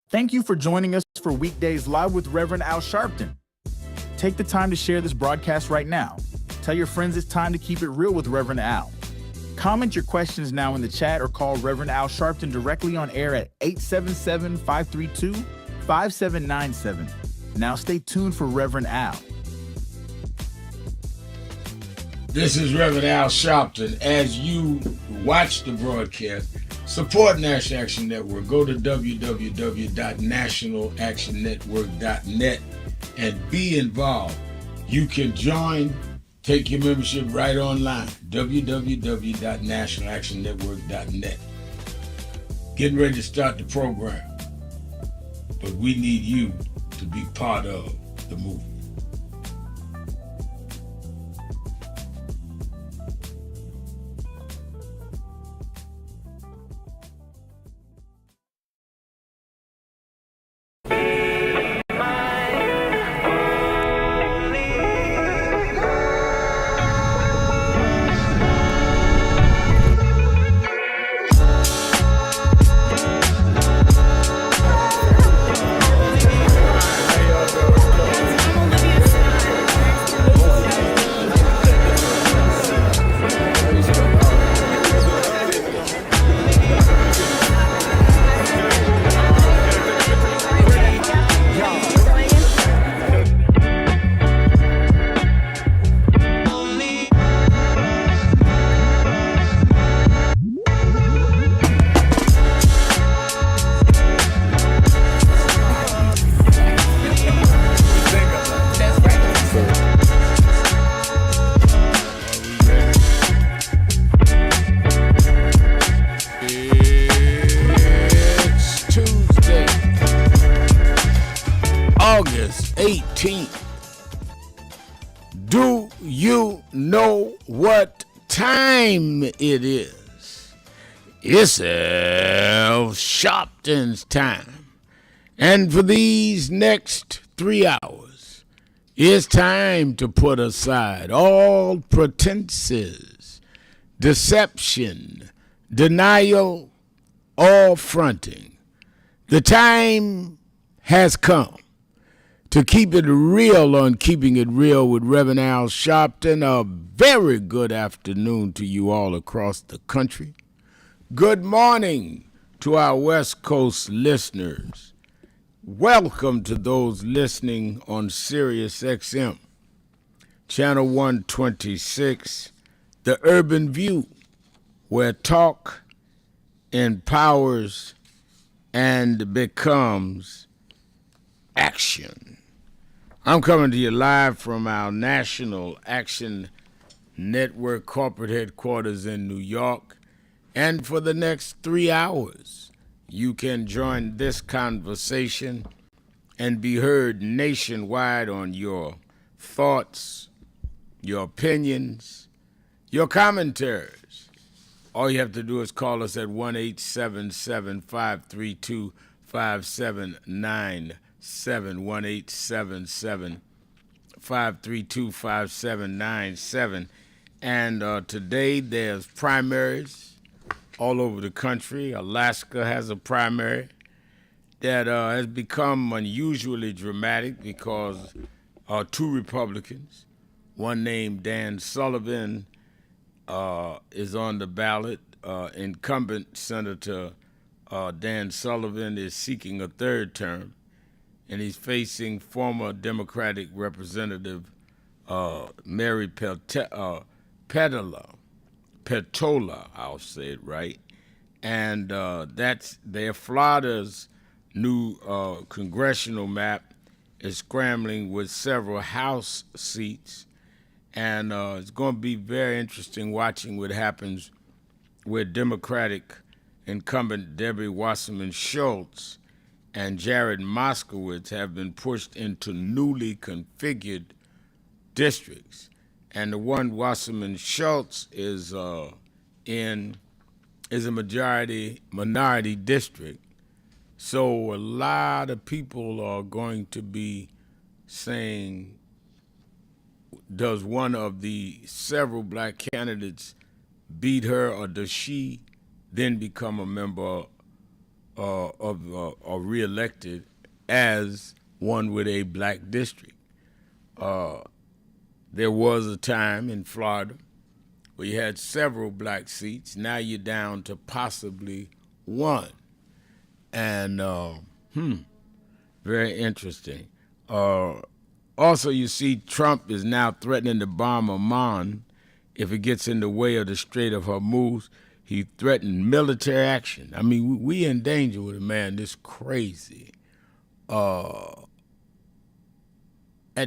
Thank you for joining us for Weekdays Live with Reverend Al Sharpton. Take the time to share this broadcast right now. Tell your friends it's time to keep it real with Reverend Al. Comment your questions now in the chat or call Reverend Al Sharpton directly on air at 877-532-5797. Now stay tuned for Reverend Al. This is Reverend Al Sharpton. As you watch the broadcast, support National Action Network. Go to www.nationalactionnetwork.net and be involved. You can join, take your membership right online, www.nationalactionnetwork.net. Getting ready to start the program, but we need you to be part of the movement. August 18th. Do you know what time it is? It's Al Sharpton's time. And for these next 3 hours, it's time to put aside all pretenses, deception, denial, or fronting. The time has come to keep it real on Keeping It Real with Reverend Al Sharpton. A very good afternoon to you all across the country. Good morning to our West Coast listeners. Welcome to those listening on Sirius XM, Channel 126, The Urban View, where talk empowers and becomes action. I'm coming to you live from our National Action Network corporate headquarters in New York. And for the next 3 hours, you can join this conversation and be heard nationwide on your thoughts, your opinions, your commentaries. All you have to do is call us at 1-877-532-5797. 1-877-532-5797. And today there's primaries all over the country. Alaska has a primary that has become unusually dramatic because two Republicans, one named Dan Sullivan, is on the ballot. Incumbent Senator Dan Sullivan is seeking a third term, and he's facing former Democratic Representative Mary Petola, I'll say it right, and that's Florida's new congressional map is scrambling with several House seats, and it's going to be very interesting watching what happens with Democratic incumbent Debbie Wasserman Schultz and Jared Moskowitz have been pushed into newly configured districts. And the one Wasserman Schultz is in is a minority district. So a lot of people are going to be saying, does one of the several black candidates beat her, or does she then become a member or reelected as one with a black district. There was a time in Florida where you had several black seats. Now you're down to possibly one. And very interesting. Also, you see Trump is now threatening to bomb Oman if it gets in the way of the Strait of Hormuz. He threatened military action. I mean, we in danger with a man this crazy at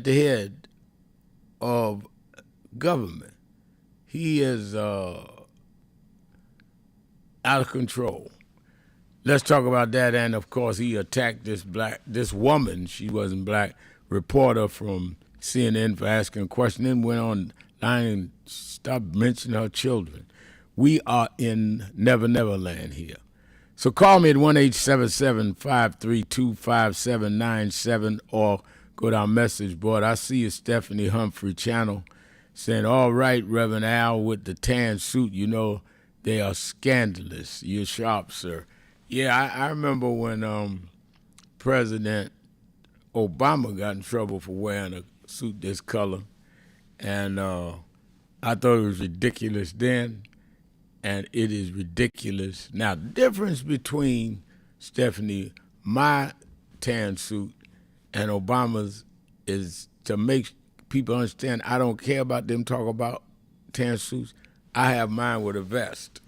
the head of government. He is out of control. Let's talk about that. And of course, he attacked this woman. She wasn't black, reporter from CNN for asking a question. Then went on line and stopped mentioning her children. We are in Never Never Land here. So call me at 1-877-532-5797 or go to our message board. I see you, Stephanie Humphrey Channel, saying, all right, Reverend Al, with the tan suit, you know, they are scandalous. You're sharp, sir. Yeah, I remember when President Obama got in trouble for wearing a suit this color, and I thought it was ridiculous then, and it is ridiculous now. The difference between, Stephanie, my tan suit and Obama's is to make people understand I don't care about them talking about tan suits. I have mine with a vest.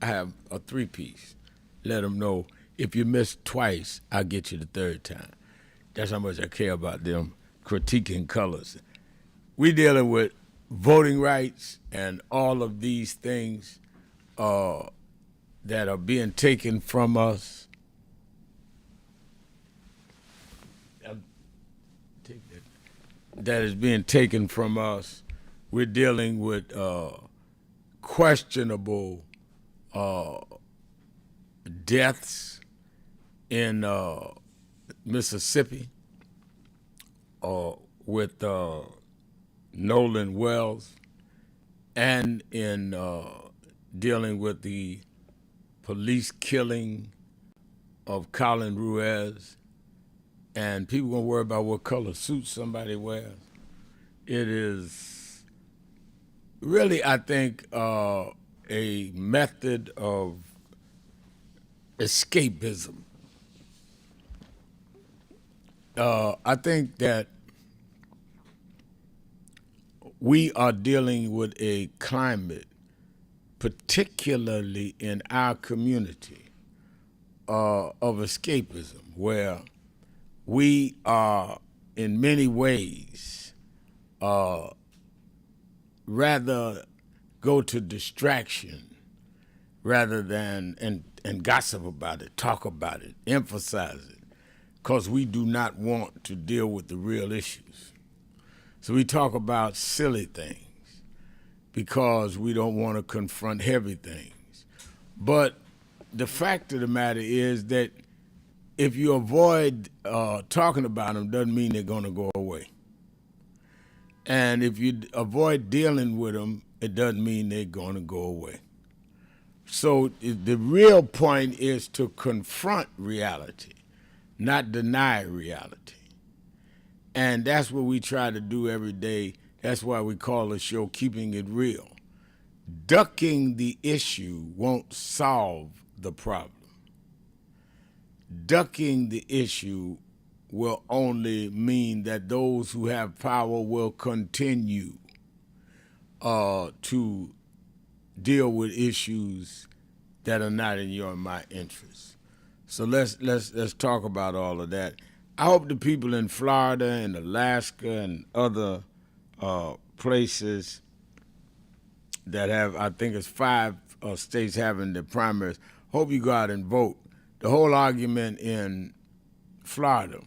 I have a three-piece. Let them know if you miss twice, I'll get you the third time. That's how much I care about them critiquing colors. We're dealing with voting rights and all of these things that are being taken from us. That is being taken from us. We're dealing with questionable deaths in Mississippi with Nolan Wells, and in dealing with the police killing of Colin Ruiz. And people gonna worry about what color suit somebody wears. It is really, I think, a method of escapism. I think that we are dealing with a climate, particularly in our community, of escapism, where we are, in many ways, rather go to distraction rather than and gossip about it, talk about it, emphasize it, because we do not want to deal with the real issues. So we talk about silly things because we don't want to confront heavy things. But the fact of the matter is that if you avoid talking about them, doesn't mean they're going to go away. And if you avoid dealing with them, it doesn't mean they're going to go away. So the real point is to confront reality, not deny reality. And that's what we try to do every day. That's why we call the show Keeping It Real. Ducking the issue won't solve the problem. Ducking the issue will only mean that those who have power will continue to deal with issues that are not in your and my interest. So let's talk about all of that. I hope the people in Florida and Alaska and other places that have, I think it's 5 states having the primaries, hope you go out and vote. The whole argument in Florida,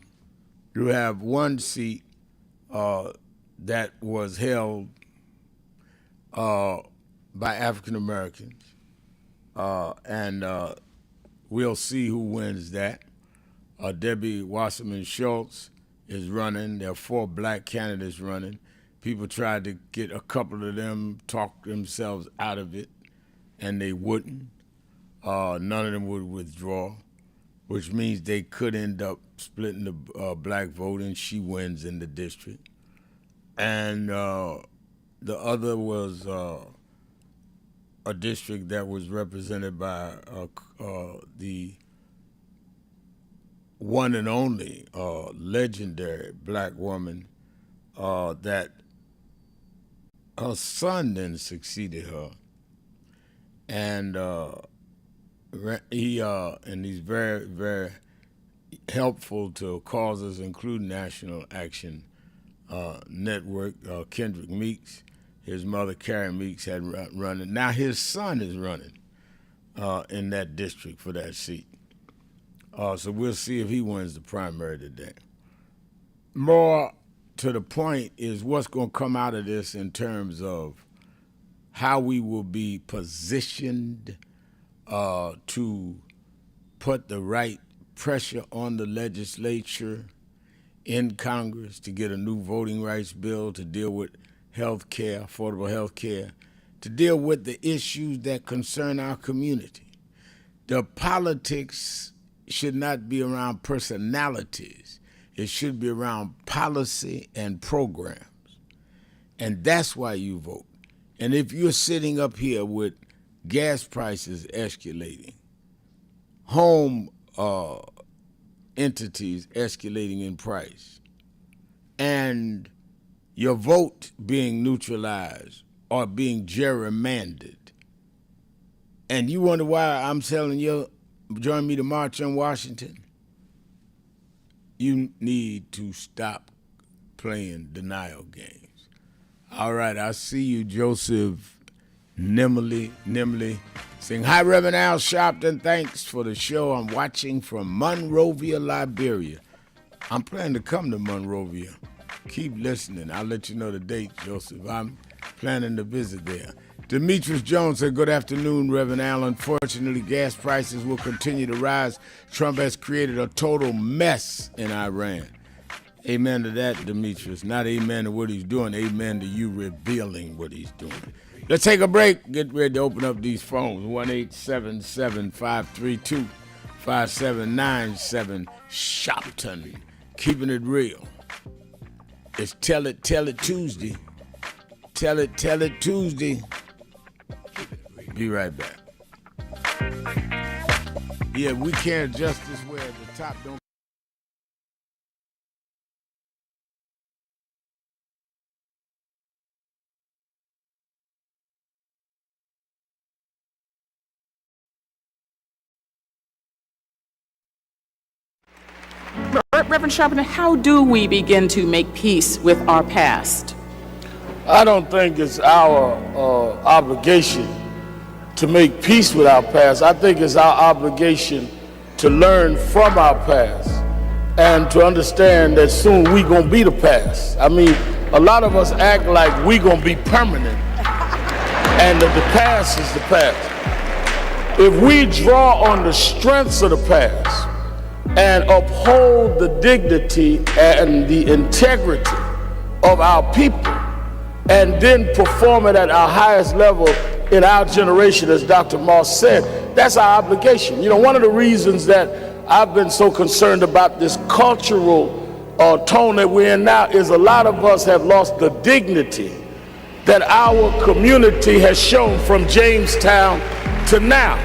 you have one seat that was held by African Americans, and we'll see who wins that. Debbie Wasserman Schultz is running. There are 4 black candidates running. People tried to get a couple of them, talk themselves out of it, and they wouldn't. None of them would withdraw. which means they could end up splitting the black vote, and she wins in the district. And the other was a district that was represented by the one and only legendary black woman that her son then succeeded her, and he's very, very helpful to causes including National Action Network. Kendrick Meeks, his mother Carrie Meeks had run it. Now his son is running in that district for that seat. So we'll see if he wins the primary today. More to the point is what's going to come out of this in terms of how we will be positioned to put the right pressure on the legislature in Congress to get a new voting rights bill to deal with health care, affordable health care, to deal with the issues that concern our community. The politics should not be around personalities. It should be around policy and programs. And that's why you vote. And if you're sitting up here with gas prices escalating, home entities escalating in price, and your vote being neutralized or being gerrymandered, and you wonder why I'm telling you, join me to march on Washington, you need to stop playing denial games. All right, I see you, Joseph Nimley, saying, hi, Reverend Al Sharpton, thanks for the show. I'm watching from Monrovia, Liberia. I'm planning to come to Monrovia. Keep listening. I'll let you know the date, Joseph. I'm planning to visit there. Demetrius Jones said, good afternoon, Reverend Al. Unfortunately, gas prices will continue to rise. Trump has created a total mess in Iran. Amen to that, Demetrius. Not amen to what he's doing. Amen to you revealing what he's doing. Let's take a break. Get ready to open up these phones. 1-877-532-5797. Shopton. Keeping it real. It's Tell It Tuesday. Tell It Tuesday. Be right back. Yeah, we can't adjust this where the top don't. Reverend Sharpton, how do we begin to make peace with our past? I don't think it's our obligation to make peace with our past. I think it's our obligation to learn from our past and to understand that soon we gonna be the past. I mean, a lot of us act like we gonna be permanent and that the past is the past. If we draw on the strengths of the past and uphold the dignity and the integrity of our people, and then perform it at our highest level in our generation, as Dr. Moss said, that's our obligation. You know, one of the reasons that I've been so concerned about this cultural tone that we're in now is a lot of us have lost the dignity that our community has shown from Jamestown to now.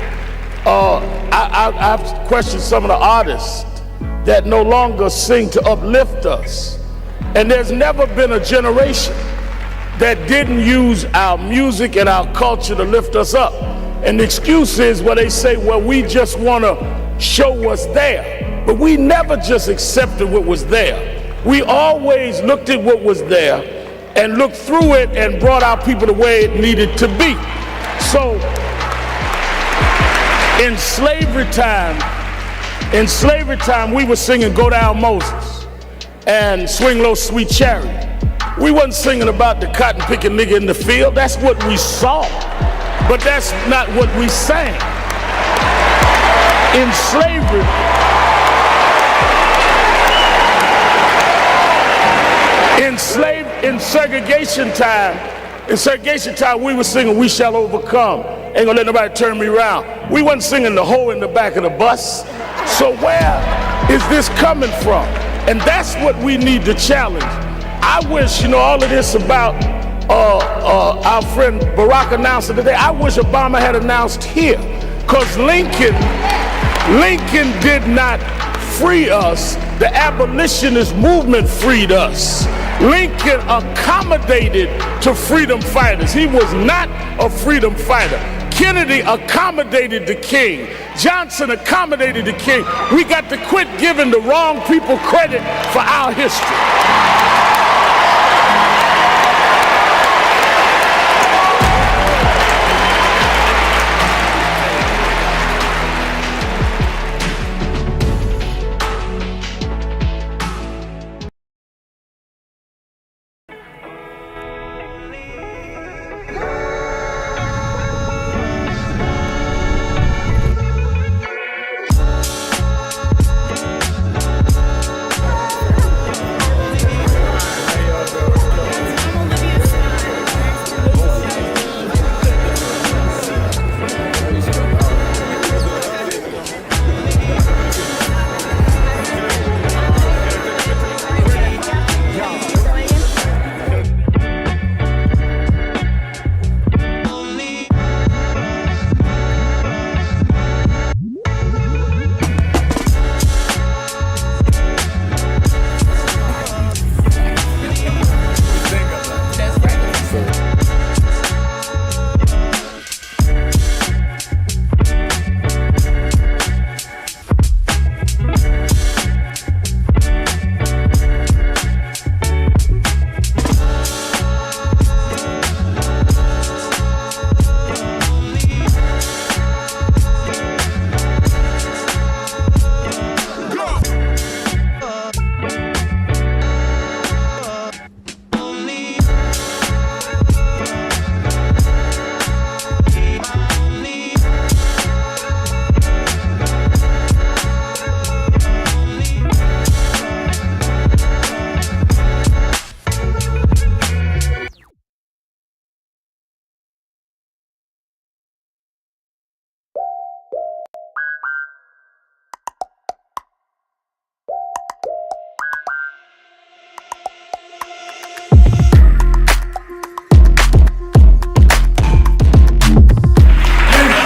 I've questioned some of the artists that no longer sing to uplift us. And there's never been a generation that didn't use our music and our culture to lift us up. And the excuse is where they say, well, we just want to show what's there. But we never just accepted what was there. We always looked at what was there and looked through it and brought our people the way it needed to be. So in slavery time, we were singing Go Down Moses and Swing Low Sweet Chariot. We wasn't singing about the cotton picking nigga in the field. That's what we saw, but that's not what we sang. In slavery, in segregation time, we were singing We Shall Overcome. Ain't gonna let nobody turn me around. We wasn't singing the hoe in the back of the bus. So where is this coming from? And that's what we need to challenge. I wish, all of this about our friend Barack announcing today, I wish Obama had announced here, because Lincoln did not free us. The abolitionist movement freed us. Lincoln accommodated to freedom fighters. He was not a freedom fighter. Kennedy accommodated the king. Johnson accommodated the king. We got to quit giving the wrong people credit for our history.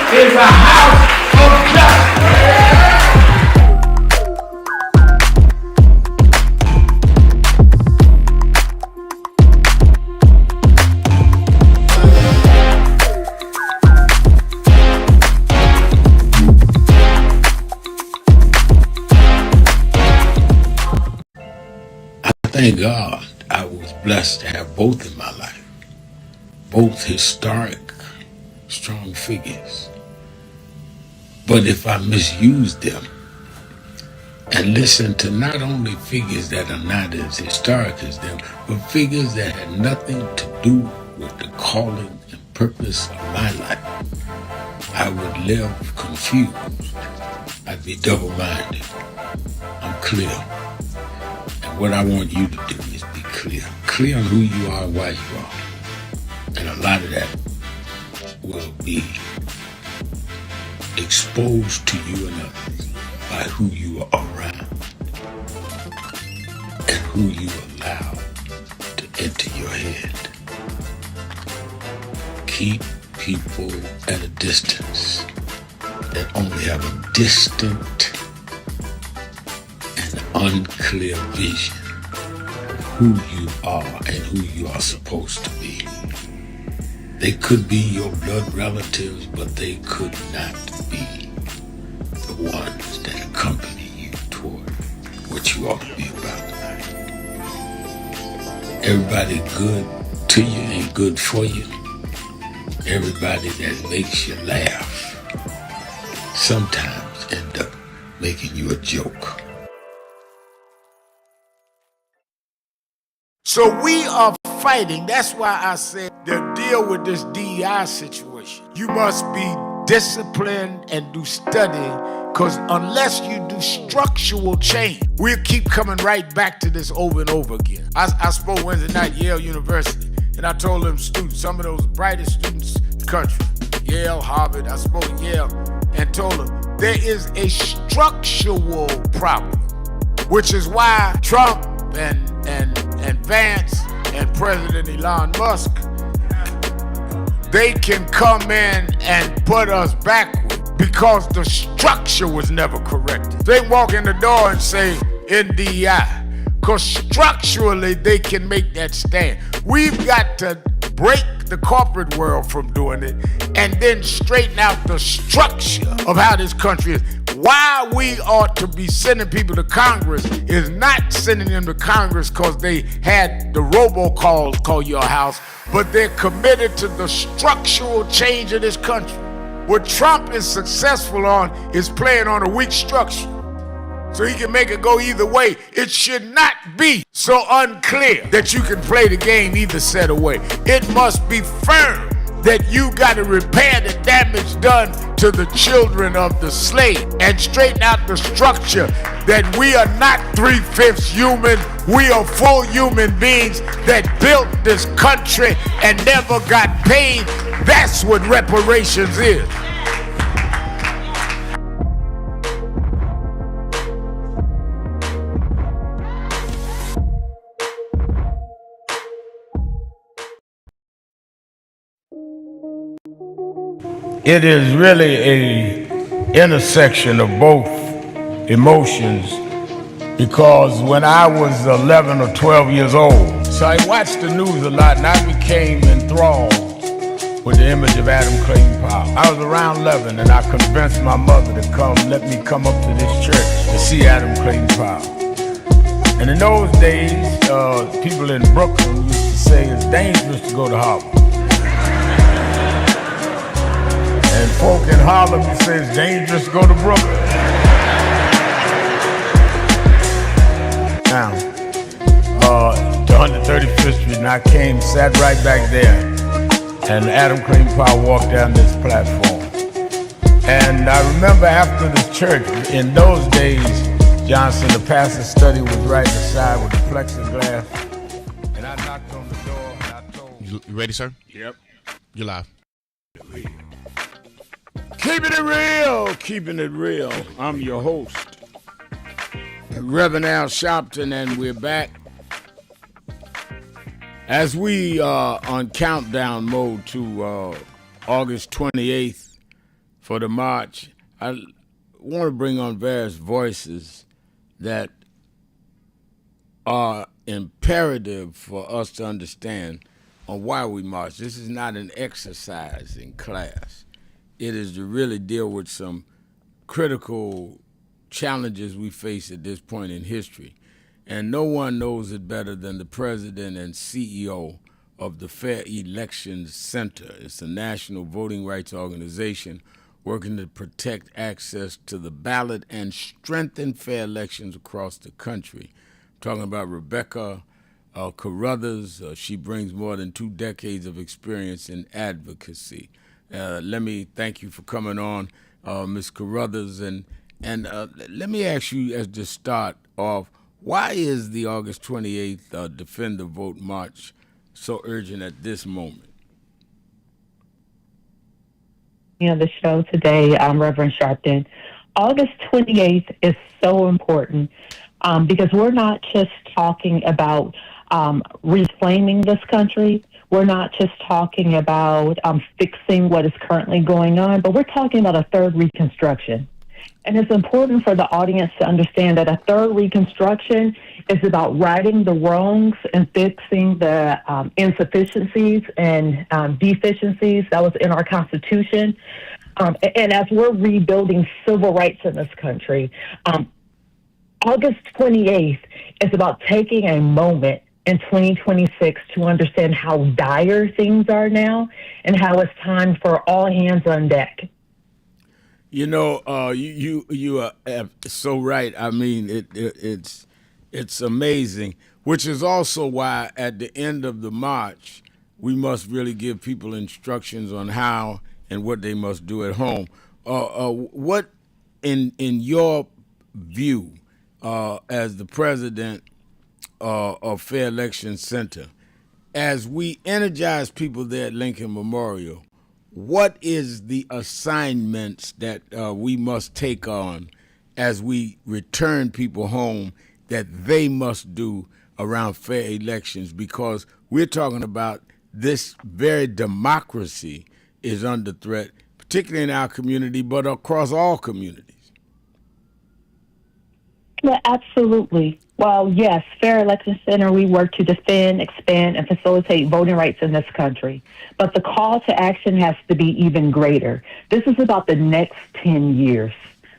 Is a house of justice. Thank God I was blessed to have both in my life, both historic, strong figures. But if I misuse them and listen to not only figures that are not as historic as them, but figures that had nothing to do with the calling and purpose of my life, I would live confused. I'd be double-minded. I'm clear. And what I want you to do is be clear. Clear on who you are, why you are. And a lot of that will be exposed to you and others by who you are around and who you allow to enter your head. Keep people at a distance that only have a distant and unclear vision of who you are and who you are supposed to be. They could be your blood relatives, but they could not be the ones that accompany you toward what you ought to be about tonight. Everybody good to you ain't good for you. Everybody that makes you laugh sometimes end up making you a joke. So we are fighting. That's why I said to deal with this DEI situation, you must be disciplined and do studying, because unless you do structural change, we'll keep coming right back to this over and over again. I spoke Wednesday night at Yale University, and I told them students, some of those brightest students in the country, Yale, Harvard. I spoke at Yale and told them there is a structural problem, which is why Trump and Vance and President Elon Musk, they can come in and put us backward because the structure was never corrected. They walk in the door and say NDI, because structurally they can make that stand. We've got to break the corporate world from doing it and then straighten out the structure of how this country is. Why we ought to be sending people to Congress is not sending them to Congress because they had the robocalls call your house, but they're committed to the structural change of this country. What Trump is successful on is playing on a weak structure, so he can make it go either way. It should not be so unclear that you can play the game either set of way. It must be firm that you got to repair the damage done to the children of the slave and straighten out the structure that we are not 3/5 human. We are full human beings that built this country and never got paid. That's what reparations is. It is really a intersection of both emotions, because when I was 11 or 12 years old, so I watched the news a lot and I became enthralled with the image of Adam Clayton Powell. I was around 11 and I convinced my mother to let me come up to this church to see Adam Clayton Powell. And in those days, people in Brooklyn used to say it's dangerous to go to Harlem. And folk in Harlem say it's dangerous to go to Brooklyn. Now, to 135th Street, and I came, sat right back there, and Adam Clayton Powell walked down this platform. And I remember after the church, in those days, Johnson, the pastor's study was right beside with the plexiglass. And I knocked on the door and I told... You ready, sir? Yep. You're live. Keeping it real, keeping it real. I'm your host, Reverend Al Sharpton, and we're back. As we are on countdown mode to August 28th for the march, I want to bring on various voices that are imperative for us to understand on why we march. This is not an exercise in class. It is to really deal with some critical challenges we face at this point in history. And no one knows it better than the president and CEO of the Fair Elections Center. It's a national voting rights organization working to protect access to the ballot and strengthen fair elections across the country. I'm talking about Rebecca Carruthers. She brings more than 2 decades of experience in advocacy. Let me thank you for coming on, Ms. Carruthers. And let me ask you, as to start off, why is the August 28th Defend the Vote March so urgent at this moment? The show today, Reverend Sharpton. August 28th is so important because we're not just talking about reclaiming this country. We're not just talking about fixing what is currently going on, but we're talking about a third Reconstruction. And it's important for the audience to understand that a third Reconstruction is about righting the wrongs and fixing the insufficiencies and deficiencies that was in our Constitution. And as we're rebuilding civil rights in this country, August 28th is about taking a moment in 2026 to understand how dire things are now and how it's time for all hands on deck. You know, you are so right. I mean, it's amazing, which is also why at the end of the march, we must really give people instructions on how and what they must do at home. What, in your view, as the president of Fair Election Center, as we energize people there at Lincoln Memorial, what is the assignments that we must take on as we return people home that they must do around fair elections? Because we're talking about this very democracy is under threat, particularly in our community, but across all communities. Yeah, absolutely. Well, yes, Fair Election Center, we work to defend, expand, and facilitate voting rights in this country. But the call to action has to be even greater. This is about the next 10 years.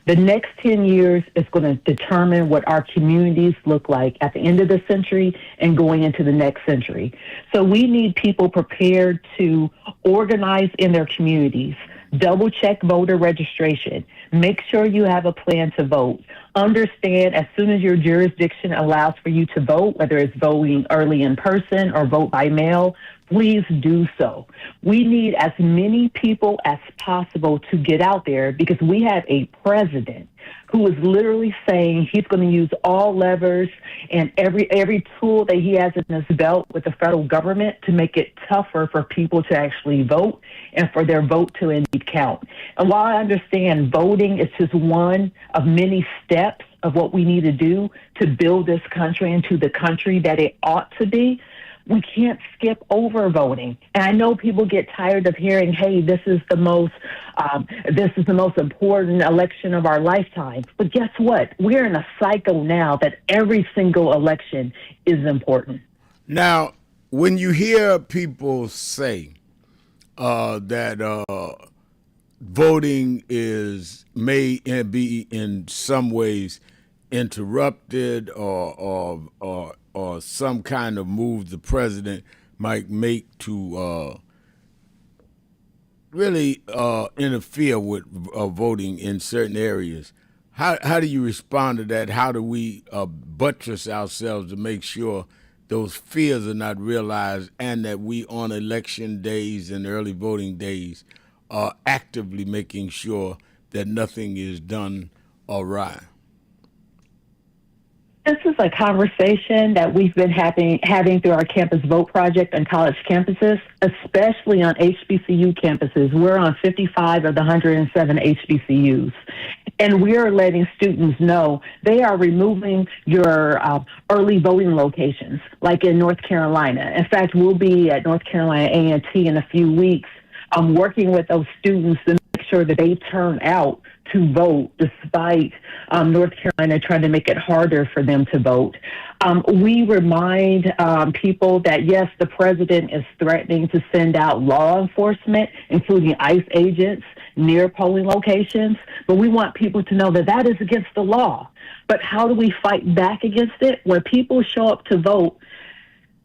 The next 10 years is going to determine what our communities look like at the end of the century and going into the next century. So we need people prepared to organize in their communities, double check voter registration, make sure you have a plan to vote, understand as soon as your jurisdiction allows for you to vote, whether it's voting early in person or vote by mail, please do so. We need as many people as possible to get out there because we have a president who is literally saying he's going to use all levers and every tool that he has in his belt with the federal government to make it tougher for people to actually vote and for their vote to indeed count. And while I understand voting is just one of many steps of what we need to do to build this country into the country that it ought to be, we can't skip over voting. And I know people get tired of hearing, hey, this is the most important election of our lifetime. But guess what? We're in a cycle now that every single election is important. Now, when you hear people say that voting may be in some ways interrupted or some kind of move the president might make to really interfere with voting in certain areas. How do you respond to that? How do we buttress ourselves to make sure those fears are not realized and that we on election days and early voting days are actively making sure that nothing is done awry? This is a conversation that we've been having through our Campus Vote project on college campuses, especially on HBCU campuses. We're on 55 of the 107 HBCUs. And we are letting students know they are removing your early voting locations, like in North Carolina. In fact, we'll be at North Carolina A&T in a few weeks working with those students to make sure that they turn out to vote despite North Carolina trying to make it harder for them to vote. We remind people that, yes, the president is threatening to send out law enforcement, including ICE agents, near polling locations, but we want people to know that that is against the law. But how do we fight back against it? When people show up to vote,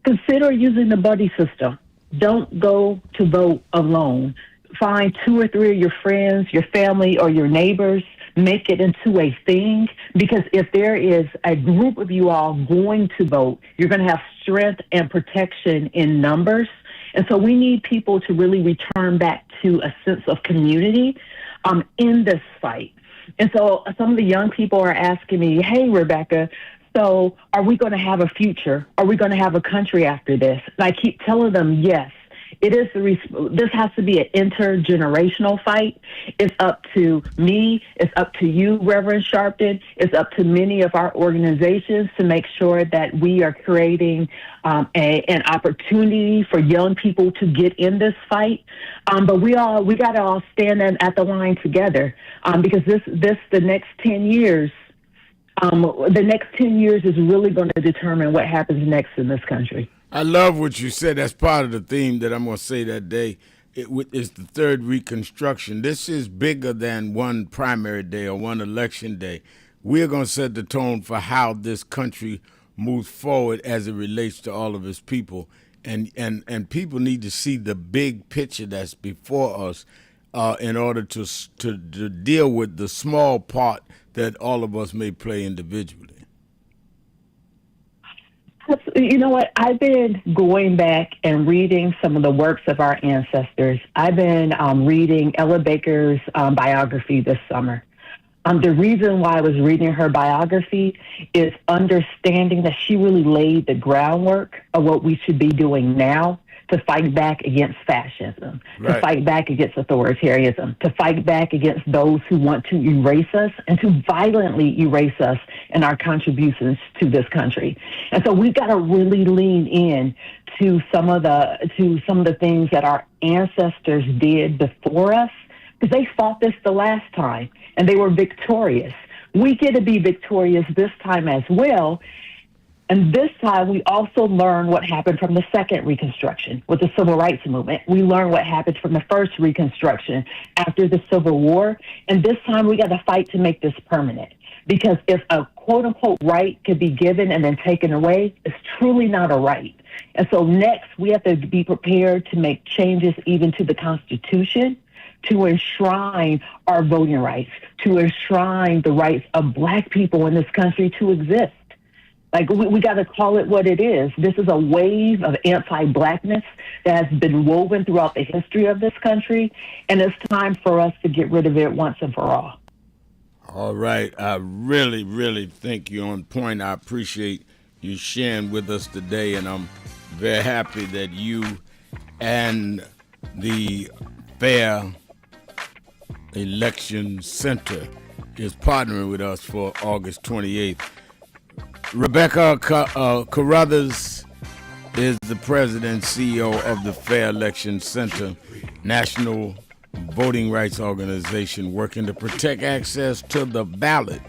consider using the buddy system. Don't go to vote alone. Find 2 or 3 of your friends, your family, or your neighbors. Make it into a thing, because if there is a group of you all going to vote, you're going to have strength and protection in numbers. And so we need people to really return back to a sense of community in this fight. And so some of the young people are asking me, hey, Rebecca, so are we going to have a future? Are we going to have a country after this? And I keep telling them, yes. This has to be an intergenerational fight. It's up to me. It's up to you, Reverend Sharpton. It's up to many of our organizations to make sure that we are creating an opportunity for young people to get in this fight. But we got to all stand at the line together because the next 10 years. The next 10 years is really going to determine what happens next in this country. I love what you said. That's part of the theme that I'm going to say that day. It's the third Reconstruction. This is bigger than one primary day or one election day. We're going to set the tone for how this country moves forward as it relates to all of its people. And people need to see the big picture that's before us in order to deal with the small part that all of us may play individually. You know what? I've been going back and reading some of the works of our ancestors. I've been reading Ella Baker's biography this summer. The reason why I was reading her biography is understanding that she really laid the groundwork of what we should be doing now to fight back against fascism, to Right. fight back against authoritarianism, to fight back against those who want to erase us and to violently erase us and our contributions to this country. And so we've got to really lean in to some of the things that our ancestors did before us, because they fought this the last time and they were victorious. We get to be victorious this time as well. And this time, we also learn what happened from the second Reconstruction with the Civil Rights Movement. We learn what happened from the first Reconstruction after the Civil War. And this time, we got to fight to make this permanent. Because if a quote-unquote right could be given and then taken away, it's truly not a right. And so next, we have to be prepared to make changes even to the Constitution to enshrine our voting rights, to enshrine the rights of Black people in this country to exist. Like, we got to call it what it is. This is a wave of anti-Blackness that has been woven throughout the history of this country, and it's time for us to get rid of it once and for all. All right. I really, really think you're on point. I appreciate you sharing with us today, and I'm very happy that you and the Fair Election Center is partnering with us for August 28th. Rebecca Carruthers is the president and CEO of the Fair Election Center, national voting rights organization working to protect access to the ballot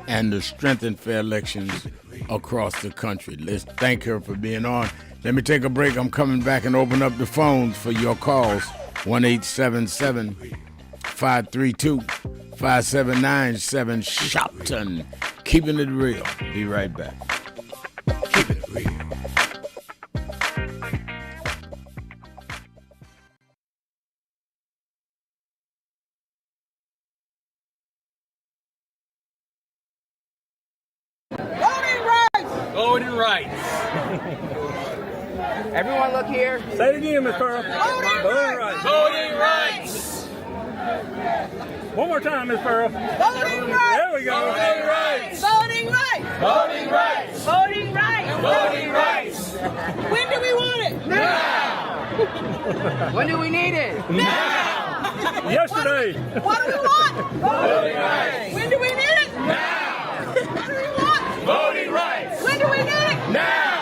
and to strengthen fair elections across the country. Let's thank her for being on. Let me take a break. I'm coming back and open up the phones for your calls. 1-877-532-5797 Shopton. Keeping it real. Be right back. Keep it real. Voting rights. Everyone look here. Say it again, Miss Pearl. Voting rights. Voting rights. One more time, Miss Pearl. Voting rights. There we go. Voting rights. Voting rights. Voting rights. Voting rights. Voting rights. When do we want it? Now. When do we need it? Now. Yesterday. What do we want? Voting rights. When do we need it? Now. What do we want? Voting rights. When do we need it? Now.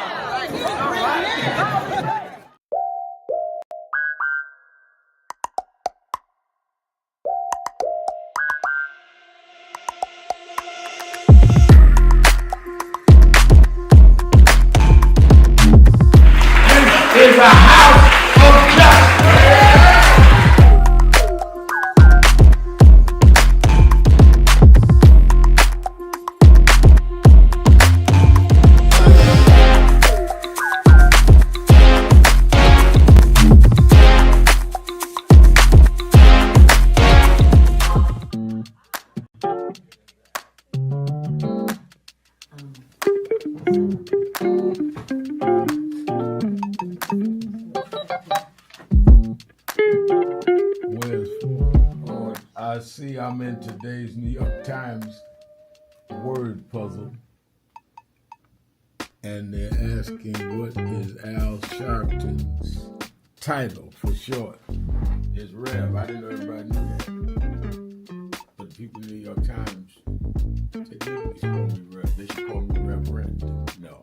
Is a house of justice. I see I'm in today's New York Times word puzzle, and they're asking what is Al Sharpton's title for short. It's Rev. I didn't know everybody knew that. But the people in the New York Times, they didn't call me Rev. They should call me Reverend. No.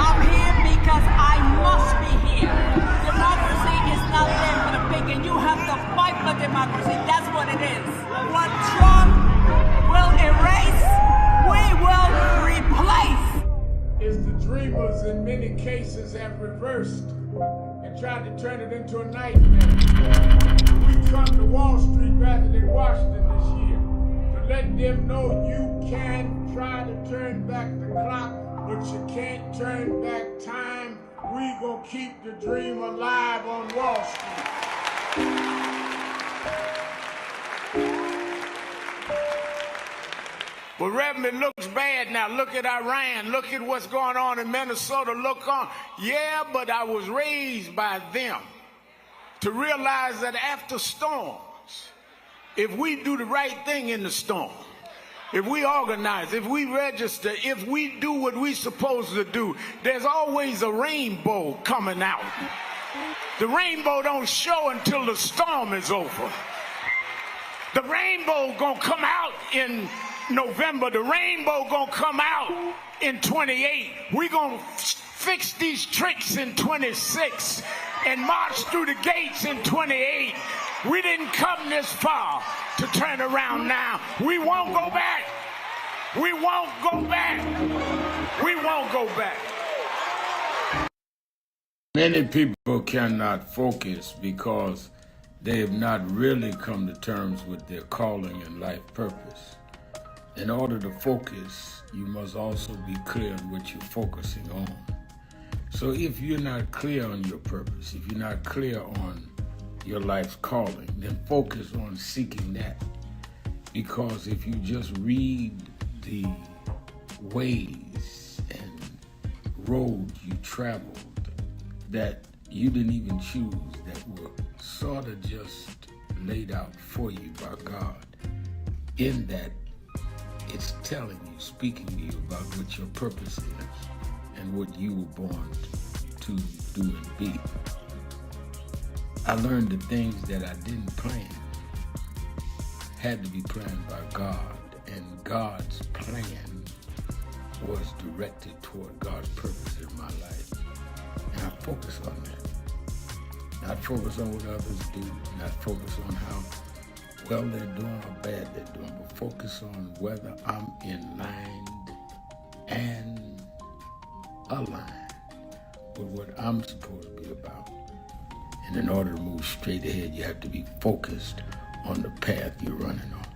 I'm here because I must be here. Democracy is not there for the pig, and you have to fight for democracy. That's what it is. What Trump will erase, we will replace. Is the dreamers in many cases have reversed and tried to turn it into a nightmare. We come to Wall Street rather than Washington this year to let them know you can try to turn back the clock, but you can't turn back time. We gonna keep the dream alive on Wall Street. Well, Reverend, it looks bad now. Look at Iran. Look at what's going on in Minnesota. Look on. Yeah, but I was raised by them to realize that after storms, if we do the right thing in the storm, if we organize, if we register, if we do what we're supposed to do, there's always a rainbow coming out. The rainbow don't show until the storm is over. The rainbow gonna come out in November. The rainbow gonna come out in 28. We gonna fix these tricks in 26 and march through the gates in 28. We didn't come this far to turn around now. We won't go back. We won't go back. We won't go back. Many people cannot focus because they have not really come to terms with their calling and life purpose. In order to focus, you must also be clear on what you're focusing on. So if you're not clear on your purpose, if you're not clear on your life's calling, then focus on seeking that. Because if you just read the ways and roads you traveled that you didn't even choose, that were sort of just laid out for you by God, in that it's telling you, speaking to you about what your purpose is and what you were born to do and be. I learned the things that I didn't plan had to be planned by God, and God's plan was directed toward God's purpose in my life. And I focus on that. Not focus on what others do, not focus on how well they're doing or bad they're doing, but focus on whether I'm in line and aligned with what I'm supposed to be about. And in order to move straight ahead, you have to be focused on the path you're running on.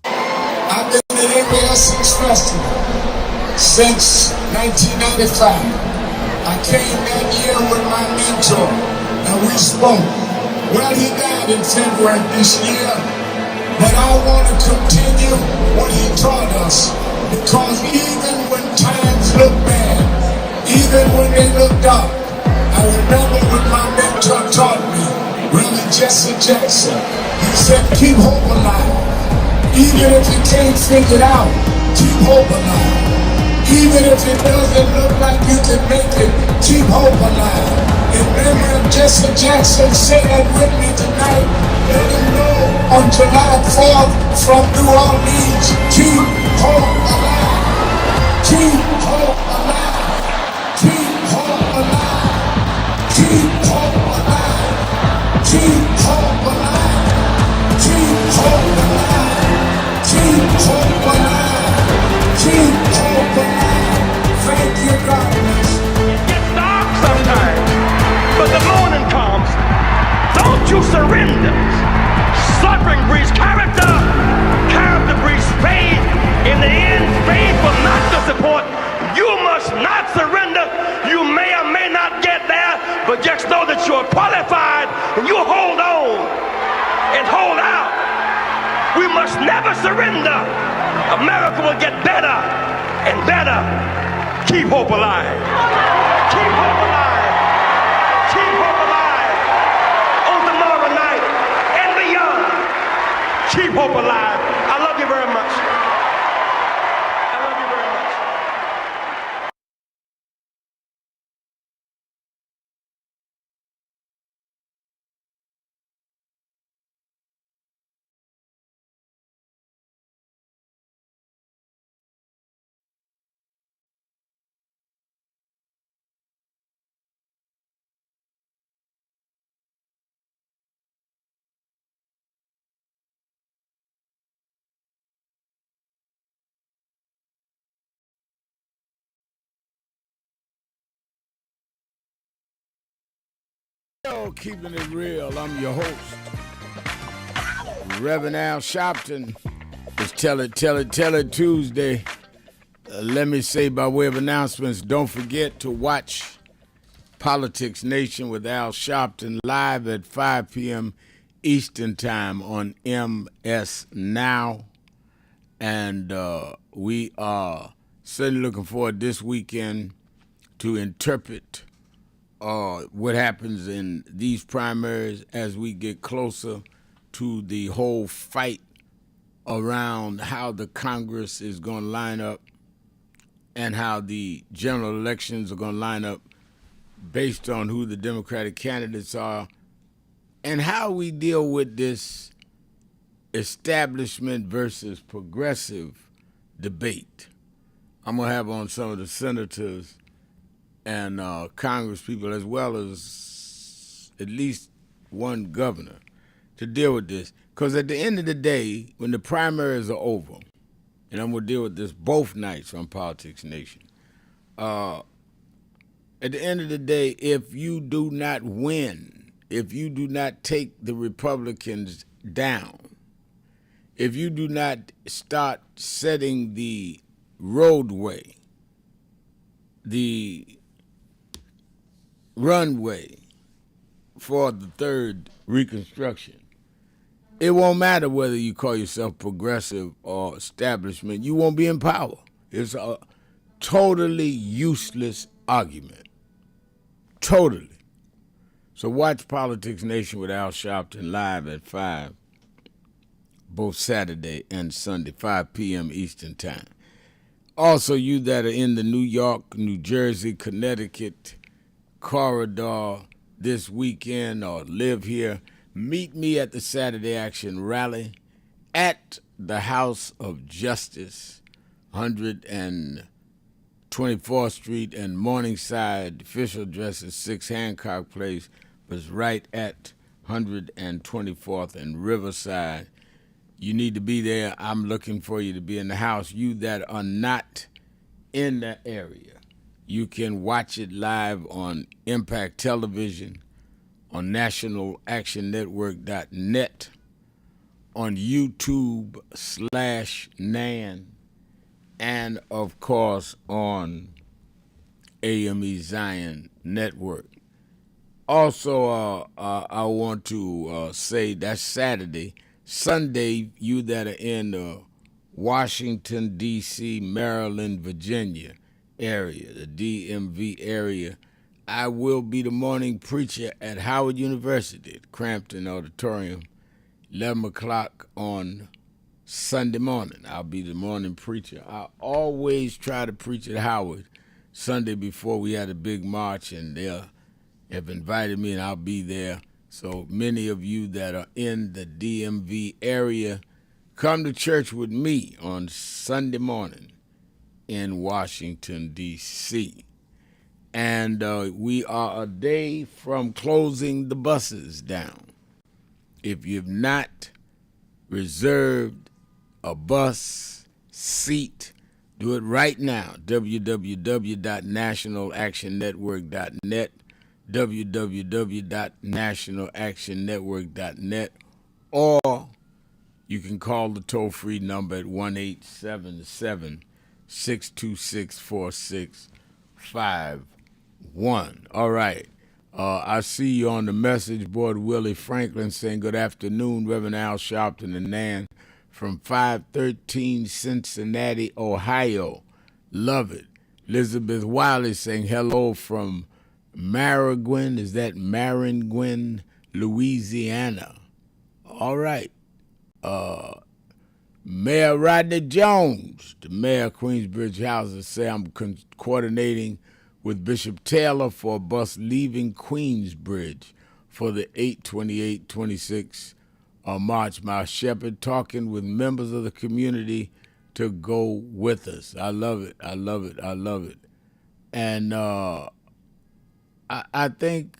I've been to the Essence Festival since 1995. I came that year with my mentor, and we spoke. Well, he died in February this year, but I want to continue what he taught us, because even when times look bad, even when they look dark, I remember what my mentor taught me, Reverend Jesse Jackson. He said, keep hope alive. Even if you can't figure it out, keep hope alive. Even if it doesn't look like you can make it, keep hope alive. And Reverend Jesse Jackson said that with me tonight. Let him know on July 4th from New Orleans, keep hope alive. Keep hope alive. Keep hope alive. Keep hope alive. Keep hope alive. Keep hope alive. Keep hope alive. Keep hope alive. Thank you, God bless. It gets dark sometimes, but the morning comes. Don't you surrender. Suffering breeds character. Character breeds faith. In the end, faith will not disappoint. You must not surrender. You may or may not get there, but just know that you're qualified and you hold on and hold out. We must never surrender. America will get better and better. Keep hope alive. Keep hope alive. Keep hope alive. On tomorrow night and beyond. Keep hope alive. I love you very much. I love you very much. Yo, keeping it real. I'm your host, Reverend Al Sharpton, It's Tell It Tuesday. Let me say by way of announcements, don't forget to watch Politics Nation with Al Sharpton live at 5 p.m. Eastern Time on MS Now. And we are certainly looking forward this weekend to interpret what happens in these primaries as we get closer to the whole fight around how the Congress is going to line up and how the general elections are going to line up based on who the Democratic candidates are and how we deal with this establishment versus progressive debate. I'm going to have on some of the senators and Congress people as well as at least one governor to deal with this. Because at the end of the day, when the primaries are over, and I'm going to deal with this both nights on Politics Nation, at the end of the day, if you do not win, if you do not take the Republicans down, if you do not start setting the roadway, the runway for the third Reconstruction, it won't matter whether you call yourself progressive or establishment. You won't be in power. It's a totally useless argument. Totally. So watch Politics Nation with Al Sharpton live at 5, both Saturday and Sunday, 5 p.m. Eastern Time. Also, you that are in the New York, New Jersey, Connecticut corridor this weekend or live here, meet me at the Saturday Action Rally at the House of Justice, 124th Street and Morningside. Official address is 6 Hancock Place, but it's right at 124th and Riverside. You need to be there. I'm looking for you to be in the house. You that are not in the area, you can watch it live on Impact Television, on nationalactionnetwork.net, on YouTube/NAN, and of course on AME Zion Network. Also, I want to say that's Saturday. Sunday, you that are in Washington, D.C., Maryland, Virginia area, the DMV area, I will be the morning preacher at Howard University at Crampton Auditorium, 11 o'clock on Sunday morning. I'll be the morning preacher. I always try to preach at Howard Sunday before we had a big march, and they have invited me, and I'll be there. So many of you that are in the DMV area, come to church with me on Sunday morning in Washington, D.C. And we are a day from closing the buses down. If you've not reserved a bus seat, do it right now. www.nationalactionnetwork.net, www.nationalactionnetwork.net, or you can call the toll-free number at 1-877-626-4651. All right. I see you on the message board, Willie Franklin, saying good afternoon, Reverend Al Sharpton and Nan from 513 Cincinnati, Ohio. Love it. Elizabeth Wiley saying hello from Maringouin. Is that Maringouin, Louisiana? All right. Mayor Rodney Jones, the mayor of Queensbridge Houses, say I'm coordinating with Bishop Taylor for a bus leaving Queensbridge for the 8/28/26 March. My shepherd talking with members of the community to go with us. I love it. I love it. I love it. And I think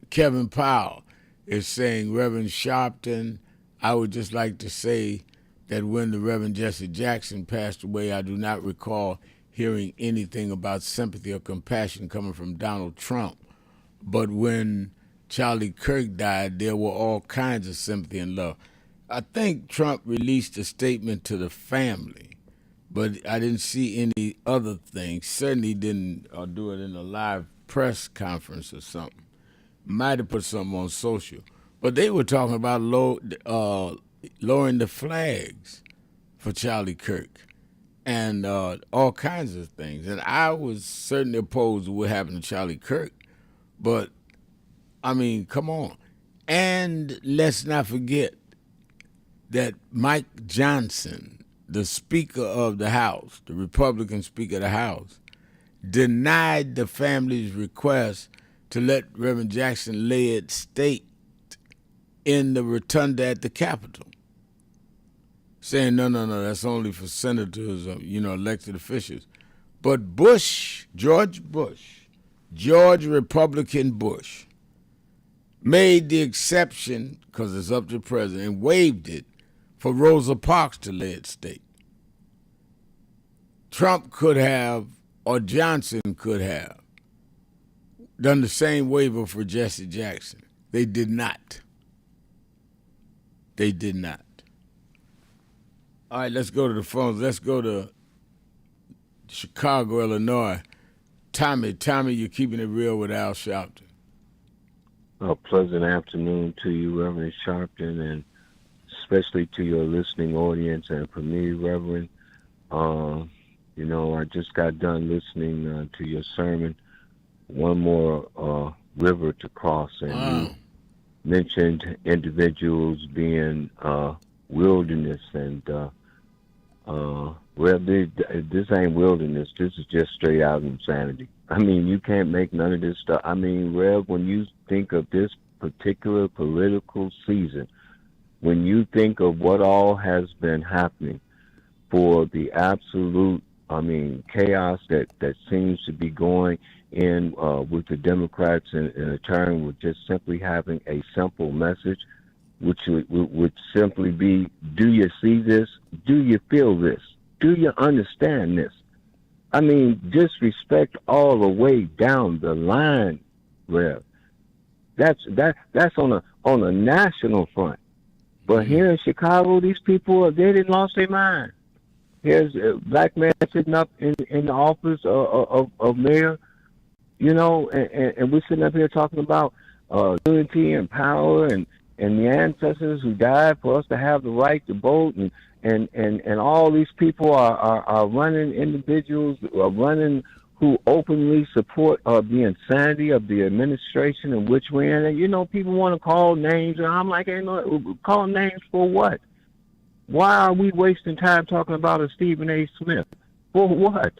Kevin Powell is saying, Reverend Sharpton, I would just like to say that when the Reverend Jesse Jackson passed away, I do not recall hearing anything about sympathy or compassion coming from Donald Trump. But when Charlie Kirk died, there were all kinds of sympathy and love. I think Trump released a statement to the family, but I didn't see any other things. Certainly didn't do it in a live press conference or something. Might have put something on social. But they were talking about lowering the flags for Charlie Kirk and all kinds of things. And I was certainly opposed to what happened to Charlie Kirk. But, I mean, come on. And let's not forget that Mike Johnson, the Speaker of the House, the Republican Speaker of the House, denied the family's request to let Reverend Jackson lay at state in the rotunda at the Capitol, saying, no, that's only for senators or, elected officials. But George Republican Bush, made the exception, because it's up to the president, and waived it for Rosa Parks to lay at state. Trump could have, or Johnson could have, done the same waiver for Jesse Jackson. They did not. They did not. All right, let's go to the phones. Let's go to Chicago, Illinois. Tommy, you're keeping it real with Al Sharpton. A pleasant afternoon to you, Reverend Sharpton, and especially to your listening audience. And for me, Reverend, I just got done listening to your sermon, One More River to Cross, and you mentioned individuals being wilderness, and this ain't wilderness. This is just straight out insanity. I mean, you can't make none of this stuff. I mean, Rev, when you think of this particular political season, when you think of what all has been happening for the absolute, chaos that seems to be going in with the Democrats in a turn with just simply having a simple message, which would simply be, do you see this? Do you feel this? Do you understand this? I mean, disrespect all the way down the line, Rev. That's on a national front. But here in Chicago, these people, they didn't lost their mind. Here's a black man sitting up in the office of mayor, and we're sitting up here talking about unity and power and the ancestors who died for us to have the right to vote, and all these people are running individuals are running who openly support the insanity of the administration in which we're in. And, people want to call names, and I'm like, call names for what? Why are we wasting time talking about a Stephen A. Smith? For what?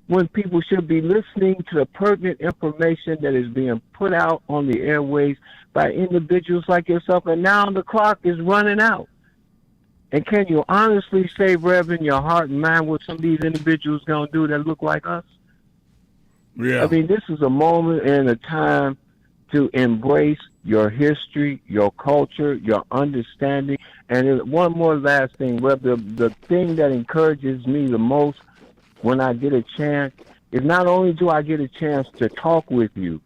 When people should be listening to the pertinent information that is being put out on the airways by individuals like yourself, and now the clock is running out. And can you honestly say, Rev, in your heart and mind, what some of these individuals going to do that look like us? Yeah. I mean, this is a moment and a time to embrace your history, your culture, your understanding. And one more last thing, Rev, the thing that encourages me the most when I get a chance is not only do I get a chance to talk with you,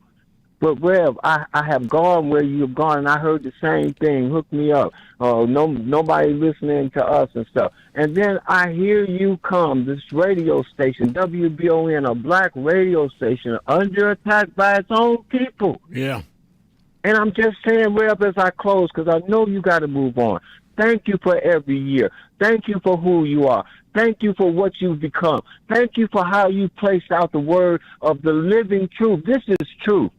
but Rev, I have gone where you've gone, and I heard the same thing. Hook me up. Nobody listening to us and stuff. And then I hear you come, this radio station, WBON, a black radio station, under attack by its own people. Yeah. And I'm just saying, Rev, as I close, because I know you got to move on. Thank you for every year. Thank you for who you are. Thank you for what you've become. Thank you for how you placed out the word of the living truth. This is truth.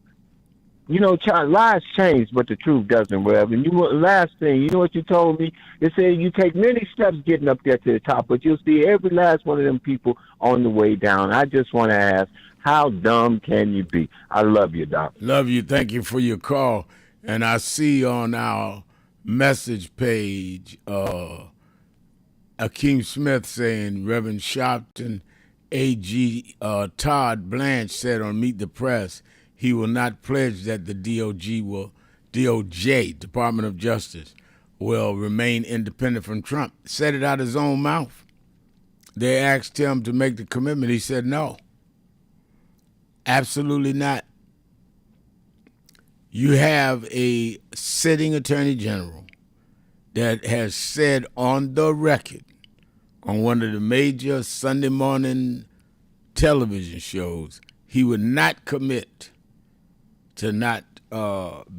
Lies change, but the truth doesn't, Rev. And last thing, you know what you told me? It said you take many steps getting up there to the top, but you'll see every last one of them people on the way down. I just want to ask, how dumb can you be? I love you, Doc. Love you. Thank you for your call. And I see on our message page, Akeem Smith saying, Reverend Sharpton, A.G. Todd Blanche said on Meet the Press, he will not pledge that the DOJ, Department of Justice, will remain independent from Trump. Said it out of his own mouth. They asked him to make the commitment. He said no. Absolutely not. You have a sitting attorney general that has said on the record on one of the major Sunday morning television shows he would not commit to not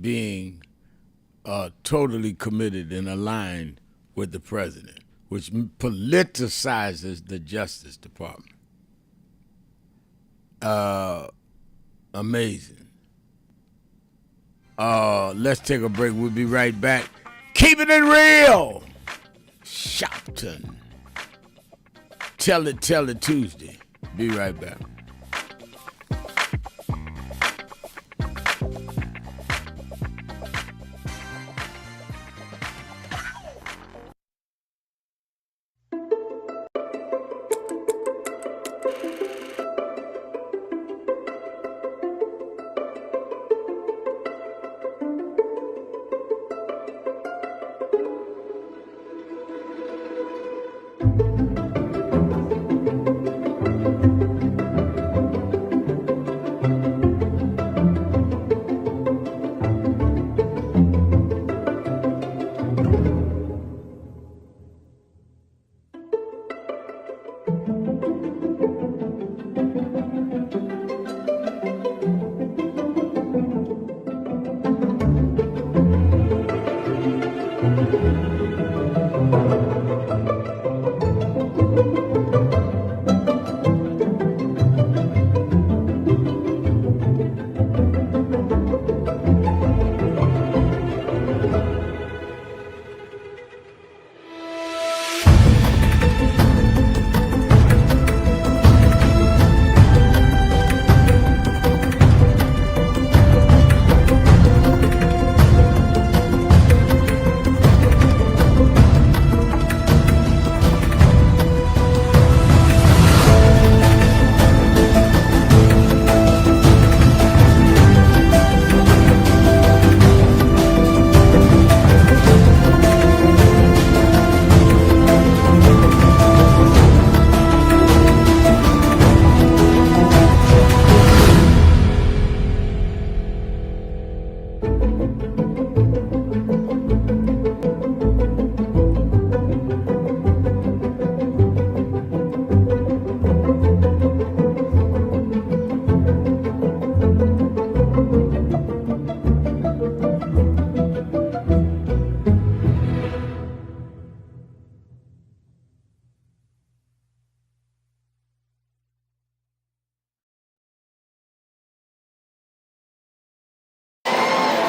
being totally committed and aligned with the president, which politicizes the Justice Department. Amazing. Let's take a break. We'll be right back. Keeping it real. Sharpton. Tell it Tuesday. Be right back.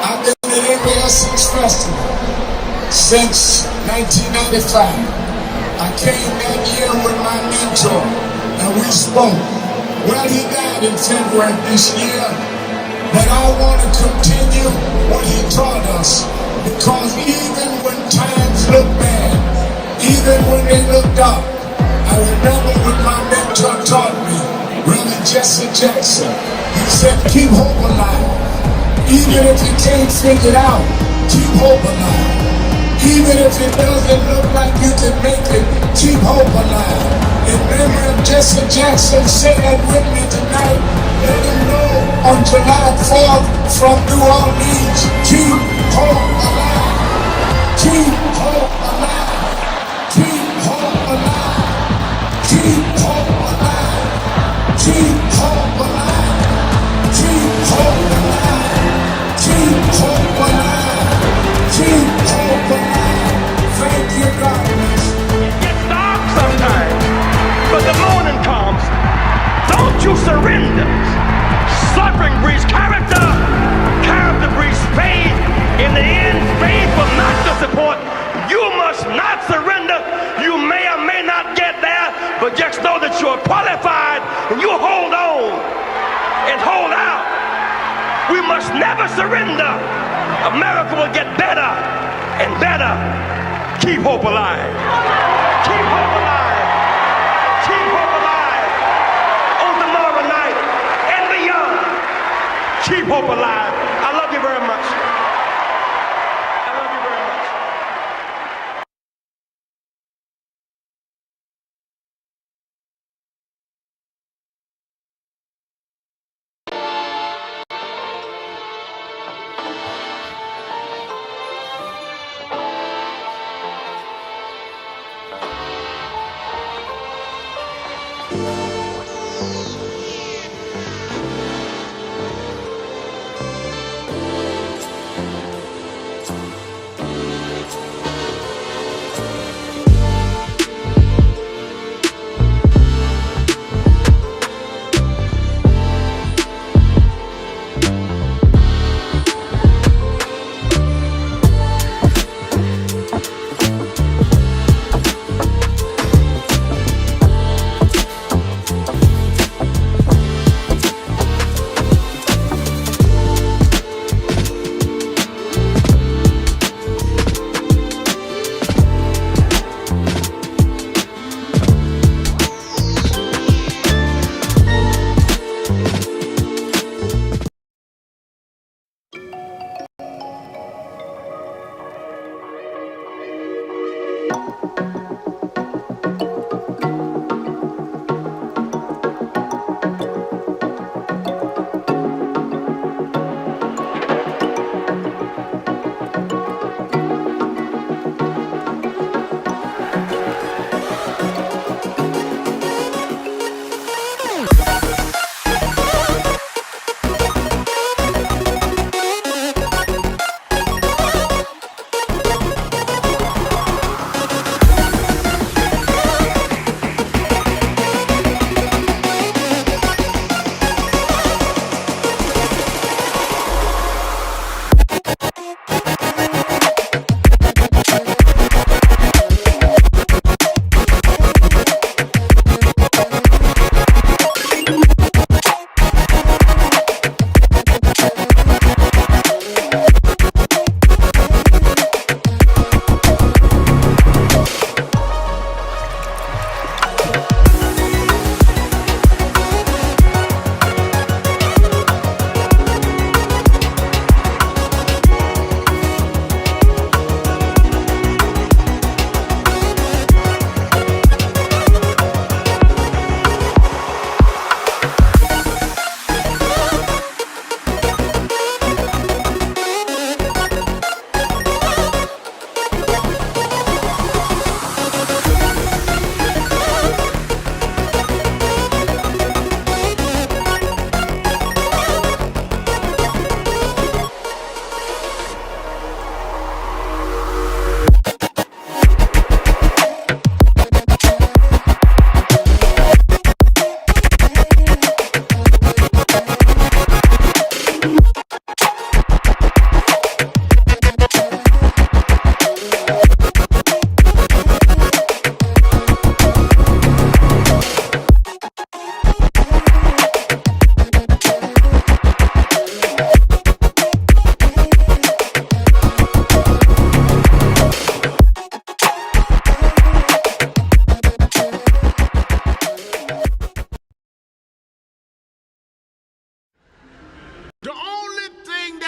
I've been to the Essence Festival since 1995. I came that year with my mentor and we spoke. Well, he died in February this year, but I want to continue what he taught us, because even when times look bad, even when they look dark, I remember what my mentor taught me, Reverend Jesse Jackson. He said, keep hope alive. Even if you can't figure it out, keep hope alive. Even if it doesn't look like you can make it, keep hope alive. In memory of Jesse Jackson, say that with me tonight. Let him know on July 4th from New Orleans, keep hope alive. Keep hope alive. Keep hope alive. Keep hope alive. Keep hope alive. Keep hope alive. Keep hope alive. Keep hope alive. Thank you, God. It gets dark sometimes, but the morning comes. Don't you surrender. Suffering breeds character. Character breeds faith. In the end, faith will not disappoint. You must not surrender. You may or may not get there, but just know that you're qualified and you hold on and hold out. We must never surrender. America will get better and better. Keep hope alive. Keep hope alive. Keep hope alive. On tomorrow night and beyond. Keep hope alive. I love you very much. I love you very much.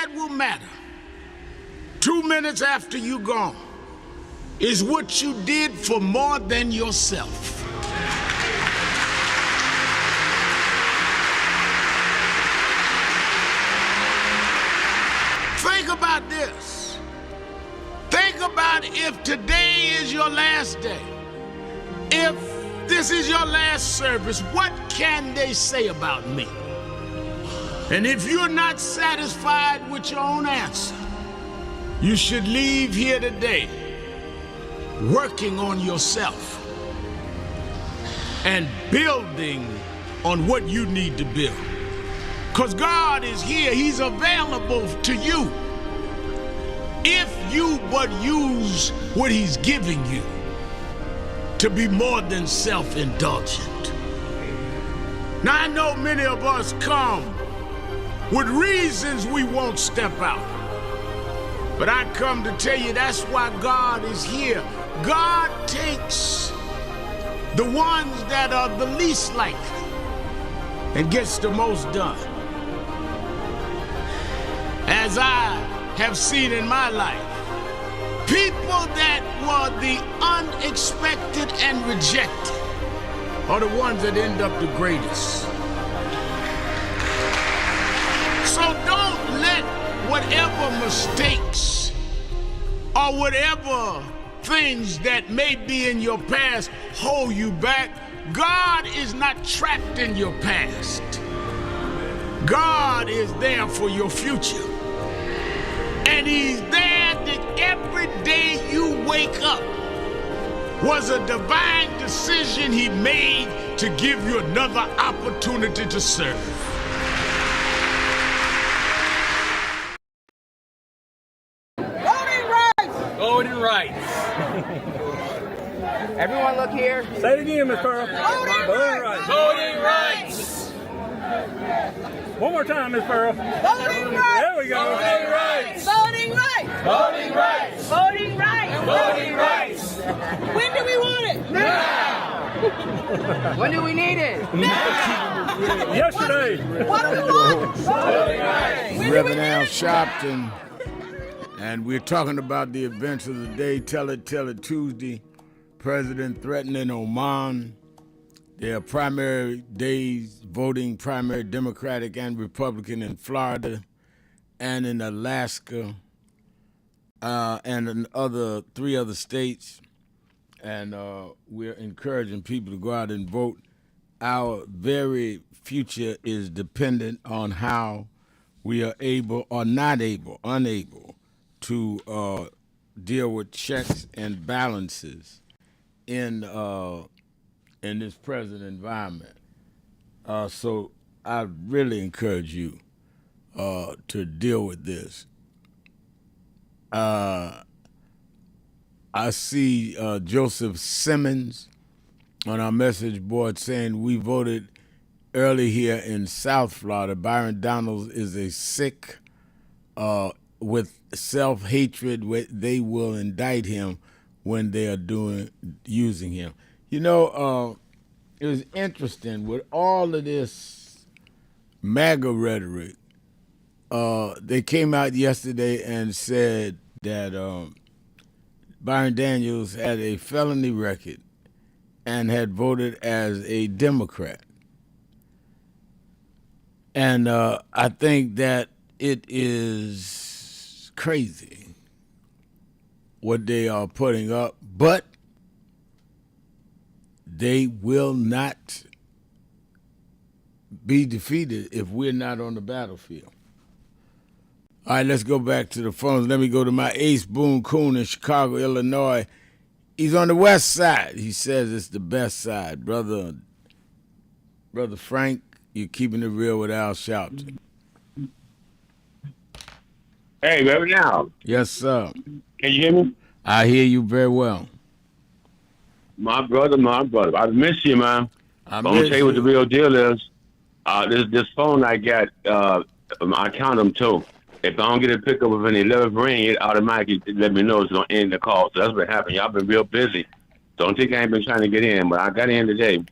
that will matter 2 minutes after you gone is what you did for more than yourself. Think about this. Think about if today is your last day. If this is your last service, what can they say about me? And if you're not satisfied with your own answer, you should leave here today working on yourself and building on what you need to build. Because God is here, He's available to you if you but use what He's giving you to be more than self-indulgent. Now, I know many of us come with reasons we won't step out. But I come to tell you that's why God is here. God takes the ones that are the least likely and gets the most done. As I have seen in my life, people that were the unexpected and rejected are the ones that end up the greatest. So don't let whatever mistakes or whatever things that may be in your past hold you back. God is not trapped in your past. God is there for your future. And He's there that every day you wake up was a divine decision He made to give you another opportunity to serve. Voting rights. Everyone look here. Say it again, Ms. Pearl. Voting rights. Voting rights. One more time, Ms. Pearl. Voting rights. There we go. Voting rights. Voting rights. Voting rights. Voting rights. Voting rights. When do we want it? Now. When do we need it? Now. Yesterday. What do we want? Voting rights. Reverend Al Sharpton, and we're talking about the events of the day. Tell it Tuesday. President threatening Oman. There are primary days voting, primary Democratic and Republican in Florida and in Alaska and in three other states. And we're encouraging people to go out and vote. Our very future is dependent on how we are able or unable to deal with checks and balances in this present environment. So I really encourage you to deal with this. I see Joseph Simmons on our message board saying we voted early here in South Florida. Byron Donalds is a sick with self-hatred. They will indict him when they are using him. You know, it was interesting with all of this MAGA rhetoric. They came out yesterday and said that Byron Daniels had a felony record and had voted as a Democrat. And I think that it is crazy what they are putting up, but they will not be defeated if we're not on the battlefield. All right, let's go back to the phones. Let me go to my ace, Boone Coon in Chicago, Illinois. He's on the west side. He says it's the best side. Brother Frank, you're keeping it real with Al Sharpton. Hey, Reverend Al. Yes, sir. Can you hear me? I hear you very well. My brother. I miss you, man. I'm going to tell you what the real deal is. This phone I got, I count them too. If I don't get a pickup of an 11th ring, it automatically let me know it's going to end the call. So that's what happened. Y'all been real busy. Don't think I ain't been trying to get in, but I got in today.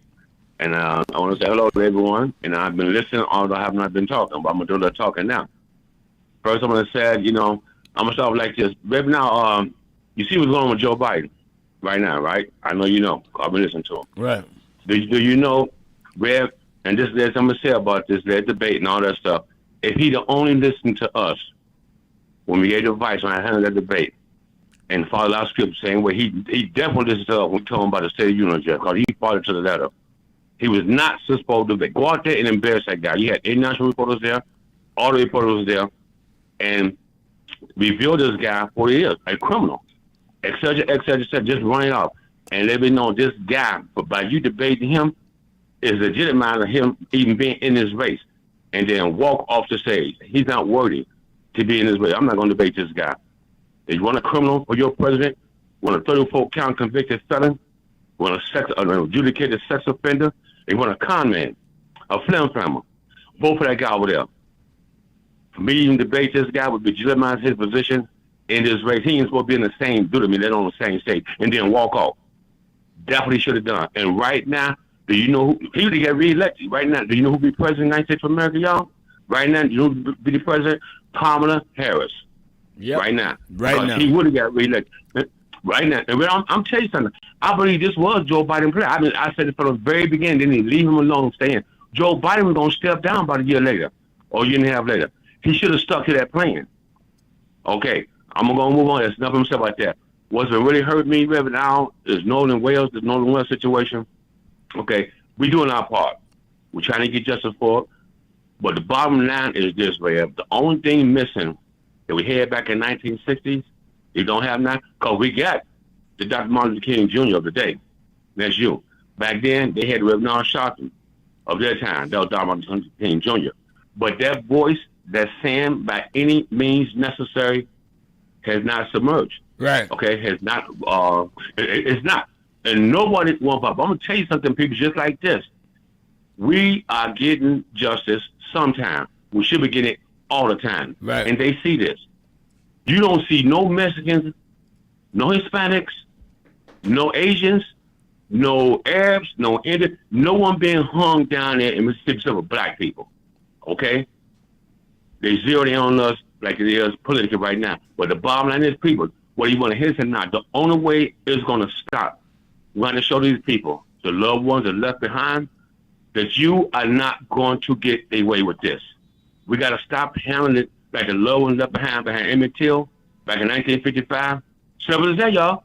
And I want to say hello to everyone. And I've been listening, although I have not been talking, but I'm going to do a little talking now. First, I'm gonna say, I'm gonna start like this. Right now, you see what's going on with Joe Biden right now, right? I know you know. I've been listening to him. Right. Do you know, Rev? And there's I'm gonna say about this, that debate and all that stuff. If he'd only listened to us when we gave advice when I handled that debate and followed our script the same way, he definitely listened to us when we told him about the State of the Union, Jeff, because he followed to the letter. He was not supposed to go out there and embarrass that guy. You had international reporters there, all the reporters was there, and revealed this guy for what he is, a criminal, et cetera, just running off. And let me know this guy, but by you debating him, is legitimizing him even being in this race and then walk off the stage. He's not worthy to be in this race. I'm not going to debate this guy. If you want a criminal for your president, want a 34-count convicted felon, want an adjudicated sex offender, you want a con man, a flim-flammer, vote for that guy over there. For me to even debate this guy would legitimize his position in this race. He ain't supposed to be in the same, they're on the same stage, and then walk off. Definitely should have done. And right now, do you know who he would get reelected? Right now, do you know who be president of the United States of America, y'all? Right now, do you know who be the president? Kamala Harris. Yeah. Right now. Right now. He would have got reelected. Right now. And I'm telling you something. I believe this was Joe Biden play. I said it from the very beginning. Didn't he leave him alone, stay in. Joe Biden was going to step down about a year later or a year and a half later. He should have stuck to that plan. Okay. I'm going to move on. There's nothing said about that. What's really hurt me, Reverend Al, is Northern Wales, the Northern Wales situation. Okay, we're doing our part. We're trying to get justice for it. But the bottom line is this, Rev. The only thing missing that we had back in 1960s, you don't have now, because we got the Dr. Martin Luther King Jr. of the day. That's you. Back then, they had Reverend Al Sharpton of their time. That was Dr. Martin Luther King Jr. But that voice, that saying, by any means necessary, has not submerged. Right. Okay, has not. It's not. And nobody wants up. I'm going to tell you something, people, just like this. We are getting justice sometime. We should be getting it all the time. Right. And they see this. You don't see no Mexicans, no Hispanics, no Asians, no Arabs, no Indians, no one being hung down there in Mississippi except for black people. Okay? They zeroed in on us like it is politically right now. But the bottom line is, people, whether you want to hit it or not, the only way it's going to stop. We're going to show these people, the loved ones that are left behind, that you are not going to get away with this. We got to stop handling it like the loved ones left behind Emmett Till back in 1955. Simple as that, y'all.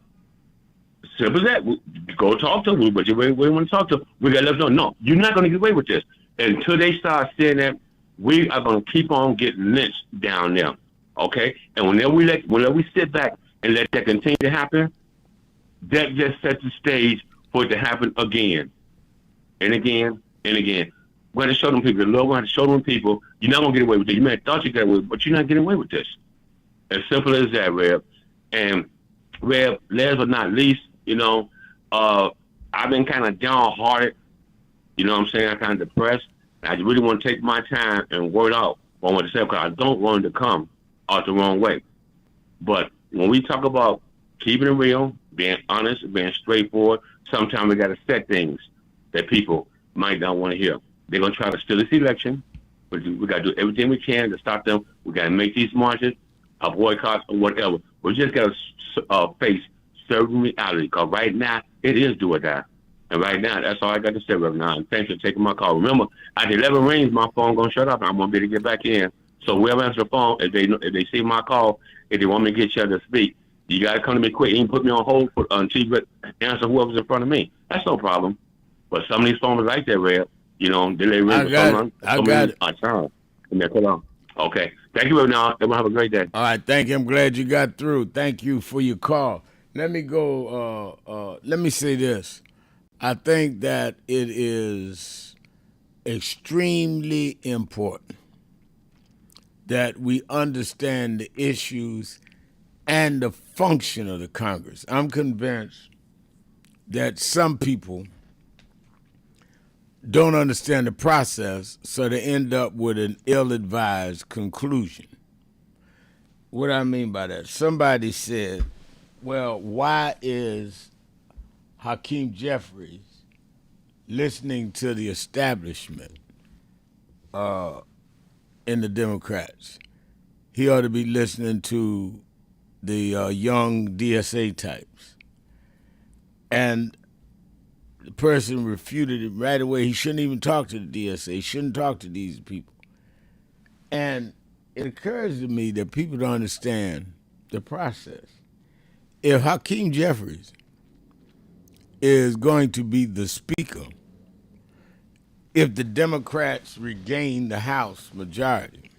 Simple as that. Go talk to them, but you want to talk to them. We got to let them know, no, you're not going to get away with this. Until they start saying that, we are going to keep on getting lynched down there. Okay? And whenever we sit back and let that continue to happen, that just sets the stage for it to happen again and again and again. We're going to show them people, the Lord, we're going to show them people, you're not going to get away with this. You may have thought you got away with it, but you're not getting away with this. As simple as that, Rev. And, Rev, last but not least, I've been kind of downhearted. You know what I'm saying? I'm kind of depressed. I really want to take my time and word out what I want to say, because I don't want it to come out the wrong way. But when we talk about keeping it real, being honest, being straightforward, sometimes we got to set things that people might not want to hear. They're going to try to steal this election, but we got to do everything we can to stop them. We got to make these marches, a boycott, or whatever. We just got to face certain reality, because right now, it is do or die. And right now, that's all I got to say right now. And thanks for taking my call. Remember, at 11 rings, my phone going to shut up, and I'm going to be able to get back in. So whoever answers the phone, if they see my call, if they want me to get you to speak, you got to come to me quick. You can put me on hold until you answer whoever's in front of me. That's no problem. But some of these phones like that, Red. They ring I got it. Okay. Thank you, now. Everyone have a great day. All right. Thank you. I'm glad you got through. Thank you for your call. Let me go. Let me say this. I think that it is extremely important that we understand the issues and the function of the Congress. I'm convinced that some people don't understand the process, so they end up with an ill-advised conclusion. What I mean by that, somebody said, well, why is Hakeem Jeffries listening to the establishment in the Democrats? he ought to be listening to the young DSA types. And the person refuted it right away. He shouldn't even talk to the DSA. He shouldn't talk to these people. And it occurs to me that people don't understand the process. If Hakeem Jeffries is going to be the speaker, if the Democrats regain the House majority,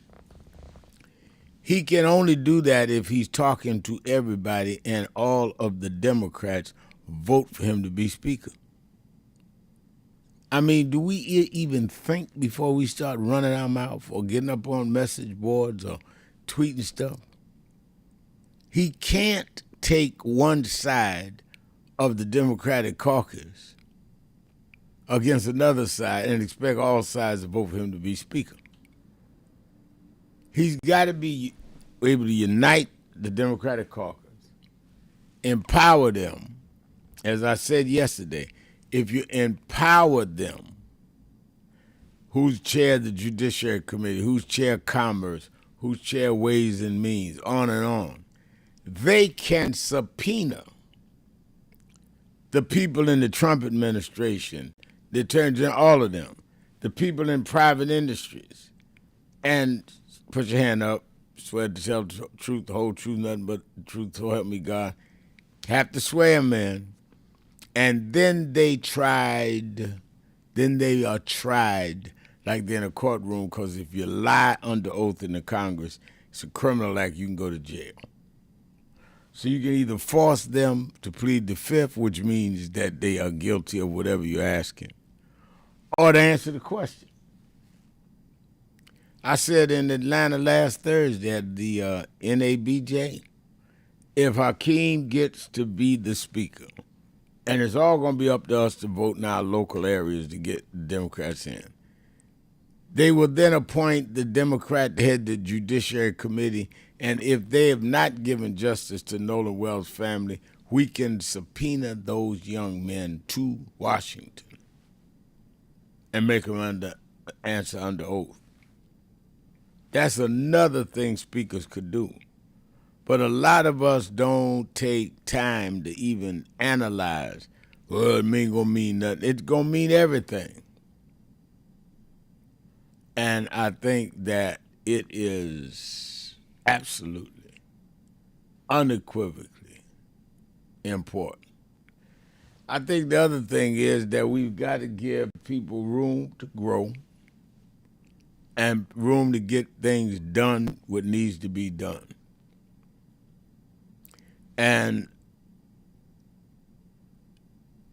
he can only do that if he's talking to everybody and all of the Democrats vote for him to be speaker. I mean, do we even think before we start running our mouth or getting up on message boards or tweeting stuff? He can't take one side of the Democratic caucus against another side and expect all sides to vote for him to be speaker. He's got to be able to unite the Democratic caucus, empower them. As I said yesterday, if you empower them, who's chair of the Judiciary Committee, who's chair of Commerce, who's chair of Ways and Means, on and on, they can subpoena the people in the Trump administration, the Attorney General, all of them, the people in private industries, and put your hand up, swear to tell the truth, the whole truth, nothing but the truth, so help me God. Have to swear, man. And then they are tried like they're in a courtroom, because if you lie under oath in the Congress, it's a criminal act, you can go to jail. So you can either force them to plead the fifth, which means that they are guilty of whatever you're asking, or to answer the question. I said in Atlanta last Thursday at the NABJ, if Hakeem gets to be the speaker, and it's all going to be up to us to vote in our local areas to get the Democrats in, they will then appoint the Democrat to head the Judiciary Committee, and if they have not given justice to Nolan Wells' family, we can subpoena those young men to Washington and make them answer under oath. That's another thing speakers could do. But a lot of us don't take time to even analyze, well, it ain't gonna mean nothing. It's gonna mean everything. And I think that it is absolutely, unequivocally important. I think the other thing is that we've got to give people room to grow and room to get things done what needs to be done. And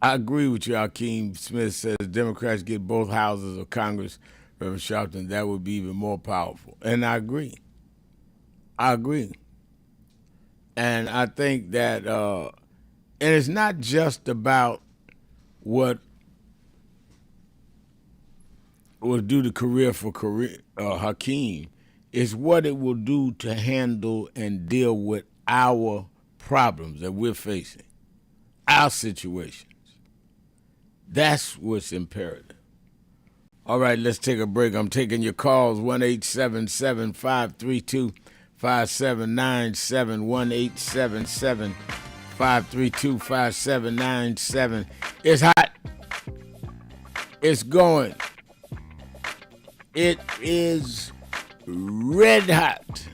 I agree with you. Hakeem Smith says Democrats get both houses of Congress, Reverend Sharpton, that would be even more powerful. And I agree. And I think that, and it's not just about what will do the career for Hakeem, it's what it will do to handle and deal with our problems that we're facing, our situations. That's what's imperative. All right, let's take a break. I'm taking your calls, 1-877-532-5797, 1-877-532-5797. It's hot. It's going. It is red hot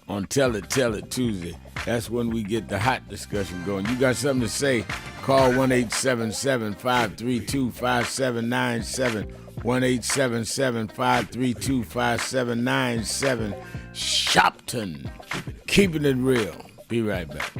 on Tell It Tuesday. That's when we get the hot discussion going. You got something to say, call 1-877-532-5797, 1-877-532-5797. Shopton, keeping it real. Be right back.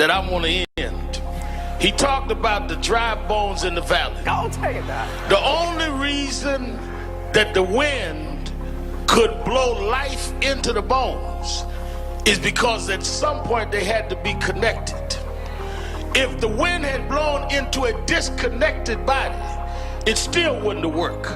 that I want to end. He talked about the dry bones in the valley. Don't tell you that. The only reason that the wind could blow life into the bones is because at some point they had to be connected. If the wind had blown into a disconnected body, it still wouldn't have worked.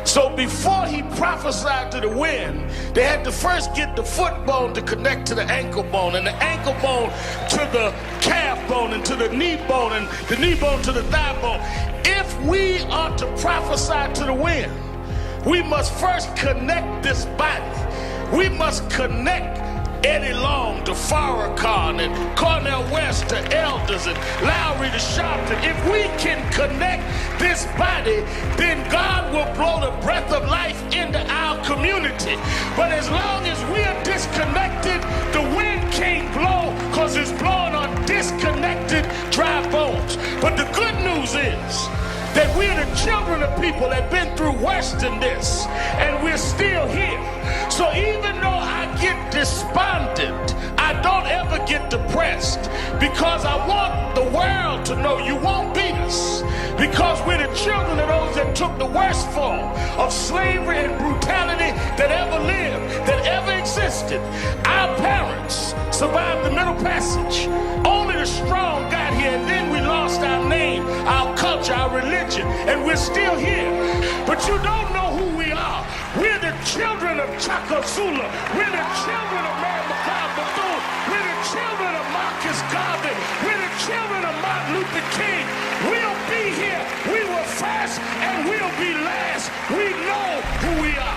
So before he prophesied to the wind, they had to first get the foot bone to connect to the ankle bone, and the ankle bone to the calf bone, and to the knee bone, and the knee bone to the thigh bone. If we are to prophesy to the wind, we must first connect this body. We must connect Eddie Long to Farrakhan and Cornel West to Elders and Lowry to Sharpton. If we can connect this body, then God will blow the breath of life into our community. But as long as we are disconnected, the wind can't blow because it's blowing on disconnected dry bones. But the good news is that we're the children of people that have been through worse than this, and we're still here. So even though I get despondent, I don't ever get depressed, because I want the world to know you won't beat us, because we're the children of those that took the worst form of slavery and brutality that ever lived, that ever existed. Our parents survived the Middle Passage. Only the strong got here, and then we lost our name, our culture, our religion, and we're still here. But you don't know who we are. We're the children of Chaka Zulu. We're the children of Mary McLeod Bethune. We're the children of Marcus Garvey. We're the children of Martin Luther King. We'll be here. We were first and we'll be last. We know who we are.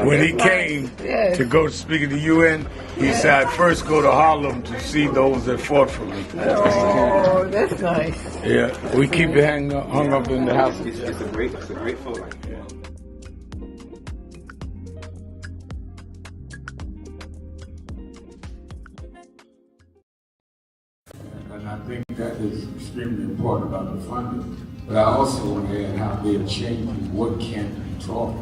When he came to go speak at the UN, he said, I'd first go to Harlem to see those that fought for me. Oh, that's nice. Yeah, we keep it hung up in the house. It's a great photo. Yeah. And I think that is extremely important about the funding. But I also want to add how they're changing what can be taught.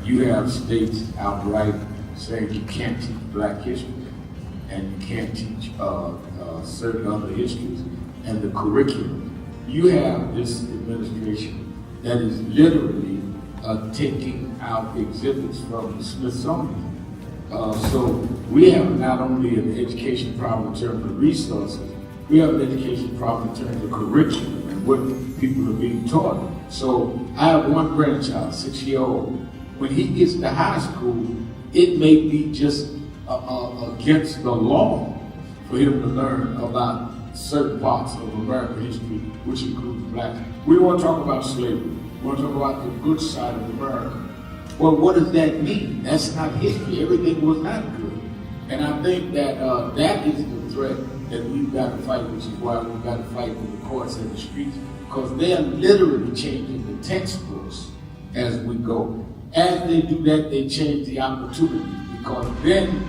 You have states outright saying you can't teach Black history and you can't teach certain other histories and the curriculum. You have this administration that is literally taking out exhibits from the Smithsonian. So we have not only an education problem in terms of resources, we have an education problem in terms of curriculum and what people are being taught. So I have one grandchild, 6-year-old. When he gets to high school, it may be just against the law for him to learn about certain parts of American history, which includes Black. We want to talk about slavery. We want to talk about the good side of America. Well, what does that mean? That's not history. Everything was not good. And I think that that is the threat that we've got to fight, which is why we've got to fight with the courts and the streets, because they're literally changing the textbooks as we go. As they do that, they change the opportunity, because then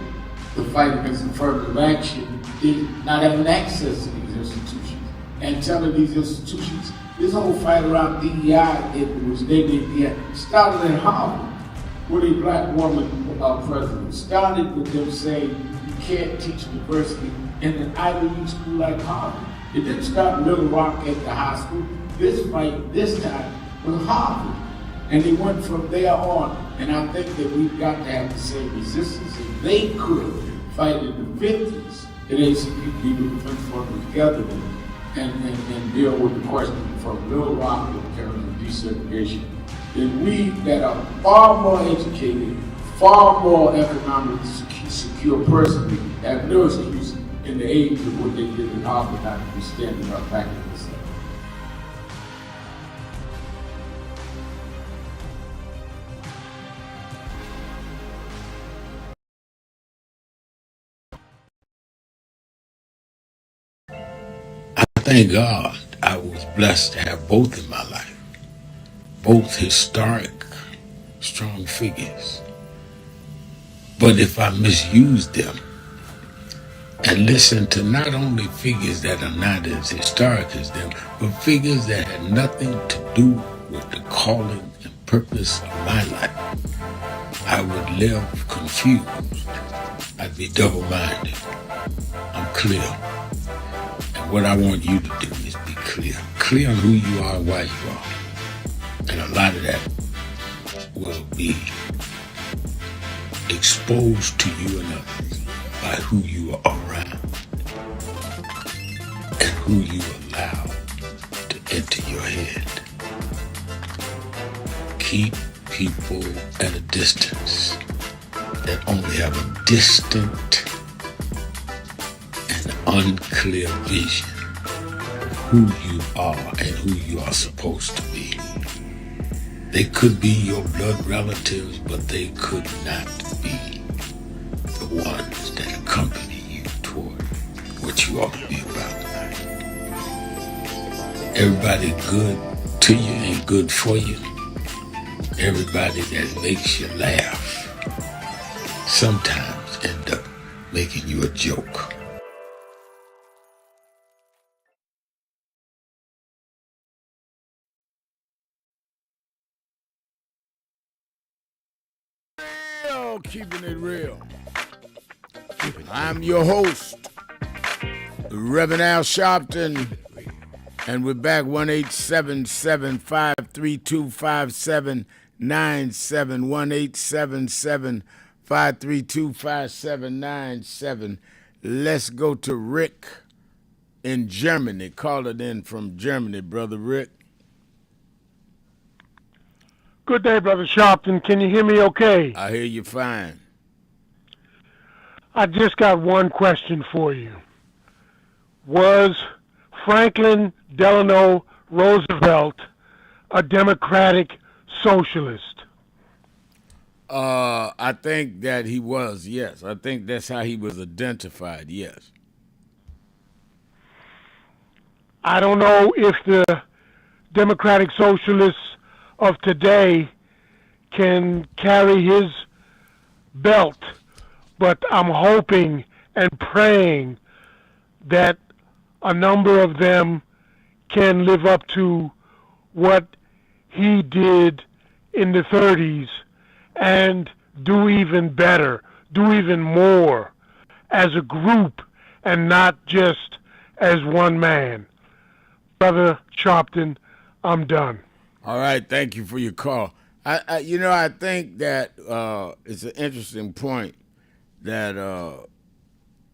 the fight against affirmative action is not having access to these institutions and telling these institutions, this whole fight around DEI, which they did, started in Harvard with a black woman president. Started with them saying you can't teach diversity in an Ivy League school like Harvard. It didn't start in Little Rock at the high school. This fight, this time, was Harvard. And they went from there on. And I think that we've got to have the same resistance. If they could fight in the 50s, the ACP people defense fund together and deal with the question from Little Rock in terms of desegregation, then we that are far more educated, far more economically secure personally, have no excuse in the age of what they did in Harvard not to be standing up back in the South. Thank God I was blessed to have both in my life. Both historic, strong figures. But if I misuse them and listen to not only figures that are not as historic as them, but figures that had nothing to do with the calling and purpose of my life, I would live confused. I'd be double-minded. I'm clear. And what I want you to do is be clear. Clear on who you are and why you are. And a lot of that will be exposed to you and others by who you are around and who you allow to enter your head. Keep people at a distance that only have a distant and unclear vision of who you are and who you are supposed to be. They could be your blood relatives, but they could not be the ones that accompany you toward what you ought to be about tonight. Everybody good to you ain't good for you. Everybody that makes you laugh sometimes end up making you a joke. Keeping it real. I'm your host, Reverend Al Sharpton, and we're back 1-877-532-5797, 1-877-532-5797. Let's go to Rick in Germany. Call it in from Germany, Brother Rick. Good day, Brother Sharpton. Can you hear me okay? I hear you fine. I just got one question for you. Was Franklin Delano Roosevelt a democratic socialist? I think that he was, yes. I think that's how he was identified, yes. I don't know if the democratic socialists of today can carry his belt, but I'm hoping and praying that a number of them can live up to what he did in the 30s and do even better, do even more as a group and not just as one man. Brother Sharpton, I'm done. All right, thank you for your call. I think that it's an interesting point that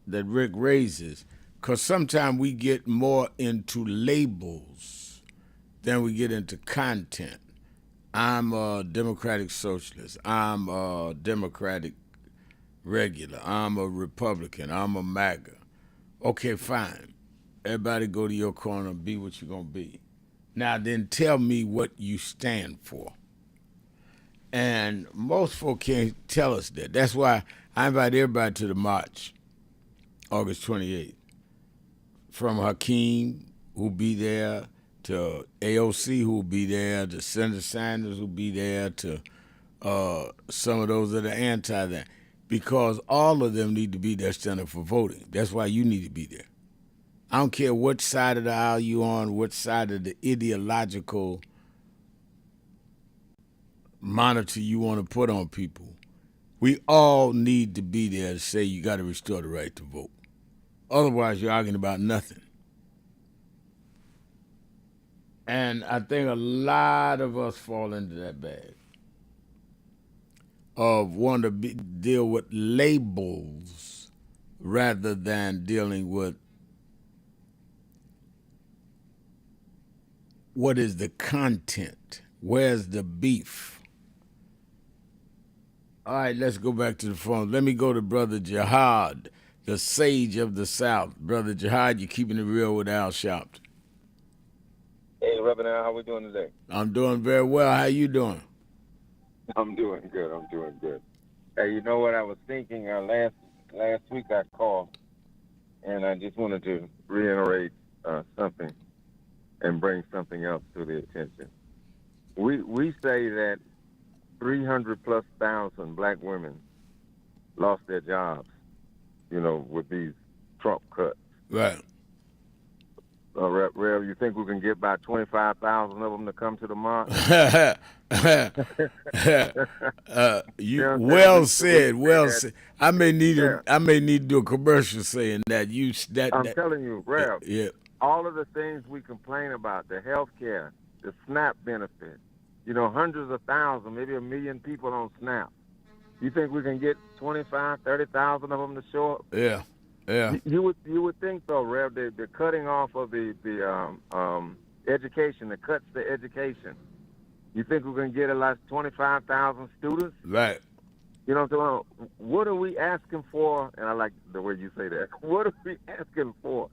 that Rick raises, because sometimes we get more into labels than we get into content. I'm a Democratic Socialist. I'm a Democratic regular. I'm a Republican. I'm a MAGA. Okay, fine. Everybody go to your corner, be what you're going to be. Now then tell me what you stand for. And most folk can't tell us that. That's why I invite everybody to the march, August 28th. From Hakeem, who'll be there, to AOC, who'll be there, to Senator Sanders, who'll be there, to some of those that are anti that. Because all of them need to be there standing for voting. That's why you need to be there. I don't care what side of the aisle you're on, what side of the ideological monitor you want to put on people. We all need to be there to say you got to restore the right to vote. Otherwise, you're arguing about nothing. And I think a lot of us fall into that bag of wanting to deal with labels rather than dealing with what is the content, where's the beef. All right, let's go back to the phone. Let me go to Brother Jihad, the sage of the South. Brother Jihad, you're keeping it real with Al Sharpton. Hey, Reverend Al, how we doing today? I'm doing very well. How you doing? I'm doing good. I'm doing good. Hey, you know what I was thinking? Last week I called, and I just wanted to reiterate something and bring something else to the attention. We say that 300,000+ black women lost their jobs, with these Trump cuts. Right. Rev, you think we can get about 25,000 of them to come to the march? Well said. Well said. I may need to do a commercial saying that. I'm telling you, Rev. Yeah. All of the things we complain about, the health care, the SNAP benefit, hundreds of thousands, maybe 1 million people on SNAP. You think we can get 25,000, 30,000 of them to show up? Yeah. Yeah. You would think so, Rev. The cutting off of the education, the cuts to education. You think we're going to get like 25,000 students? Right. You know what I'm talking about? What are we asking for? And I like the way you say that. What are we asking for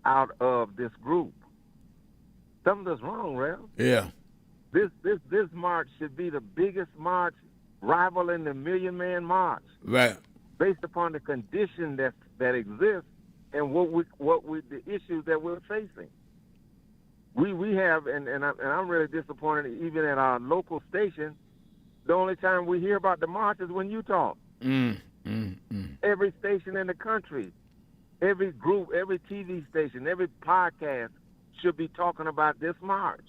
out of this group? Something's wrong, Rev. Yeah. This march should be the biggest march, rivaling the Million Man March. Right. Based upon the condition that exists and the issues that we're facing. We have, and I'm really disappointed. Even at our local station, the only time we hear about the march is when you talk. Every station in the country, every group, every TV station, every podcast should be talking about this march.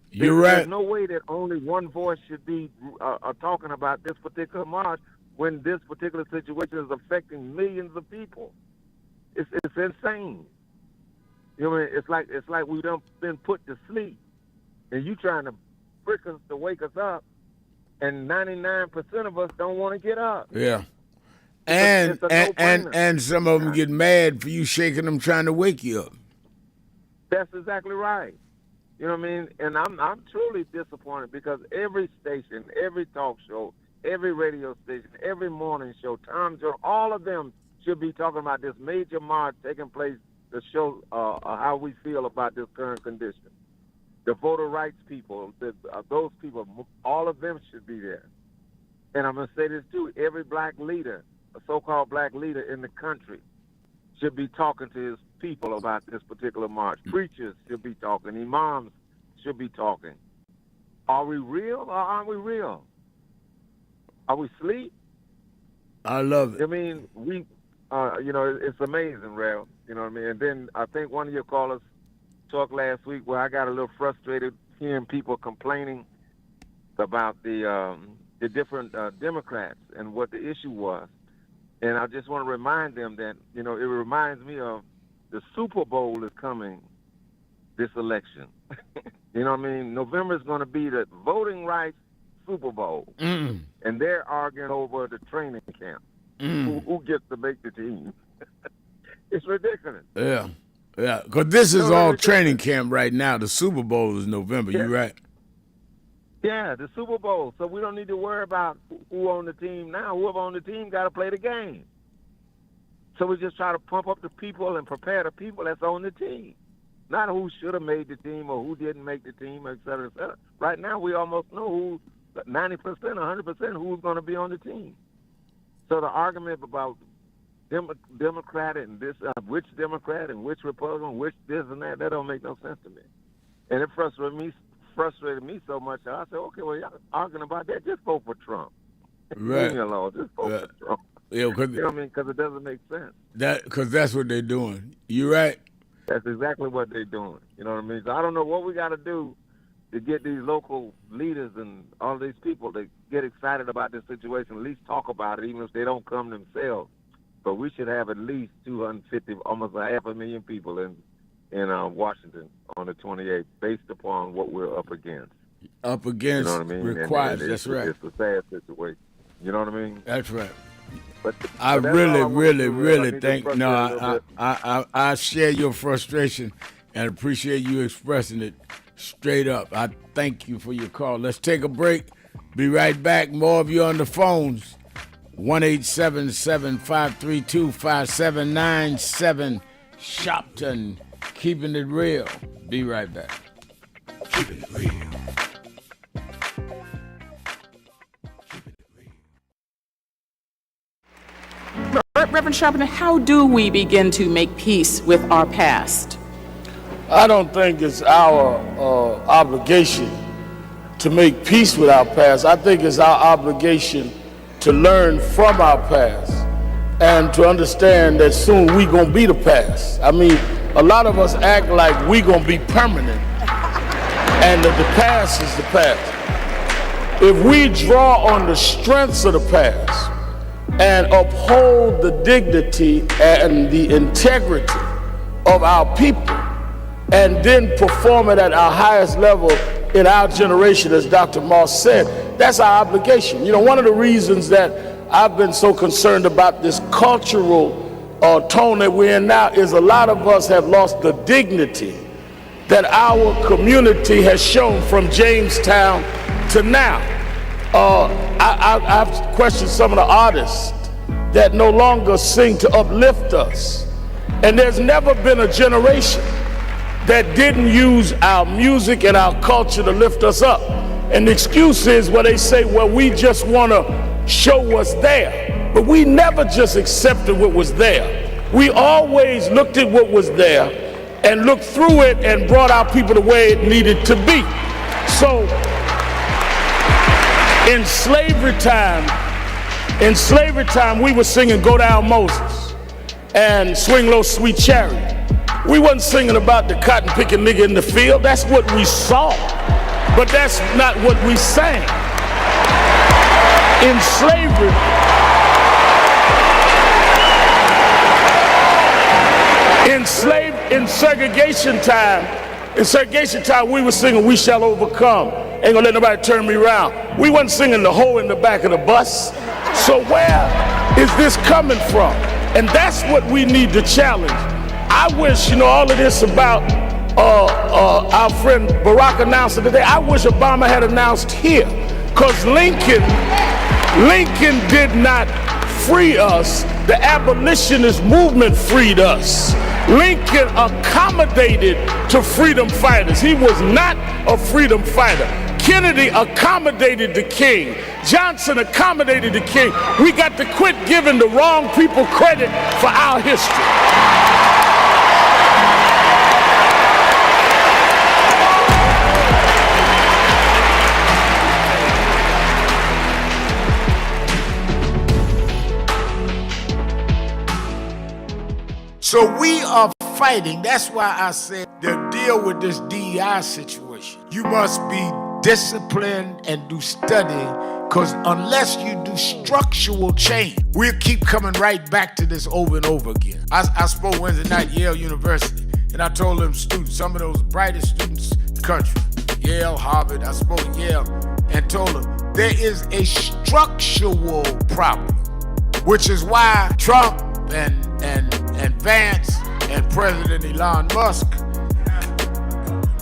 You're right. There's no way that only one voice should be talking about this particular march when this particular situation is affecting millions of people. It's insane. It's like we done been put to sleep, and you trying to trick us to wake us up, and 99% of us don't want to get up. Yeah. It's a And some of them get mad for you shaking them trying to wake you up. That's exactly right. You know what I mean? And I'm truly disappointed because every station, every talk show, every radio station, every morning show, Tom Jones, all of them should be talking about this major march taking place to show how we feel about this current condition. The voter rights people, those people, all of them should be there. And I'm going to say this too, every black leader, a so-called black leader in the country, should be talking to his people about this particular march. Preachers should be talking. Imams should be talking. Are we real or aren't we real? Are we asleep? I love it. I mean, it's amazing, Rev. You know what I mean? And then I think one of your callers talked last week where I got a little frustrated hearing people complaining about the different Democrats and what the issue was. And I just want to remind them that, it reminds me of the Super Bowl is coming this election. You know what I mean? November is going to be the voting rights Super Bowl. And they're arguing over the training camp. Who gets to make the team? It's ridiculous. Yeah. Yeah. Because this is all training camp right now. The Super Bowl is November. Yeah. You right. Yeah, the Super Bowl. So we don't need to worry about who on the team now. Whoever on the team got to play the game. So we just try to pump up the people and prepare the people that's on the team. Not who should have made the team or who didn't make the team, et cetera, et cetera. Right now we almost know who 90%, 100% who's going to be on the team. So the argument about Democrat and this, which Democrat and which Republican, which this and that don't make no sense to me. And it frustrated me so much that I said, okay, well, y'all arguing about that, just vote for Trump. Right. Leave me alone. Just vote for Trump. Yeah, you know what I mean? Because it doesn't make sense. Because that's what they're doing. You right. That's exactly what they're doing. You know what I mean? So I don't know what we got to do to get these local leaders and all these people to get excited about this situation, at least talk about it, even if they don't come themselves. But we should have at least 250, almost 500,000 people in Washington on the 28th, based upon what we're up against. Up against, you know what I mean? Required. That's right. It's a sad situation. You know what I mean? That's right. But I really think. No, I share your frustration and appreciate you expressing it straight up. I thank you for your call. Let's take a break. Be right back. More of you on the phones. 1-877-532-5797. Shopton, keeping it real. Be right back. Keeping it real. Reverend Sharpton, how do we begin to make peace with our past? I don't think it's our obligation to make peace with our past. I think it's our obligation to learn from our past and to understand that soon we gonna be the past. I mean, a lot of us act like we gonna be permanent and that the past is the past. If we draw on the strengths of the past and uphold the dignity and the integrity of our people, and then perform it at our highest level in our generation, as Dr. Moss said, that's our obligation. You know, one of the reasons that I've been so concerned about this cultural tone that we're in now is a lot of us have lost the dignity that our community has shown from Jamestown to now. I've questioned some of the artists that no longer sing to uplift us. And there's never been a generation that didn't use our music and our culture to lift us up. And the excuse is where they say, well, we just want to show what's there. But we never just accepted what was there. We always looked at what was there and looked through it and brought our people the way it needed to be. So in slavery time, we were singing Go Down Moses and Swing Low Sweet Chariot. We wasn't singing about the cotton picking nigga in the field. That's what we saw, but that's not what we sang. In slavery, in segregation time, we were singing We Shall Overcome. Ain't gonna let nobody turn me around. We wasn't singing the hoe in the back of the bus. So where is this coming from? And that's what we need to challenge. I wish, all of this about our friend Barack announced it today. I wish Obama had announced here, because Lincoln did not free us. The abolitionist movement freed us. Lincoln accommodated to freedom fighters. He was not a freedom fighter. Kennedy accommodated the king. Johnson accommodated the king. We got to quit giving the wrong people credit for our history. So we are fighting. That's why I said to deal with this DEI situation, you must be disciplined and do study, because unless you do structural change, we'll keep coming right back to this over and over again. I spoke Wednesday night at Yale University, and I told them students, some of those brightest students in the country, Yale, Harvard, I spoke at Yale, and told them there is a structural problem, which is why Trump and Vance and President Elon Musk,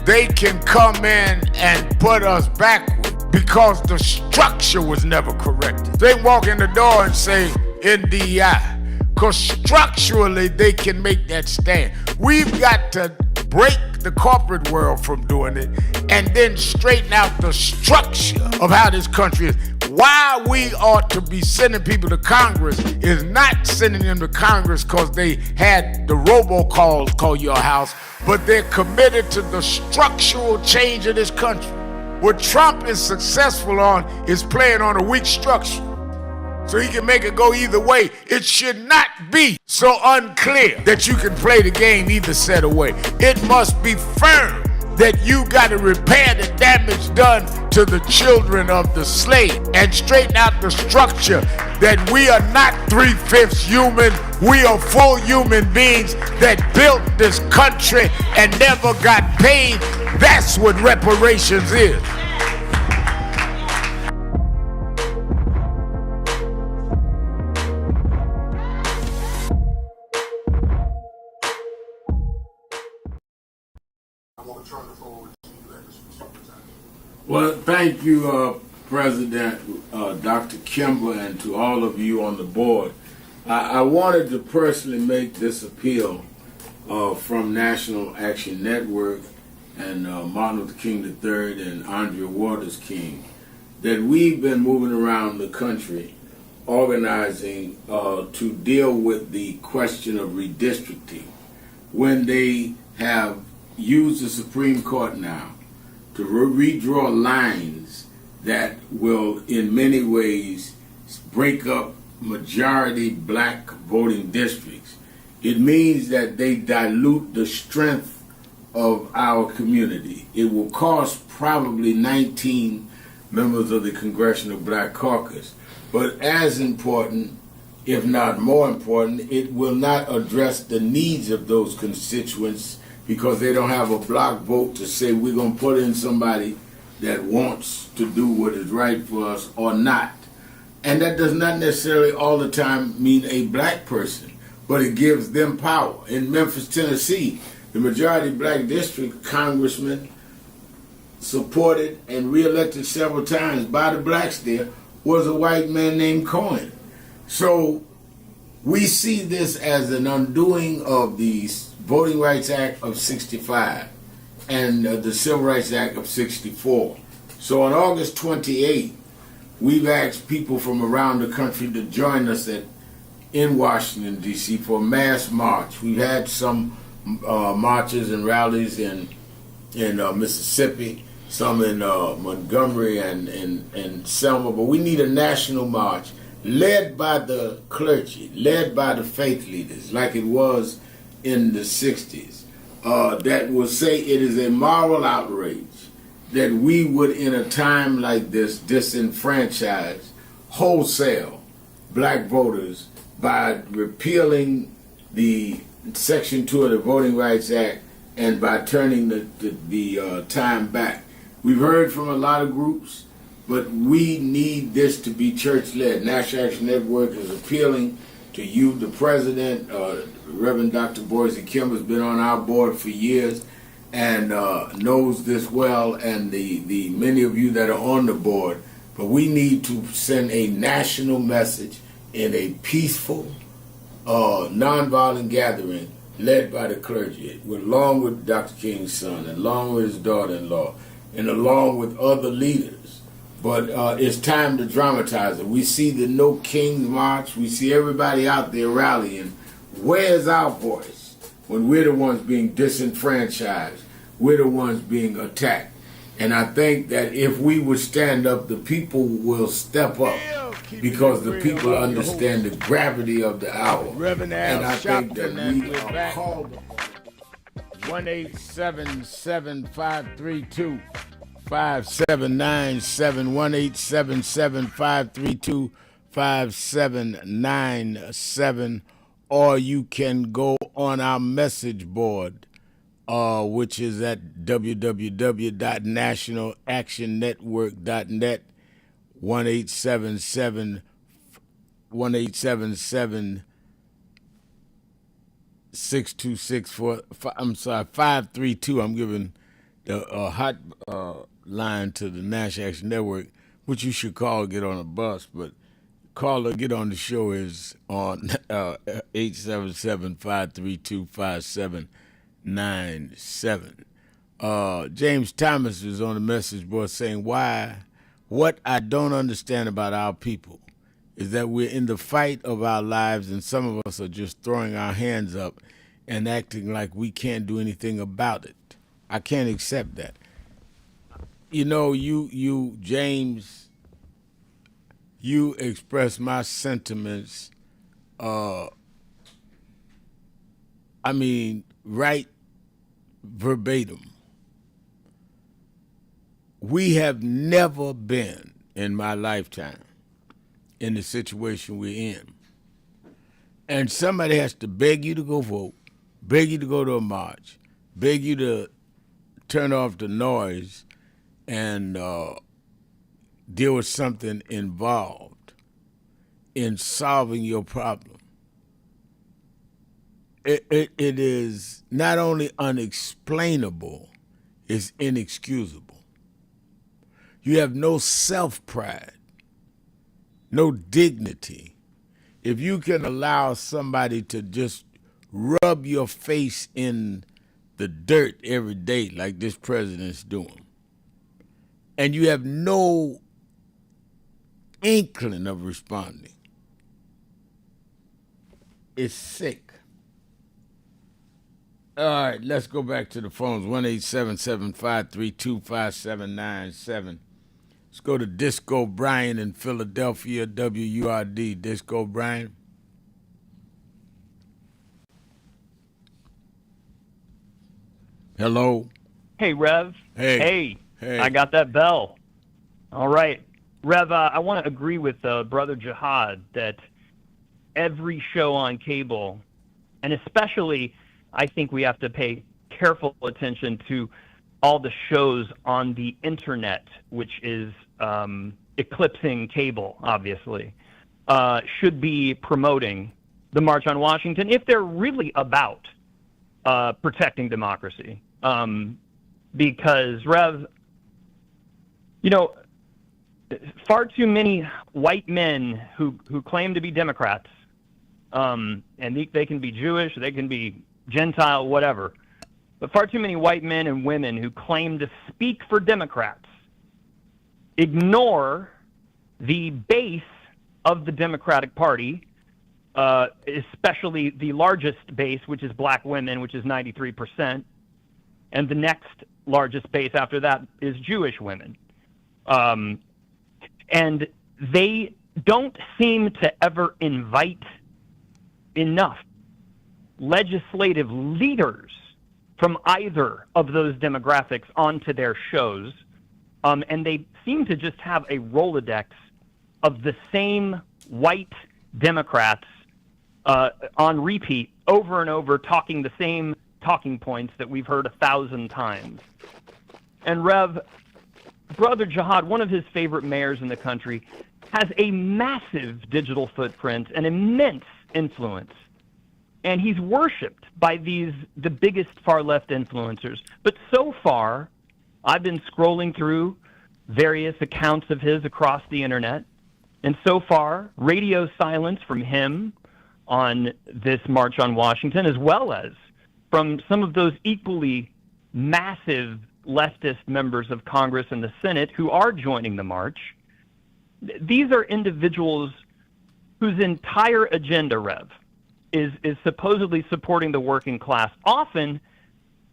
they can come in and put us backward because the structure was never corrected. They walk in the door and say NDI, because structurally they can make that stand. We've got to break the corporate world from doing it, and then straighten out the structure of how this country is. Why we ought to be sending people to Congress is not sending them to Congress because they had the robocalls call your house, but they're committed to the structural change of this country. What Trump is successful on is playing on a weak structure, so he can make it go either way. It should not be so unclear that you can play the game either set away. It must be firm that you got to repair the damage done to the children of the slave and straighten out the structure that we are not 3/5 human. We are full human beings that built this country and never got paid. That's what reparations is. Well, thank you, President Dr. Kimber, and to all of you on the board. I wanted to personally make this appeal from National Action Network and Martin Luther King III and Andrea Waters King, that we've been moving around the country organizing to deal with the question of redistricting when they have used the Supreme Court now to redraw lines that will in many ways break up majority black voting districts. It means that they dilute the strength of our community. It will cost probably 19 members of the Congressional Black Caucus. But as important, if not more important, it will not address the needs of those constituents because they don't have a block vote to say we're going to put in somebody that wants to do what is right for us or not. And that does not necessarily all the time mean a black person, but it gives them power. In Memphis, Tennessee, the majority black district congressman supported and reelected several times by the blacks there was a white man named Cohen. So we see this as an undoing of the Voting Rights Act of 65 and the Civil Rights Act of 64. So on August 28th, we've asked people from around the country to join us in Washington, D.C. for a mass march. We've had some marches and rallies in Mississippi, some in Montgomery and Selma, but we need a national march led by the clergy, led by the faith leaders, like it was in the 60s, that will say it is a moral outrage that we would, in a time like this, disenfranchise wholesale black voters by repealing the Section 2 of the Voting Rights Act and by turning the time back. We've heard from a lot of groups, but we need this to be church-led. National Action Network is appealing to you, the president. Reverend Dr. Boise Kimber has been on our board for years and knows this well, and the many of you that are on the board. But we need to send a national message in a peaceful, nonviolent gathering led by the clergy, along with Dr. King's son, along with his daughter-in-law, and along with other leaders. But it's time to dramatize it. We see the No Kings March. We see everybody out there rallying. Where's our voice when we're the ones being disenfranchised? We're the ones being attacked. And I think that if we would stand up, the people will step up because the people understand the gravity of the hour. Reverend and I think that we we're are back. called upon. 1-877-532 5797 1-877-532 5797, or you can go on our message board, which is at www.nationalactionnetwork.net, 1-877 626 532. I'm giving the hot line to the National Action Network, which you should call, get on a bus, but call or get on the show is on 877-532-5797. 888-987. James Thomas is on the message board saying, what I don't understand about our people is that we're in the fight of our lives and some of us are just throwing our hands up and acting like we can't do anything about it. I can't accept that. You know, you James, you express my sentiments, right verbatim. We have never been, in my lifetime, in the situation we're in. And somebody has to beg you to go vote, beg you to go to a march, beg you to turn off the noise and deal with something involved in solving your problem. It is not only unexplainable, it's inexcusable. You have no self-pride, no dignity. If you can allow somebody to just rub your face in the dirt every day like this president's doing, and you have no inkling of responding, it's sick. All right, let's go back to the phones. 1-877-532-5797. Let's go to Disco Brian in Philadelphia, WURD. Disco Brian. Hello. Hey, Rev. Hey. I got that bell. All right. Rev, I want to agree with Brother Jihad that every show on cable, and especially I think we have to pay careful attention to all the shows on the internet, which is eclipsing cable, obviously, should be promoting the March on Washington if they're really about protecting democracy. Because, Rev, you know, far too many white men who claim to be Democrats, and they can be Jewish, they can be Gentile, whatever, but far too many white men and women who claim to speak for Democrats ignore the base of the Democratic Party, especially the largest base, which is black women, which is 93%, and the next largest base after that is Jewish women. And they don't seem to ever invite enough legislative leaders from either of those demographics onto their shows, and they seem to just have a Rolodex of the same white Democrats on repeat over and over, talking the same talking points that we've heard 1,000 times. And Rev, Brother Jihad, one of his favorite mayors in the country, has a massive digital footprint and immense influence. And he's worshipped by the biggest far-left influencers. But so far, I've been scrolling through various accounts of his across the internet, and so far, radio silence from him on this March on Washington, as well as from some of those equally massive leftist members of Congress and the Senate who are joining the march. These are individuals whose entire agenda, Rev, is supposedly supporting the working class, often,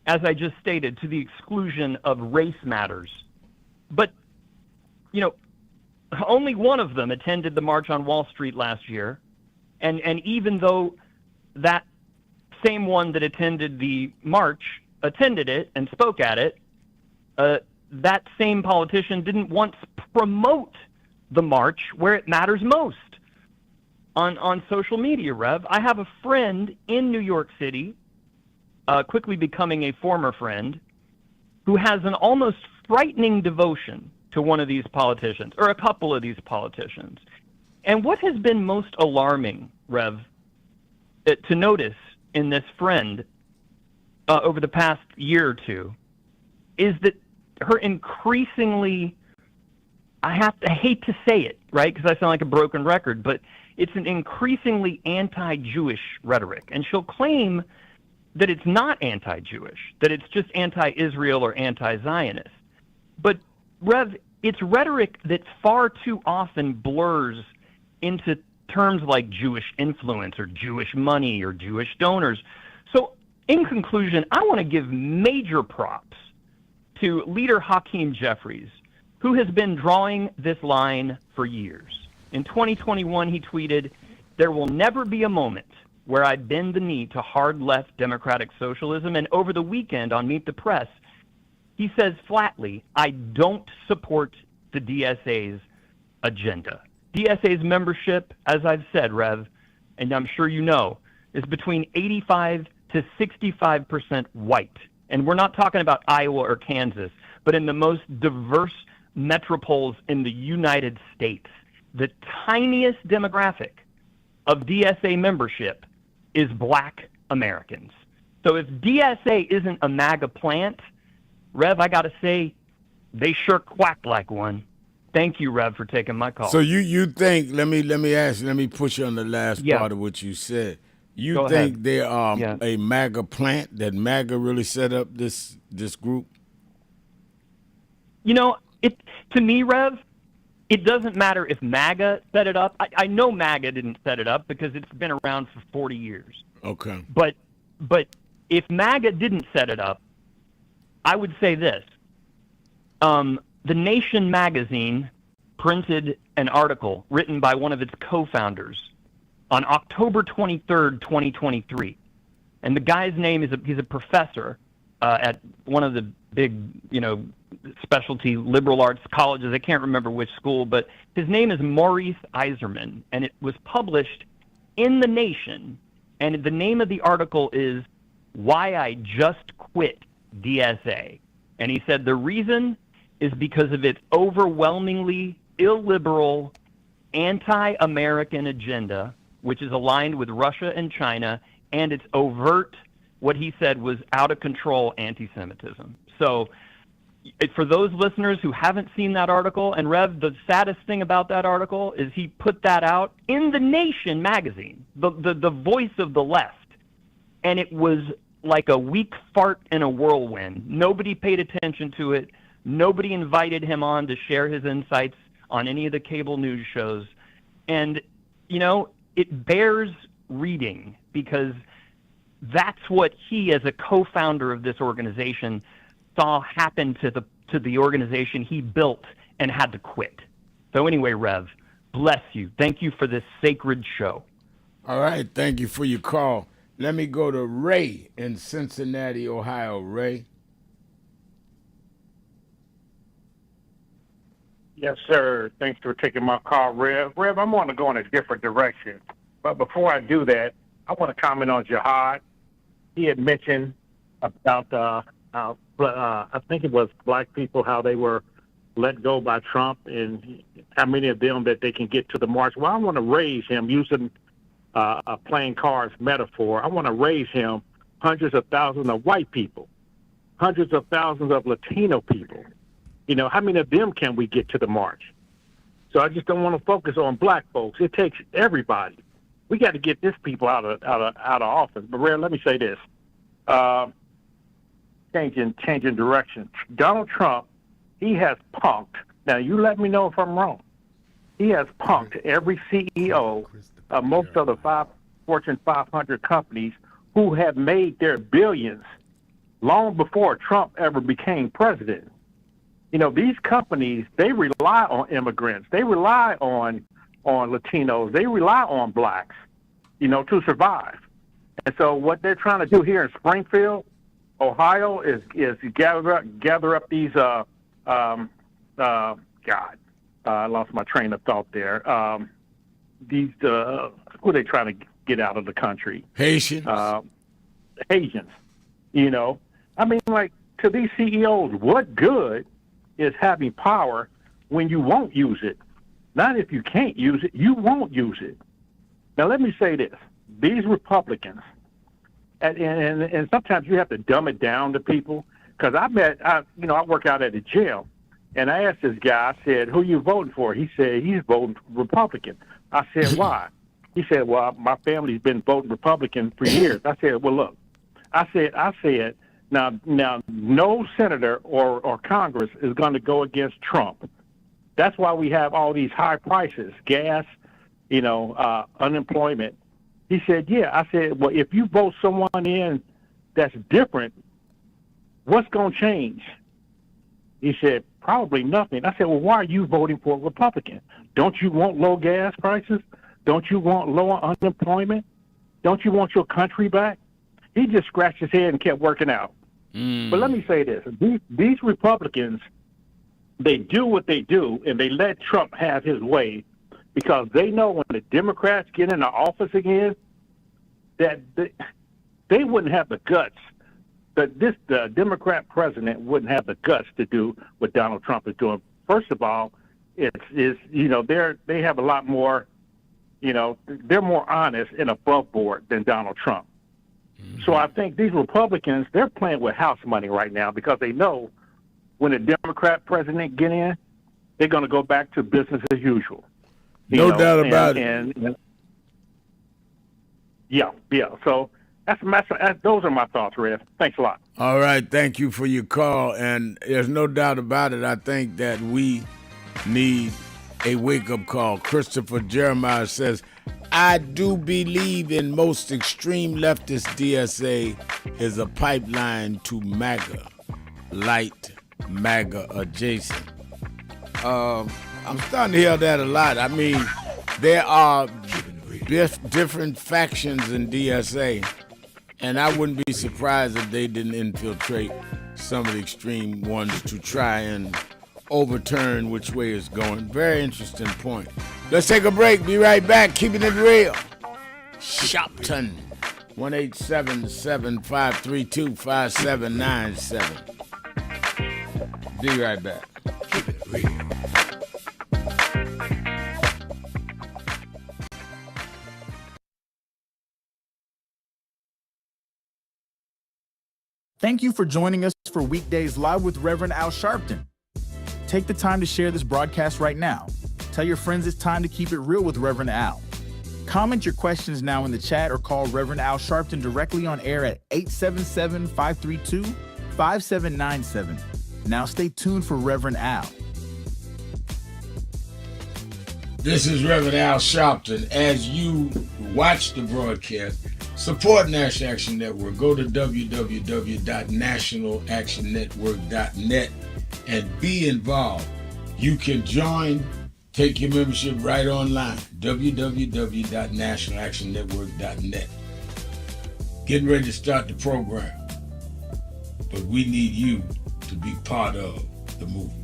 as I just stated, to the exclusion of race matters. But, you know, only one of them attended the March on Wall Street last year, and even though that same one that attended the march attended it and spoke at it, that same politician didn't once promote the march where it matters most, on social media, Rev. I have a friend in New York City, quickly becoming a former friend, who has an almost frightening devotion to one of these politicians, or a couple of these politicians. And what has been most alarming, Rev, to notice in this friend over the past year or two, is that her increasingly, I hate to say it, right, because I sound like a broken record, but it's an increasingly anti-Jewish rhetoric. And she'll claim that it's not anti-Jewish, that it's just anti-Israel or anti-Zionist. But, Rev, it's rhetoric that far too often blurs into terms like Jewish influence or Jewish money or Jewish donors. So, in conclusion, I want to give major props to leader Hakeem Jeffries, who has been drawing this line for years. In 2021, he tweeted, "There will never be a moment where I bend the knee to hard-left democratic socialism." And over the weekend on Meet the Press, he says flatly, "I don't support the DSA's agenda." DSA's membership, as I've said, Rev, and I'm sure you know, is between 85 to 65% white. And we're not talking about Iowa or Kansas, but in the most diverse metropoles in the United States. The tiniest demographic of DSA membership is black Americans. So if DSA isn't a MAGA plant, Rev, I got to say, they sure quack like one. Thank you, Rev, for taking my call. So you think, let me ask you, let me push you on the last part of what you said. You Go think ahead. they are a MAGA plant, that MAGA really set up this group? You know, to me, Rev, it doesn't matter if MAGA set it up. I know MAGA didn't set it up because it's been around for 40 years. Okay. But if MAGA didn't set it up, I would say this. The Nation magazine printed an article written by one of its co-founders on October 23rd, 2023. And the guy's name is he's a professor at one of the big, specialty liberal arts colleges. I can't remember which school, but his name is Maurice Eiserman, and it was published in The Nation. And the name of the article is "Why I Just Quit DSA." And he said the reason is because of its overwhelmingly illiberal, anti-American agenda, which is aligned with Russia and China, and its overt, what he said was out-of-control anti-Semitism. So for those listeners who haven't seen that article, and Rev, the saddest thing about that article is he put that out in The Nation magazine, the voice of the left, and it was like a weak fart in a whirlwind. Nobody paid attention to it. Nobody invited him on to share his insights on any of the cable news shows. And, it bears reading because that's what he, as a co-founder of this organization, saw happen to the organization he built and had to quit. So anyway, Rev, bless you. Thank you for this sacred show. All right. Thank you for your call. Let me go to Ray in Cincinnati, Ohio. Ray. Yes, sir. Thanks for taking my call, Rev. Rev, I want to go in a different direction. But before I do that, I want to comment on Jihad. He had mentioned about, I think it was black people, how they were let go by Trump and how many of them that they can get to the march. Well, I want to raise him using a playing cards metaphor. I want to raise him hundreds of thousands of white people, hundreds of thousands of Latino people. How many of them can we get to the march? So I just don't want to focus on black folks. It takes everybody. We got to get this people out of office. But Red, let me say this: changing direction. Donald Trump, he has punked. Now you let me know if I'm wrong. He has punked every CEO of most of the Fortune 500 companies who have made their billions long before Trump ever became president. These companies, they rely on immigrants. They rely on Latinos. They rely on blacks, to survive. And so what they're trying to do here in Springfield, Ohio, is gather up these, I lost my train of thought there. Who are they trying to get out of the country? Haitians. Haitians. To these CEOs, what good is having power when you won't use it? Not if you can't use it, you won't use it. Now, let me say this. These Republicans, and sometimes you have to dumb it down to people, because I work out at a gym, and I asked this guy, I said, who you voting for? He said, he's voting Republican. I said, why? He said, well, my family's been voting Republican for years. I said, well, look, I said, now, no senator or Congress is going to go against Trump. That's why we have all these high prices, gas, unemployment. He said, yeah. I said, well, if you vote someone in that's different, what's going to change? He said, probably nothing. I said, well, why are you voting for a Republican? Don't you want low gas prices? Don't you want lower unemployment? Don't you want your country back? He just scratched his head and kept working out. But let me say this. These Republicans, they do what they do, and they let Trump have his way because they know when the Democrats get into office again, that they wouldn't have the guts. The Democrat president wouldn't have the guts to do what Donald Trump is doing. First of all, they have a lot more, they're more honest and above board than Donald Trump. So I think these Republicans, they're playing with house money right now because they know when the Democrat president get in, they're going to go back to business as usual. No doubt about it. And yeah. So those are my thoughts, Rev. Thanks a lot. All right. Thank you for your call. And there's no doubt about it. I think that we need a wake-up call. Christopher Jeremiah says, I do believe in most extreme leftist DSA is a pipeline to MAGA, light MAGA adjacent. I'm starting to hear that a lot. I mean, there are different factions in DSA, and I wouldn't be surprised if they didn't infiltrate some of the extreme ones to try and overturn which way it's going. Very interesting point. Let's take a break. Be right back. Keeping it real. Shopton. 1-877-532-5797. Be right back. Keep it real. Thank you for joining us for Weekdays Live with Reverend Al Sharpton. Take the time to share this broadcast right now. Tell your friends it's time to keep it real with Reverend Al. Comment your questions now in the chat or call Reverend Al Sharpton directly on air at 877-532-5797. Now stay tuned for Reverend Al. This is Reverend Al Sharpton. As you watch the broadcast, support National Action Network. Go to www.nationalactionnetwork.net and be involved. You can join, take your membership right online, www.nationalactionnetwork.net. Getting ready to start the program, but we need you to be part of the movement.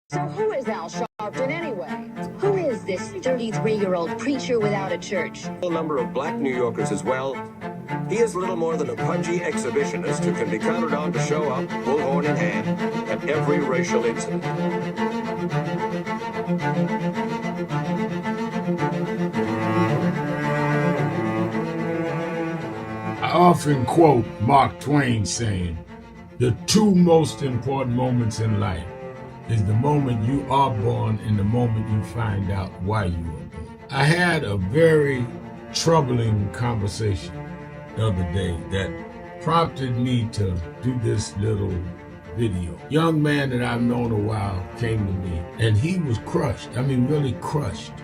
So who is Al Sharpton anyway? Who is this 33-year-old preacher without a church? A number of black New Yorkers as well. He is little more than a pudgy exhibitionist who can be counted on to show up, bullhorn in hand, at every racial incident. I often quote Mark Twain saying, the two most important moments in life is the moment you are born and the moment you find out why you were born. I had a very troubling conversation the other day that prompted me to do this little video. Young man that I've known a while came to me and he was crushed. I mean, really crushed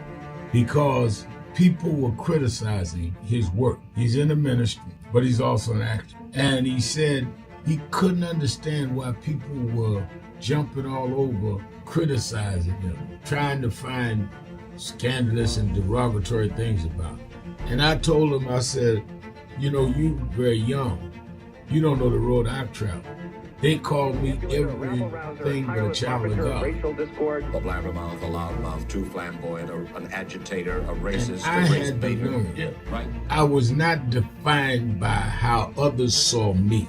because people were criticizing his work. He's in the ministry, but he's also an actor. And he said he couldn't understand why people were jumping all over, criticizing him, trying to find scandalous and derogatory things about him. And I told him, I said, you know, you very young. You don't know the road I've traveled. They call me everything but a child of God. A blabbermouth, a loudmouth, too flamboyant, an agitator, a racist, and I had to learn. Yeah, right. I was not defined by how others saw me.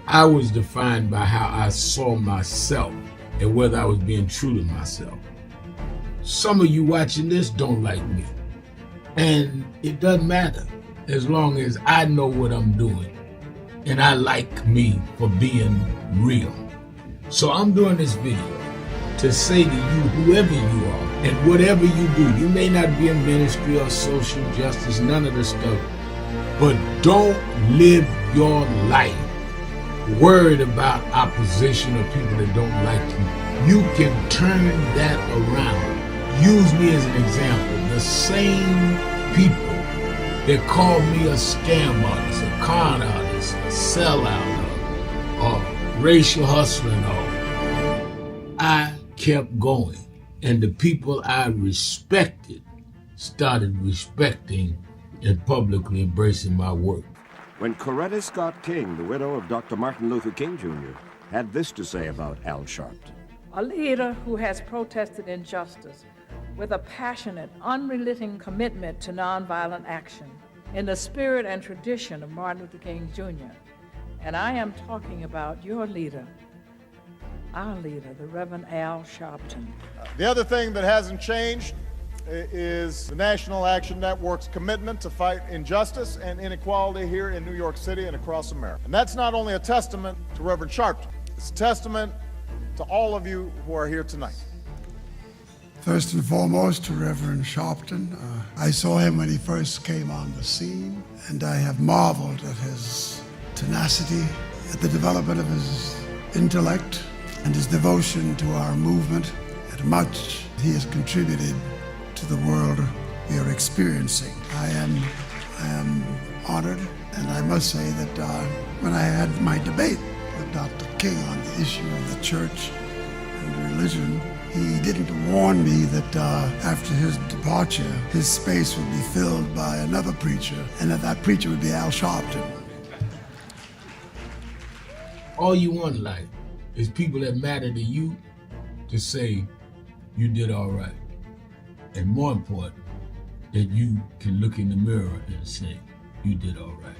I was defined by how I saw myself and whether I was being true to myself. Some of you watching this don't like me. And it doesn't matter as long as I know what I'm doing. And I like me for being real. So I'm doing this video to say to you, whoever you are, and whatever you do, you may not be in ministry or social justice, none of this stuff, but don't live your life worried about opposition or people that don't like you. You can turn that around. Use me as an example. The same people that called me a scam artist, a con artist, a sellout, or racial hustler and all, I kept going. And the people I respected started respecting and publicly embracing my work. When Coretta Scott King, the widow of Dr. Martin Luther King Jr., had this to say about Al Sharpton. A leader who has protested injustice with a passionate, unrelenting commitment to nonviolent action in the spirit and tradition of Martin Luther King Jr. And I am talking about your leader, our leader, the Reverend Al Sharpton. The other thing that hasn't changed is the National Action Network's commitment to fight injustice and inequality here in New York City and across America. And that's not only a testament to Reverend Sharpton, it's a testament to all of you who are here tonight. First and foremost, to Reverend Sharpton. I saw him when he first came on the scene, and I have marveled at his tenacity, at the development of his intellect, and his devotion to our movement, and much he has contributed to the world we are experiencing. I am honored, and I must say that when I had my debate with Dr. King on the issue of the church and religion, he didn't warn me that after his departure, his space would be filled by another preacher, and that preacher would be Al Sharpton. All you want in life is people that matter to you to say you did all right. And more important, that you can look in the mirror and say you did all right.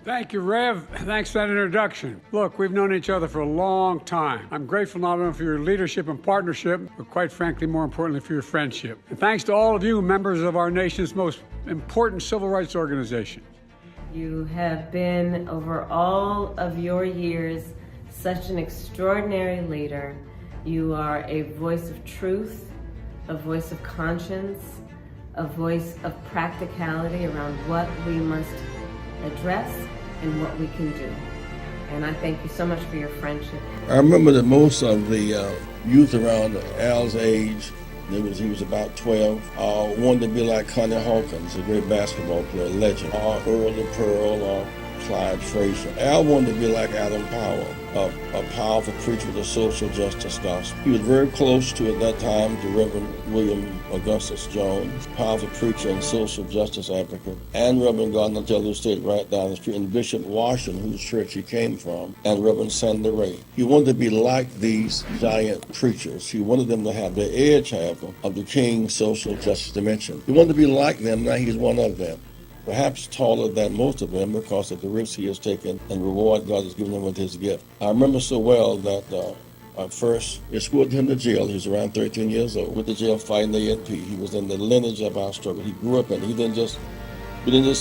Thank you, Rev. Thanks for that introduction. Look, we've known each other for a long time. I'm grateful not only for your leadership and partnership, but quite frankly, more importantly, for your friendship. And thanks to all of you, members of our nation's most important civil rights organization. You have been, over all of your years, such an extraordinary leader. You are a voice of truth, a voice of conscience, a voice of practicality around what we must address and what we can do. And I thank you so much for your friendship. I remember that most of the youth around Al's age, he was about 12, wanted to be like Connie Hawkins, a great basketball player, legend, or Earl the Pearl, or Clyde Frazier. Al wanted to be like Adam Powell, a powerful preacher with a social justice gospel. He was very close to, at that time, to Reverend William Augustus Jones, powerful preacher and social justice advocate, and Reverend Gardner Taylor State right down the street, and Bishop Washington, whose church he came from, and Reverend Sandy Ray. He wanted to be like these giant preachers. He wanted them to have the edge, however, of the King's social justice dimension. He wanted to be like them, now he's one of them. Perhaps taller than most of them because of the risks he has taken and the reward God has given him with his gift. I remember so well that first escorted him to jail. He was around 13 years old, with the jail fighting the ANP. He was in the lineage of our struggle. He grew up in it. We didn't just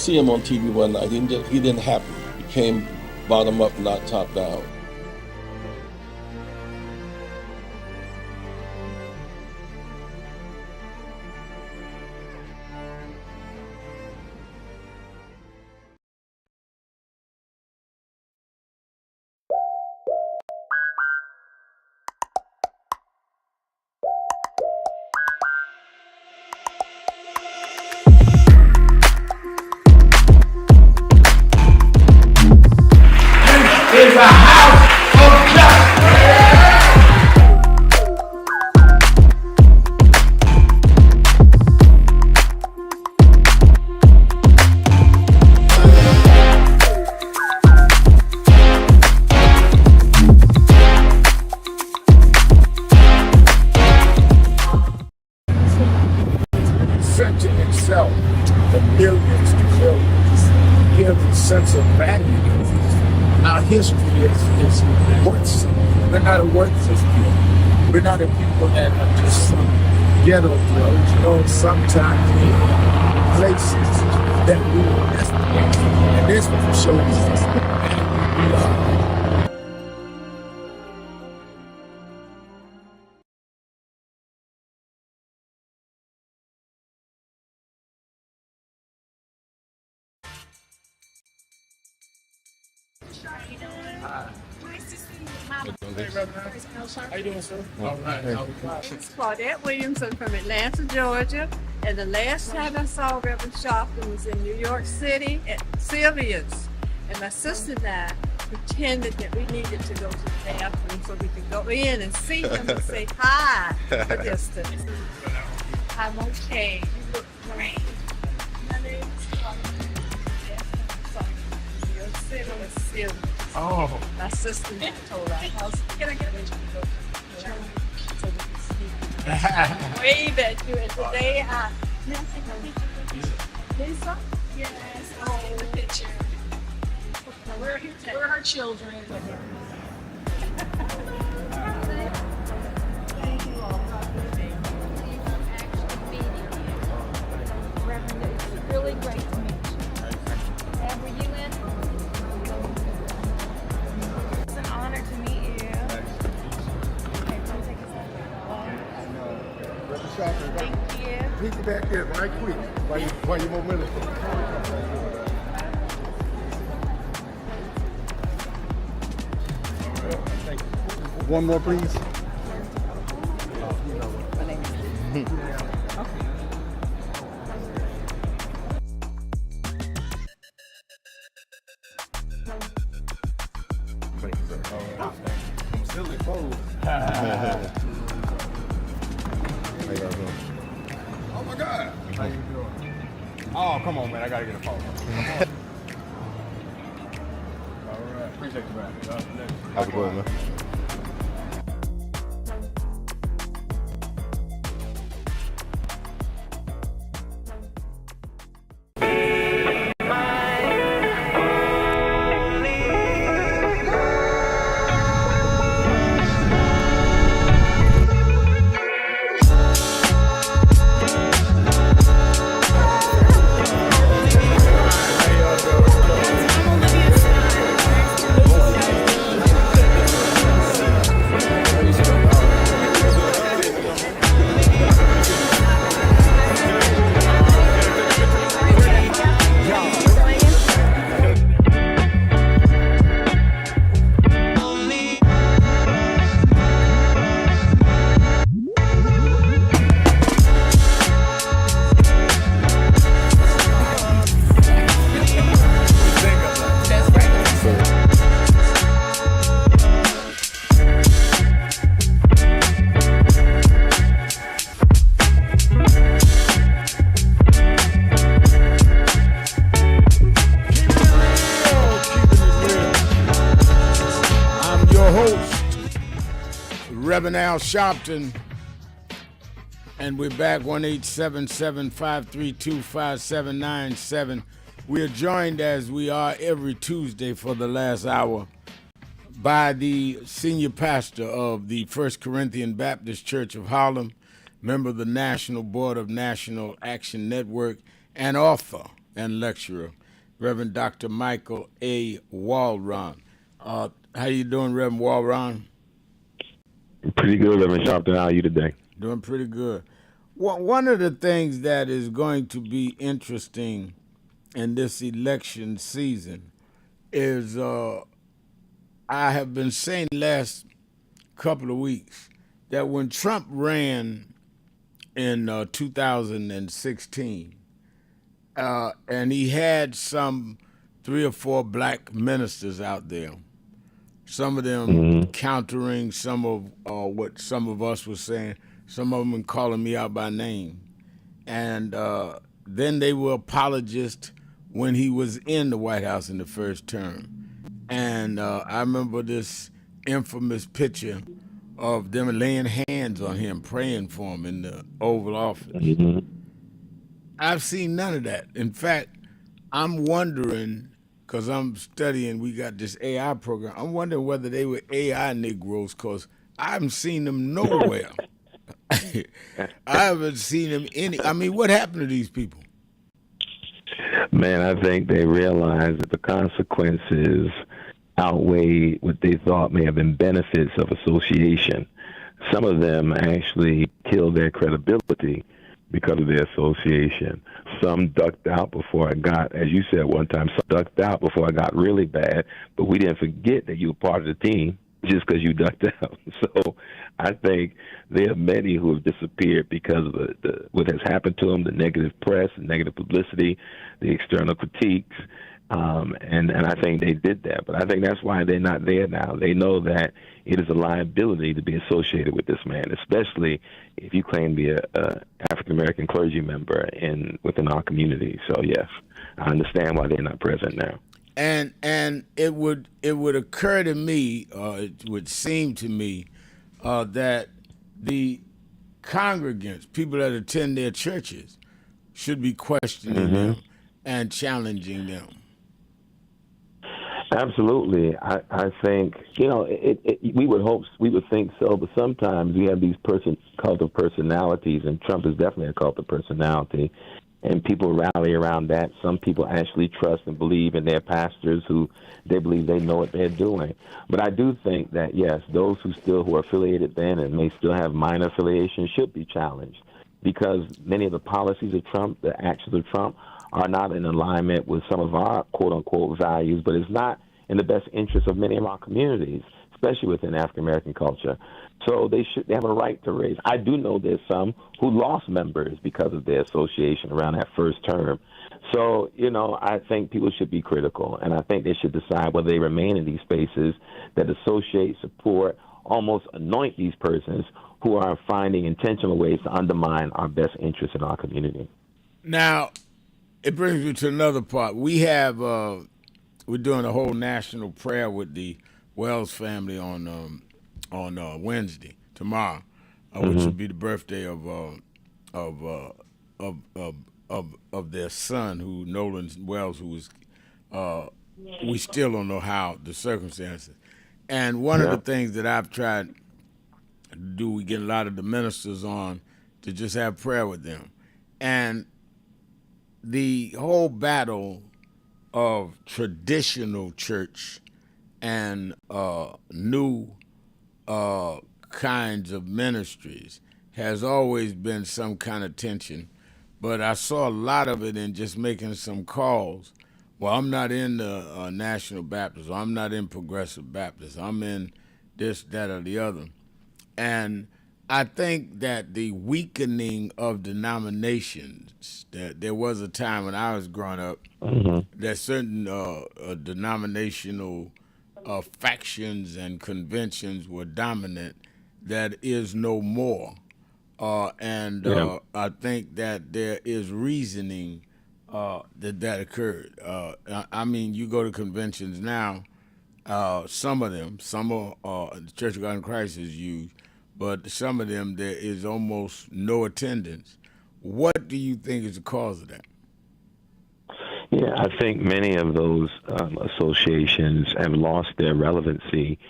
see him on TV one night. He didn't happen. He came bottom up, not top down. Is a house of justice. Such in itself, the millions to billions, gives a sense of value. Our history is worth something. We're not a worthless people. We're not a people that are just some ghetto drugs. You know, sometimes in places that we were desperate. And this one shows us that we are. How you doing, sir? All right. It's Claudette Williamson from Atlanta, Georgia. And the last time I saw Reverend Sharpton was in New York City at Sylvia's. And my sister and I pretended that we needed to go to the bathroom so we could go in and see him and say hi from a distance. I'm okay. You look great. My name is Claudette. New York City was Sylvia's. Oh. My sister and I told our house, can I get a picture? So we can see. Wave at you, and today I. Lisa? Yes. Oh, the picture. We're her children. Thank you all. Reverend, it's really great to meet you. And were you in? It's an honor to meet you. Okay, come take a second. Reverend Sharpton. Thank you. Peek back here right quick while you momentum. One more, please. My name is Silly pose. Oh my God. How you doing? Oh, come on, man. I gotta get a photo. All right. Appreciate you, man. Have a good one, man. Reverend Al Sharpton, and we're back 1-877-532-5797. We are joined, as we are every Tuesday for the last hour, by the senior pastor of the First Corinthian Baptist Church of Harlem, member of the National Board of National Action Network, and author and lecturer, Reverend Dr. Michael A. Walron. How you doing, Reverend Walron? Pretty good, Reverend Sharpton. How are you today? Doing pretty good. One of the things that is going to be interesting in this election season is I have been saying the last couple of weeks that when Trump ran in 2016, and he had some 3 or 4 black ministers out there, some of them countering some of what some of us were saying, some of them calling me out by name. And then they were apologists when he was in the White House in the first term. And I remember this infamous picture of them laying hands on him, praying for him in the Oval Office. I've seen none of that. In fact, I'm wondering, because I'm studying, we got this AI program, I'm wondering whether they were AI Negroes, because I haven't seen them nowhere. I haven't seen them I mean, what happened to these people? Man, I think they realized that the consequences outweighed what they thought may have been benefits of association. Some of them actually killed their credibility because of their association. Some ducked out before it got, as you said one time, some ducked out before it got really bad, but we didn't forget that you were part of the team just because you ducked out. So I think there are many who have disappeared because of what has happened to them, the negative press, the negative publicity, the external critiques, and I think they did that. But I think that's why they're not there now. They know that it is a liability to be associated with this man, especially if you claim to be a African-American clergy member within our community. So, yes, I understand why they're not present now. And it would occur to me, it would seem to me, that the congregants, people that attend their churches, should be questioning them and challenging them. Absolutely. I think, we would think so, but sometimes we have these cult of personalities, and Trump is definitely a cult of personality, and people rally around that. Some people actually trust and believe in their pastors who they believe they know what they're doing. But I do think that, yes, those who are affiliated then and may still have minor affiliations should be challenged, because many of the policies of Trump, the actions of Trump, are not in alignment with some of our quote-unquote values, but it's not in the best interest of many of our communities, especially within African-American culture. So they have a right to raise. I do know there's some who lost members because of their association around that first term. So, I think people should be critical, and I think they should decide whether they remain in these spaces that associate, support, almost anoint these persons who are finding intentional ways to undermine our best interests in our community. Now, it brings me to another part. We have, we're doing a whole national prayer with the Wells family on Wednesday, tomorrow, which will be the birthday of their son, who Nolan Wells, who was, we still don't know how the circumstances. And one of the things that I've tried to do, we get a lot of the ministers on to just have prayer with them, and the whole battle of traditional church and new kinds of ministries has always been some kind of tension, but I saw a lot of it in just making some calls. Well, I'm not in the National Baptist, or I'm not in Progressive Baptist, I'm in this, that, or the other. And I think that the weakening of denominations, that there was a time when I was growing up that certain denominational factions and conventions were dominant. That is no more. I think that there is reasoning that occurred. I mean, you go to conventions now, some of the Church of God in Christ is used, but some of them there is almost no attendance. What do you think is the cause of that? Yeah, I think many of those associations have lost their relevancy,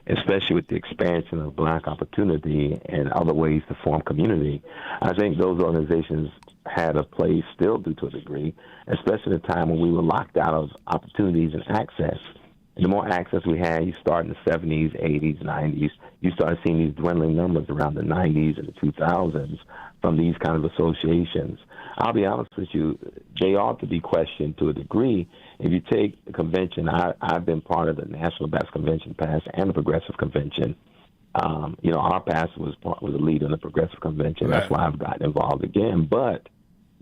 especially with the expansion of black opportunity and other ways to form community. I think those organizations had a place, still do to a degree, especially at a time when we were locked out of opportunities and access. And the more access we had, you start in the 70s, 80s, 90s, you start seeing these dwindling numbers around the 90s and the 2000s from these kind of associations. I'll be honest with you, they ought to be questioned to a degree. If you take the convention, I've been part of the National Baptist Convention past and the Progressive Convention. Our pastor was a leader in the Progressive Convention. Right. That's why I've gotten involved again. But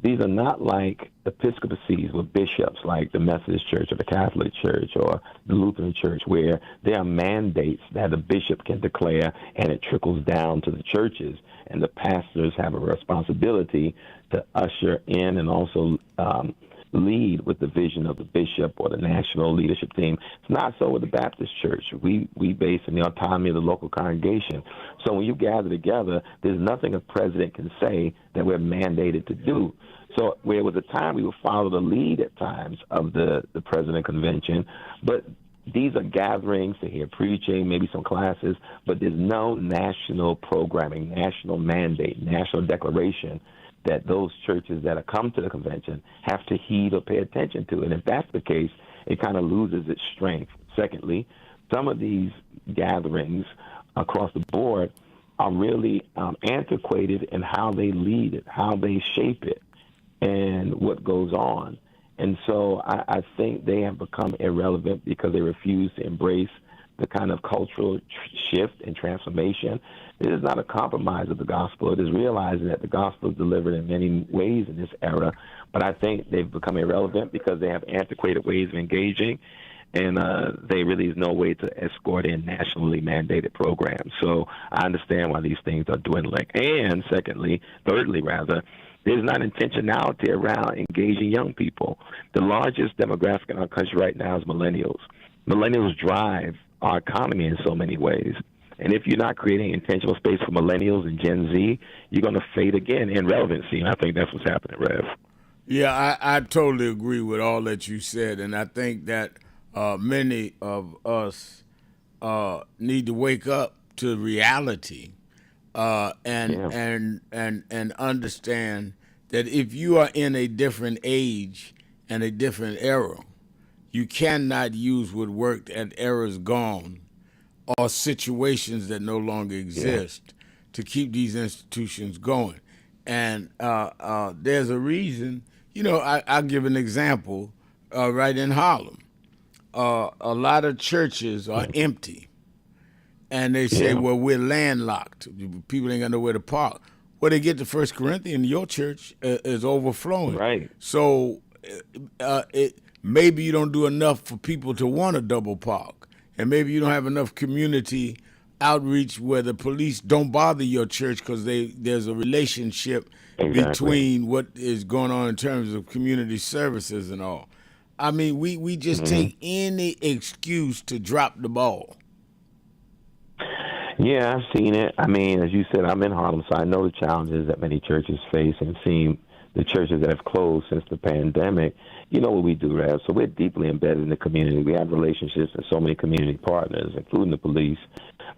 these are not like episcopacies with bishops like the Methodist Church or the Catholic Church or the Lutheran Church, where there are mandates that the bishop can declare and it trickles down to the churches, and the pastors have a responsibility to usher in and also lead with the vision of the bishop or the national leadership team. It's not so with the Baptist Church. We base in the autonomy of the local congregation. So when you gather together, there's nothing a president can say that we're mandated to do. So where was a time we would follow the lead at times of the president convention, but these are gatherings to hear preaching, maybe some classes, but there's no national programming, national mandate, national declaration that those churches that have come to the convention have to heed or pay attention to. And if that's the case, it kind of loses its strength. Secondly, some of these gatherings across the board are really antiquated in how they lead it, how they shape it, and what goes on. And so I think they have become irrelevant because they refuse to embrace the kind of cultural shift and transformation. It is not a compromise of the gospel. It is realizing that the gospel is delivered in many ways in this era. But I think they've become irrelevant because they have antiquated ways of engaging, and they really is no way to escort in nationally mandated programs. So I understand why these things are dwindling. And thirdly, there's not intentionality around engaging young people. The largest demographic in our country right now is millennials. Millennials drive our economy in so many ways. And if you're not creating intentional space for millennials and Gen Z, you're going to fade again in relevancy. And I think that's what's happening, Rev. Yeah, I totally agree with all that you said. And I think that many of us need to wake up to reality and understand that if you are in a different age and a different era, you cannot use what worked at eras gone or situations that no longer exist to keep these institutions going. And there's a reason, I'll give an example right in Harlem. A lot of churches are empty. And they say, well, we're landlocked. People ain't got nowhere to park. Well, they get to 1 Corinthians, your church is overflowing. Right. So maybe you don't do enough for people to want to double park. And maybe you don't have enough community outreach where the police don't bother your church because there's a relationship between what is going on in terms of community services and all. I mean, we just take any excuse to drop the ball. Yeah, I've seen it. I mean, as you said, I'm in Harlem, so I know the challenges that many churches face, and seeing the churches that have closed since the pandemic. You know what we do, Rev. So we're deeply embedded in the community. We have relationships with so many community partners, including the police.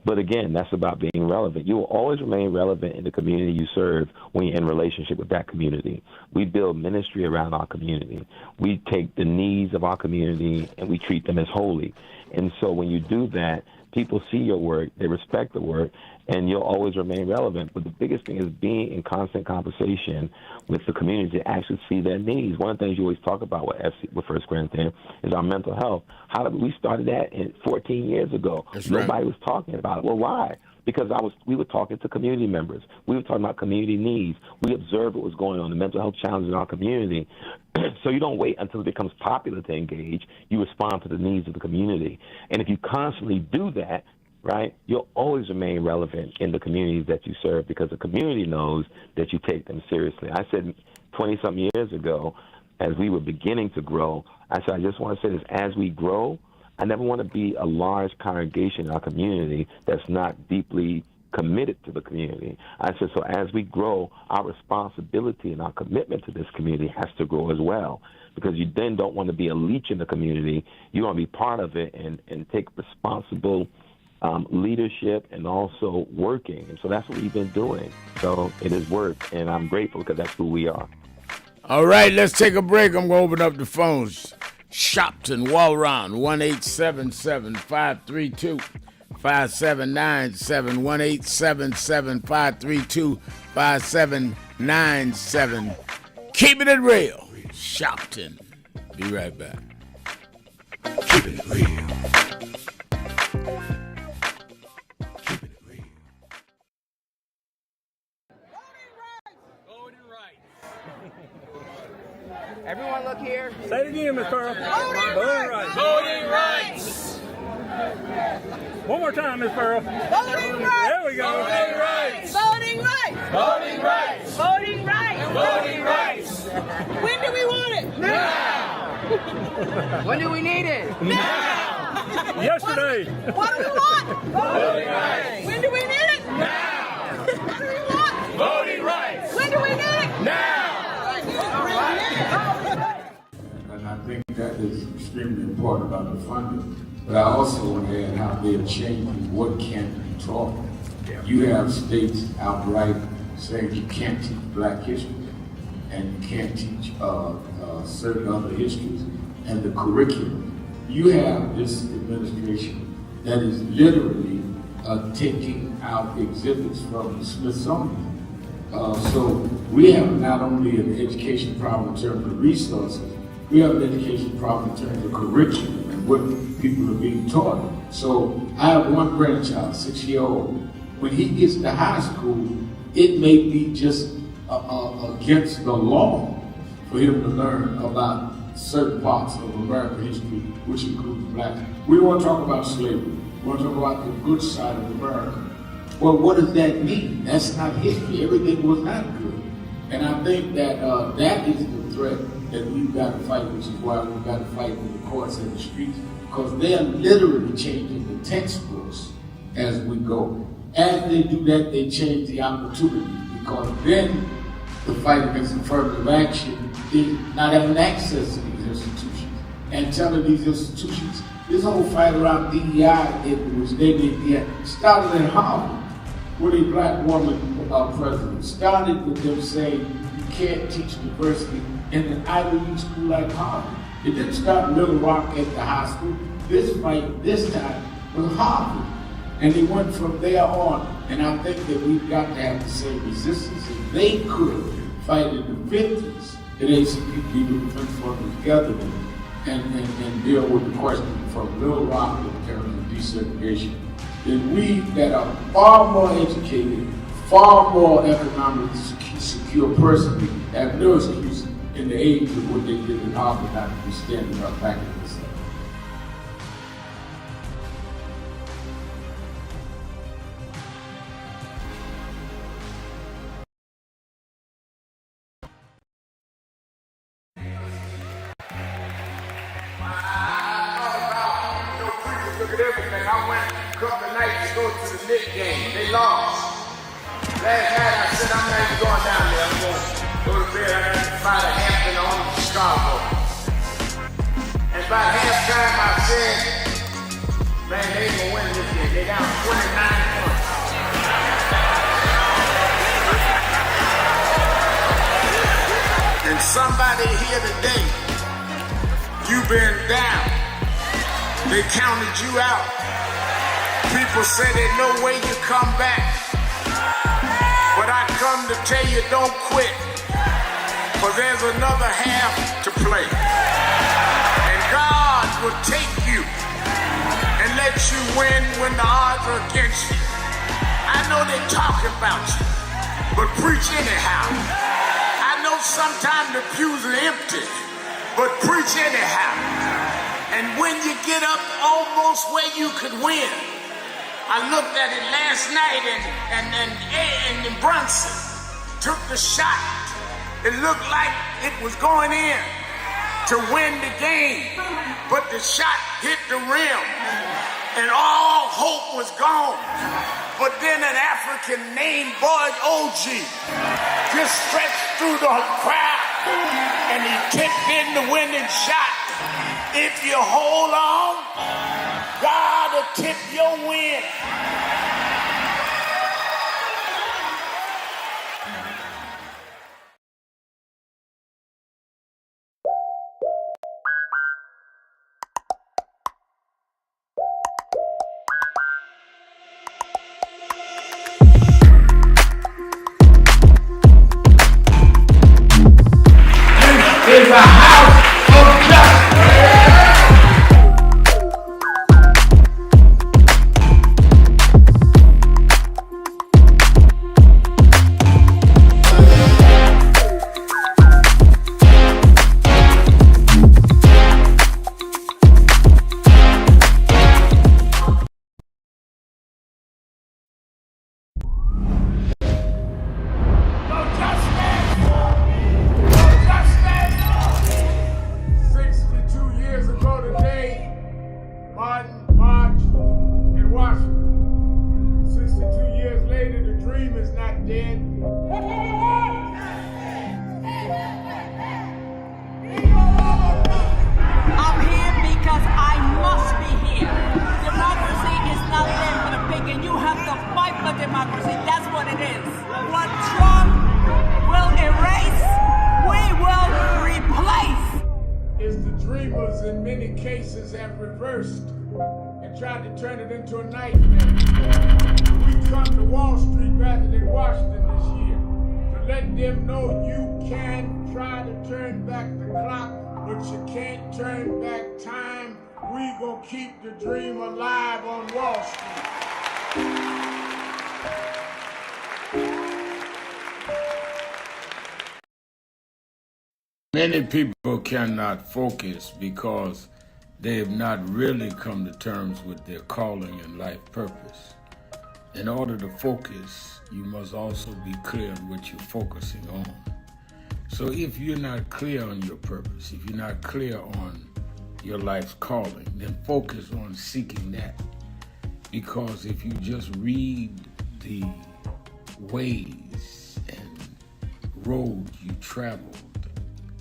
But again, that's about being relevant. You will always remain relevant in the community you serve when you're in relationship with that community. We build ministry around our community. We take the needs of our community and we treat them as holy. And so when you do that, people see your work, they respect the work, and you'll always remain relevant. But the biggest thing is being in constant conversation with the community to actually see their needs. One of the things you always talk about with 1 Corinthians is our mental health. We started that 14 years ago. That's Nobody was talking about it. Well, why? Because we were talking to community members. We were talking about community needs. We observed what was going on, the mental health challenges in our community. So you don't wait until it becomes popular to engage. You respond to the needs of the community. And if you constantly do that, right, you'll always remain relevant in the communities that you serve because the community knows that you take them seriously. I said 20-something years ago, as we were beginning to grow, I said, I just want to say this, as we grow, I never want to be a large congregation in our community that's not deeply committed to the community. I said, so as we grow, our responsibility and our commitment to this community has to grow as well, because you then don't want to be a leech in the community. You want to be part of it and take responsible leadership and also working. And so that's what we've been doing. So it has worked, and I'm grateful because that's who we are. All right, let's take a break. I'm going to open up the phones. Shopton, Walron, 1-877-532-5797, 1-877-532-5797. Keeping it real. Shopton. Be right back. Keeping it real. Keeping it real. Everyone look here. Say it again, Miss Pearl. Voting rights. Voting rights. One more time, Miss Pearl. Voting rights. There we go. Voting rights. Voting rights. Voting rights. Voting rights. Voting rights. When do we want it? Now. When do we need it? Now. Yesterday. What do we want? Voting rights. When do we need it? Now. What do we want? Voting rights. When do we need it? Now. And I think that is extremely important about the funding. But I also want to add how they're changing what can be taught. You have states outright saying you can't teach black history and you can't teach certain other histories and the curriculum. You have this administration that is literally taking out exhibits from the Smithsonian. So we have not only an education problem in terms of resources, we have an education problem in terms of curriculum and what people are being taught. So I have one grandchild, 6-year-old. When he gets to high school, it may be just against the law for him to learn about certain parts of American history, which includes blacks. We don't want to talk about slavery. We want to talk about the good side of America. Well, what does that mean? That's not history. Everything was not good. And I think that that is the threat that we've got to fight, which is why we've got to fight in the courts and the streets, because they're literally changing the textbooks as we go. As they do that, they change the opportunity, because then the fight against affirmative action is not having access to these institutions and telling these institutions, this whole fight around DEI, which they did, started in Harvard with a black woman president. Started with them saying you can't teach diversity in an Ivy League school like Harvard. It didn't start in Little Rock at the high school. This fight, this time, was Harvard. And they went from there on. And I think that we've got to have the same resistance. If they could fight in the 50s, at ACP, we would put them together and deal with the question from Little Rock in terms of desegregation. Then we that are far more educated, far more economically secure personally, have no excuse in the age of what they did in Harvard not to be standing up back in this stuff. Look at everything. I went a couple of nights to go to the Knicks game. They lost. Last night I said I'm not even going down there. I'm going to go to bed. I got to fly to Hampton on to Chicago. And by halftime I said, man, they ain't going to win this game. They down 29 points. And somebody here today, you've been down. They counted you out. People say there's no way you come back. But I come to tell you, don't quit. For there's another half to play. And God will take you and let you win when the odds are against you. I know they're talking about you, but preach anyhow. I know sometimes the pews are empty, but preach anyhow. And when you get up almost where you could win, I looked at it last night and Brunson took the shot. It looked like it was going in to win the game, but the shot hit the rim and all hope was gone. But then an African named Boyd OG just stretched through the crowd and he kicked in the winning shot. If you hold on, God will tip your win. This is a house of justice. tried to turn it into a nightmare. We come to Wall Street rather than Washington this year to let them know you can try to turn back the clock, but you can't turn back time. We gonna keep the dream alive on Wall Street. Many people cannot focus because they have not really come to terms with their calling and life purpose. In order to focus, you must also be clear on what you're focusing on. So if you're not clear on your purpose, if you're not clear on your life's calling, then focus on seeking that. Because if you just read the ways and roads you traveled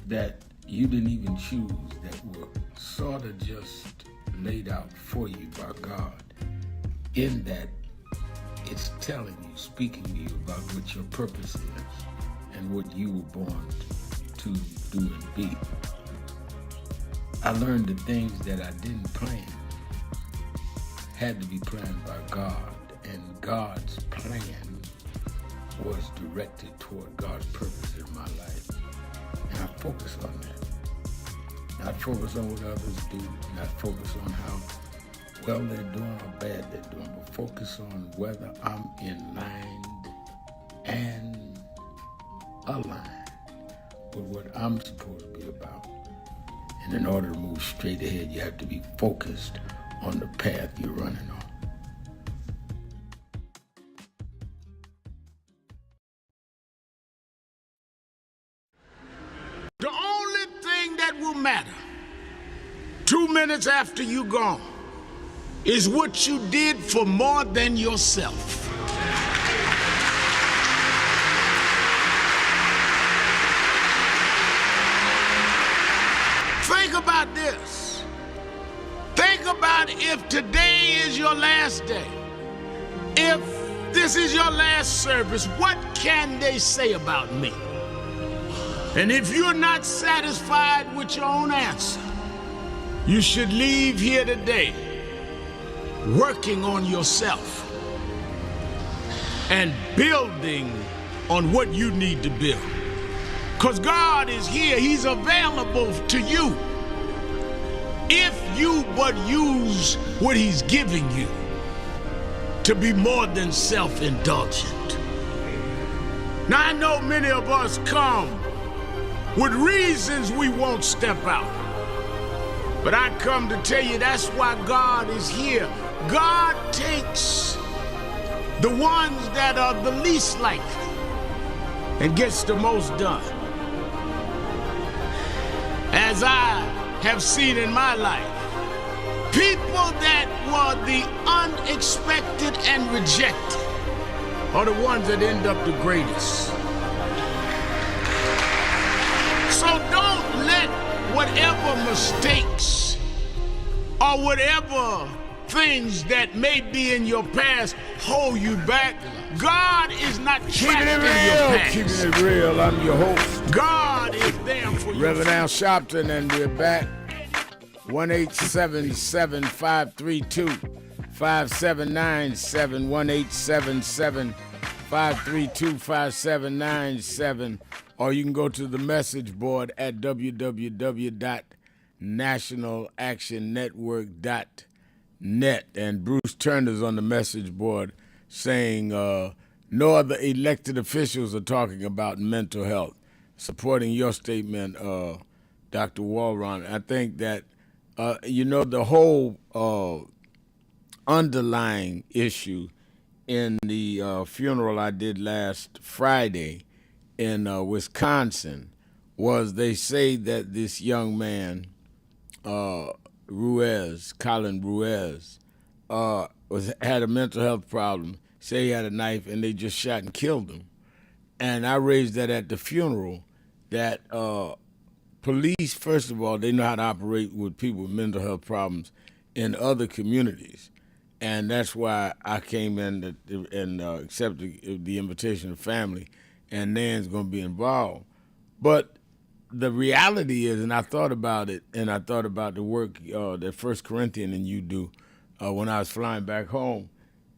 that you didn't even choose, that were sort of just laid out for you by God, in that it's telling you, speaking to you about what your purpose is and what you were born to do and be. I learned the things that I didn't plan had to be planned by God, and God's plan was directed toward God's purpose in my life. And I focus on that. Not focus on what others do, not focus on how well they're doing or bad they're doing, but focus on whether I'm in line and aligned with what I'm supposed to be about. And in order to move straight ahead, you have to be focused on the path you're running on. The only thing that will matter 2 minutes after you're gone is what you did for more than yourself. Think about this. Think about if today is your last day. If this is your last service, what can they say about me? And if you're not satisfied with your own answer, you should leave here today working on yourself and building on what you need to build. Because God is here, He's available to you if you but use what He's giving you to be more than self-indulgent. Now I know many of us come with reasons we won't step out. But I come to tell you that's why God is here. God takes the ones that are the least likely and gets the most done. As I have seen in my life, people that were the unexpected and rejected are the ones that end up the greatest. So don't let whatever mistakes or whatever things that may be in your past hold you back. God is not trapped in your past. Keeping it real. I'm your host, God is there for you. Reverend Al Sharpton, and we're back. 1-877-532-5797, 1-877-532-5797, or you can go to the message board at www.nationalactionnetwork.net. And Bruce Turner's on the message board saying no other elected officials are talking about mental health. Supporting your statement, Dr. Walron. I think that, the whole underlying issue in the funeral I did last Friday in Wisconsin was they say that this young man, Colin Ruiz, had a mental health problem, say he had a knife, and they just shot and killed him. And I raised that at the funeral, that police, first of all, they know how to operate with people with mental health problems in other communities. And that's why I came in and accepted the invitation of family, and Nan's going to be involved. But the reality is, and I thought about it, and I thought about the work that 1 Corinthians and you do, when I was flying back home.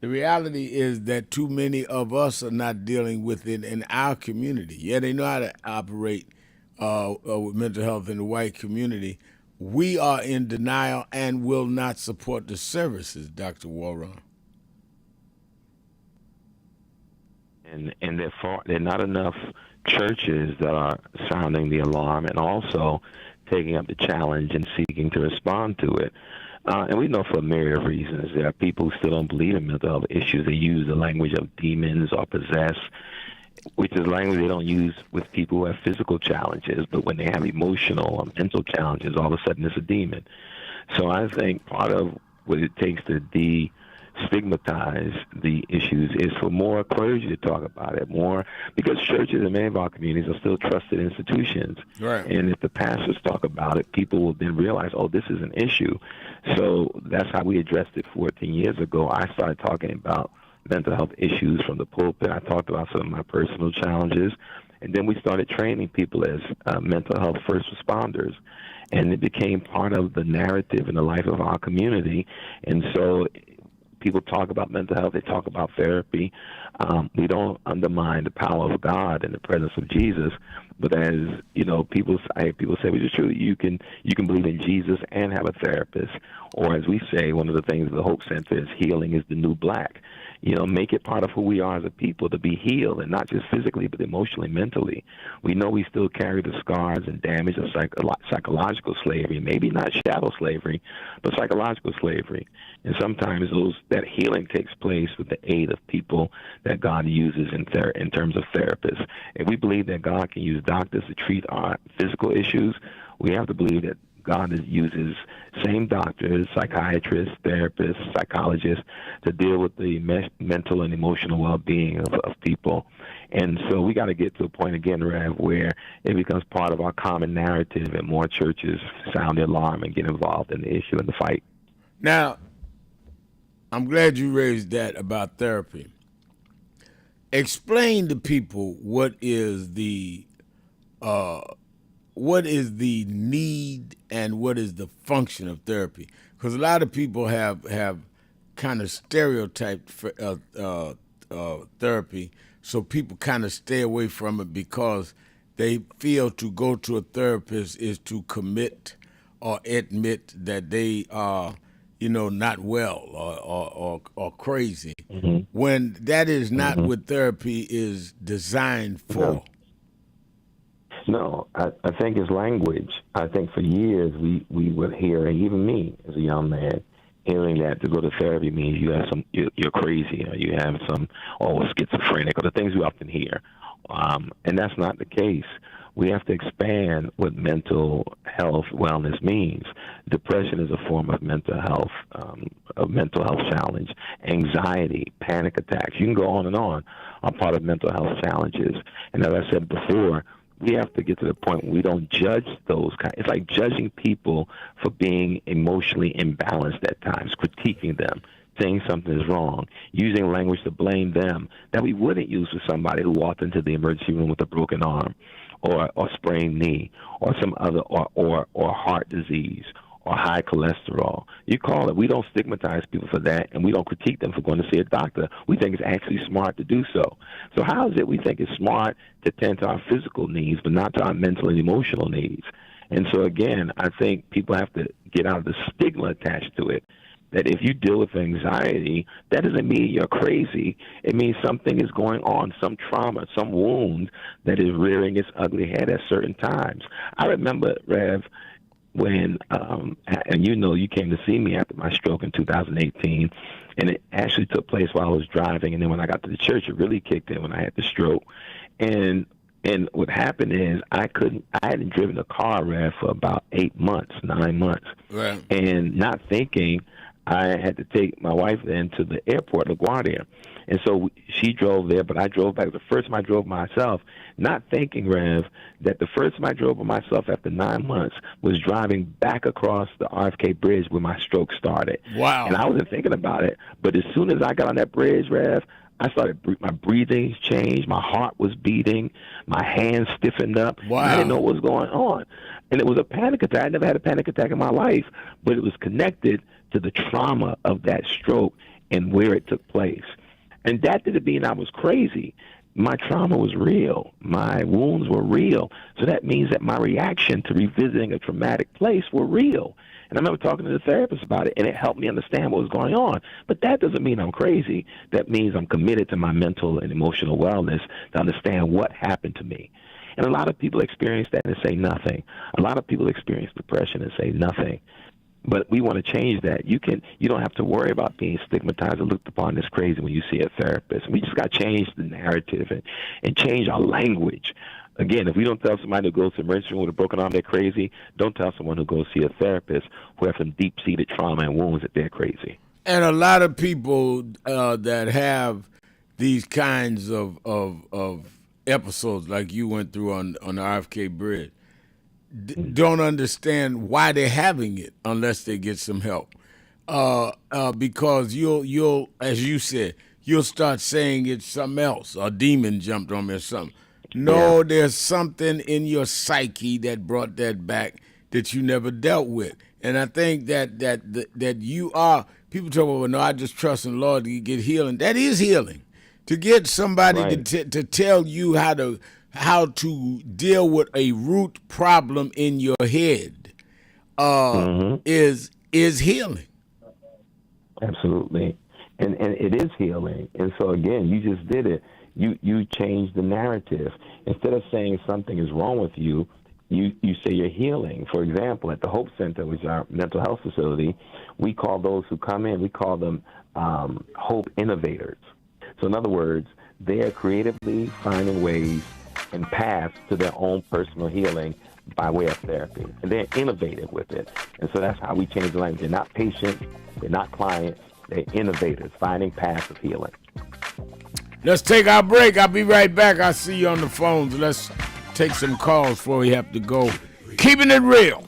The reality is that too many of us are not dealing with it in our community. Yeah, they know how to operate with mental health in the white community. We are in denial and will not support the services, Dr. Warren. And there are not enough churches that are sounding the alarm and also taking up the challenge and seeking to respond to it. And we know for a myriad of reasons. There are people who still don't believe in mental health issues. They use the language of demons or possessed, which is language they don't use with people who have physical challenges. But when they have emotional or mental challenges, all of a sudden it's a demon. So I think part of what it takes to destigmatize the issues is for more clergy to talk about it, more, because churches in many of our communities are still trusted institutions. Right. And if the pastors talk about it, people will then realize, oh, this is an issue. So that's how we addressed it 14 years ago. I started talking about mental health issues from the pulpit. I talked about some of my personal challenges. And then we started training people as mental health first responders. And it became part of the narrative in the life of our community. And so people talk about mental health, they talk about therapy. We don't undermine the power of God and the presence of Jesus. But as you know, people say, which is true, you can believe in Jesus and have a therapist. Or as we say, one of the things of the Hope Center is healing is the new black. You know, make it part of who we are as a people to be healed, and not just physically, but emotionally, mentally. We know we still carry the scars and damage of psychological slavery, maybe not shadow slavery, but psychological slavery. And sometimes that healing takes place with the aid of people that God uses in terms of therapists. If we believe that God can use doctors to treat our physical issues, we have to believe that God uses same doctors, psychiatrists, therapists, psychologists to deal with the mental and emotional well-being of people. And so we got to get to a point again, Rev, where it becomes part of our common narrative and more churches sound the alarm and get involved in the issue and the fight. Now, I'm glad you raised that about therapy. Explain to people what is the need and what is the function of therapy? Because a lot of people have kind of stereotyped therapy, so people kind of stay away from it because they feel to go to a therapist is to commit or admit that they are, not well or crazy. Mm-hmm. When that is not what therapy is designed for. No, I think it's language. I think for years we would hear, and even me as a young man, hearing that to go to therapy means you're crazy, or you have schizophrenic, or the things we often hear. And that's not the case. We have to expand what mental health wellness means. Depression is a form of mental health challenge. Anxiety, panic attacks, you can go on and on, are part of mental health challenges. And as I said before, we have to get to the point where we don't judge those kinds. It's like judging people for being emotionally imbalanced at times, critiquing them, saying something is wrong, using language to blame them that we wouldn't use with somebody who walked into the emergency room with a broken arm or sprained knee or some other or heart disease or high cholesterol. You call it. We don't stigmatize people for that, and we don't critique them for going to see a doctor. We think it's actually smart to do so. So how is it we think it's smart to tend to our physical needs but not to our mental and emotional needs? And so, again, I think people have to get out of the stigma attached to it, that if you deal with anxiety, that doesn't mean you're crazy. It means something is going on, some trauma, some wound that is rearing its ugly head at certain times. I remember, Rev, when, and you came to see me after my stroke in 2018, and it actually took place while I was driving, and then when I got to the church, it really kicked in when I had the stroke. And what happened is I hadn't driven a car, Rev, for about 9 months. Right. And not thinking, I had to take my wife then to the airport, LaGuardia. And so she drove there, but I drove back. The first time I drove myself, not thinking, Rev, that the first time I drove by myself after 9 months was driving back across the RFK Bridge where my stroke started. Wow. And I wasn't thinking about it. But as soon as I got on that bridge, Rev, I started, my breathing changed, my heart was beating, my hands stiffened up. Wow. I didn't know what was going on. And it was a panic attack. I never had a panic attack in my life, but it was connected to the trauma of that stroke and where it took place. And that didn't mean I was crazy. My trauma was real. My wounds were real. So that means that my reaction to revisiting a traumatic place were real. And I remember talking to the therapist about it, and it helped me understand what was going on. But that doesn't mean I'm crazy. That means I'm committed to my mental and emotional wellness to understand what happened to me. And a lot of people experience that and say nothing. A lot of people experience depression and say nothing. But we want to change that. You don't have to worry about being stigmatized or looked upon as crazy when you see a therapist. We just got to change the narrative and change our language. Again, if we don't tell somebody who goes to the emergency room with a broken arm they're crazy, don't tell someone who goes see a therapist who has some deep-seated trauma and wounds that they're crazy. And a lot of people that have these kinds of episodes like you went through on the RFK bridge don't understand why they're having it unless they get some help. Because you'll, as you said, you'll start saying it's something else. A demon jumped on me or something. No, there's something in your psyche that brought that back that you never dealt with. And I think that you are, people talk about, well, no, I just trust in the Lord to get healing. That is healing. To get somebody to tell you how to deal with a root problem in your head is healing. Absolutely. And it is healing. And so, again, you just did it. You changed the narrative. Instead of saying something is wrong with you, you say you're healing. For example, at the Hope Center, which is our mental health facility, we call those who come in, we call them hope innovators. So in other words, they are creatively finding ways and paths to their own personal healing by way of therapy. And they're innovative with it. And so that's how we change the language. They're not patients, they're not clients, they're innovators, finding paths of healing. Let's take our break. I'll be right back. I'll see you on the phones. Let's take some calls before we have to go. Keeping it real.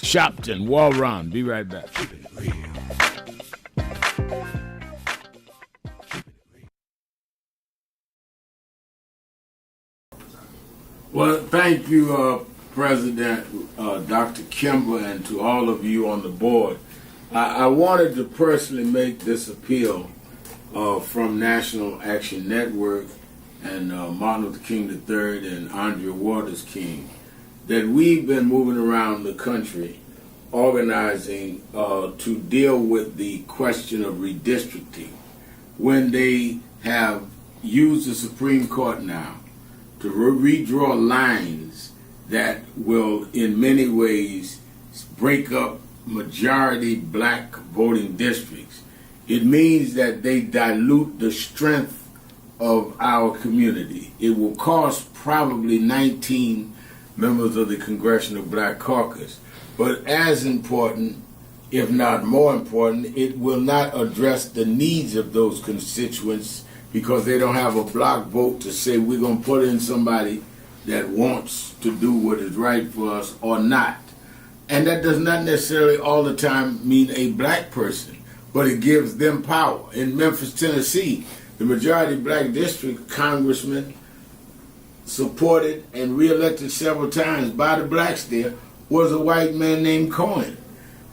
Shopton, Walron. Be right back. Well, thank you, President Dr. Kimber, and to all of you on the board. I wanted to personally make this appeal from National Action Network and Martin Luther King III and Andrea Waters King, that we've been moving around the country organizing to deal with the question of redistricting when they have used the Supreme Court now to redraw lines that will in many ways break up majority black voting districts. It means that they dilute the strength of our community. It will cost probably 19 members of the Congressional Black Caucus. But as important, if not more important, it will not address the needs of those constituents because they don't have a block vote to say we're going to put in somebody that wants to do what is right for us or not. And that does not necessarily all the time mean a black person, but it gives them power. In Memphis, Tennessee, the majority black district congressman supported and reelected several times by the blacks there was a white man named Cohen.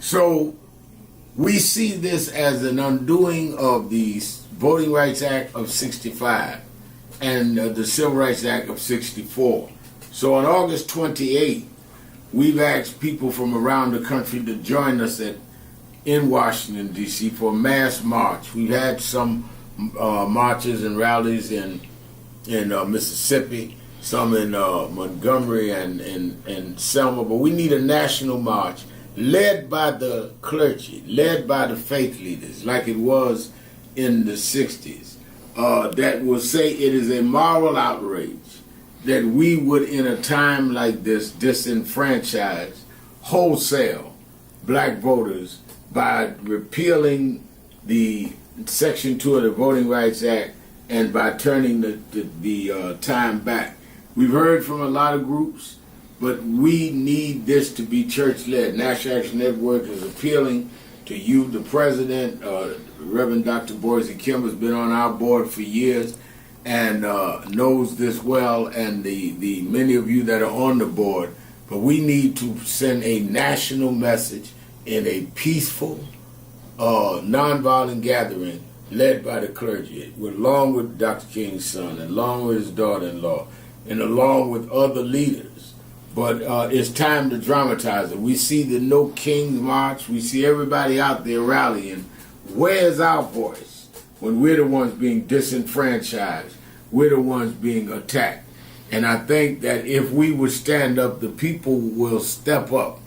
So we see this as an undoing of the Voting Rights Act of 65 and the Civil Rights Act of 64. So on August 28th, we've asked people from around the country to join us in Washington, D.C. for a mass march. We've had some marches and rallies in Mississippi, some in Montgomery and Selma, but we need a national march led by the clergy, led by the faith leaders, like it was in the 60s, that will say it is a moral outrage that we would, in a time like this, disenfranchise wholesale black voters by repealing the Section 2 of the Voting Rights Act and by turning the time back. We've heard from a lot of groups, but we need this to be church-led. National Action Network is appealing to you, the president. Reverend Dr. Boise Kimber has been on our board for years and knows this well, and the many of you that are on the board. But we need to send a national message in a peaceful, nonviolent gathering led by the clergy, along with Dr. King's son, along with his daughter-in-law, and along with other leaders. But it's time to dramatize it. We see the No Kings March. We see everybody out there rallying. Where's our voice when we're the ones being disenfranchised? We're the ones being attacked. And I think that if we would stand up, the people will step up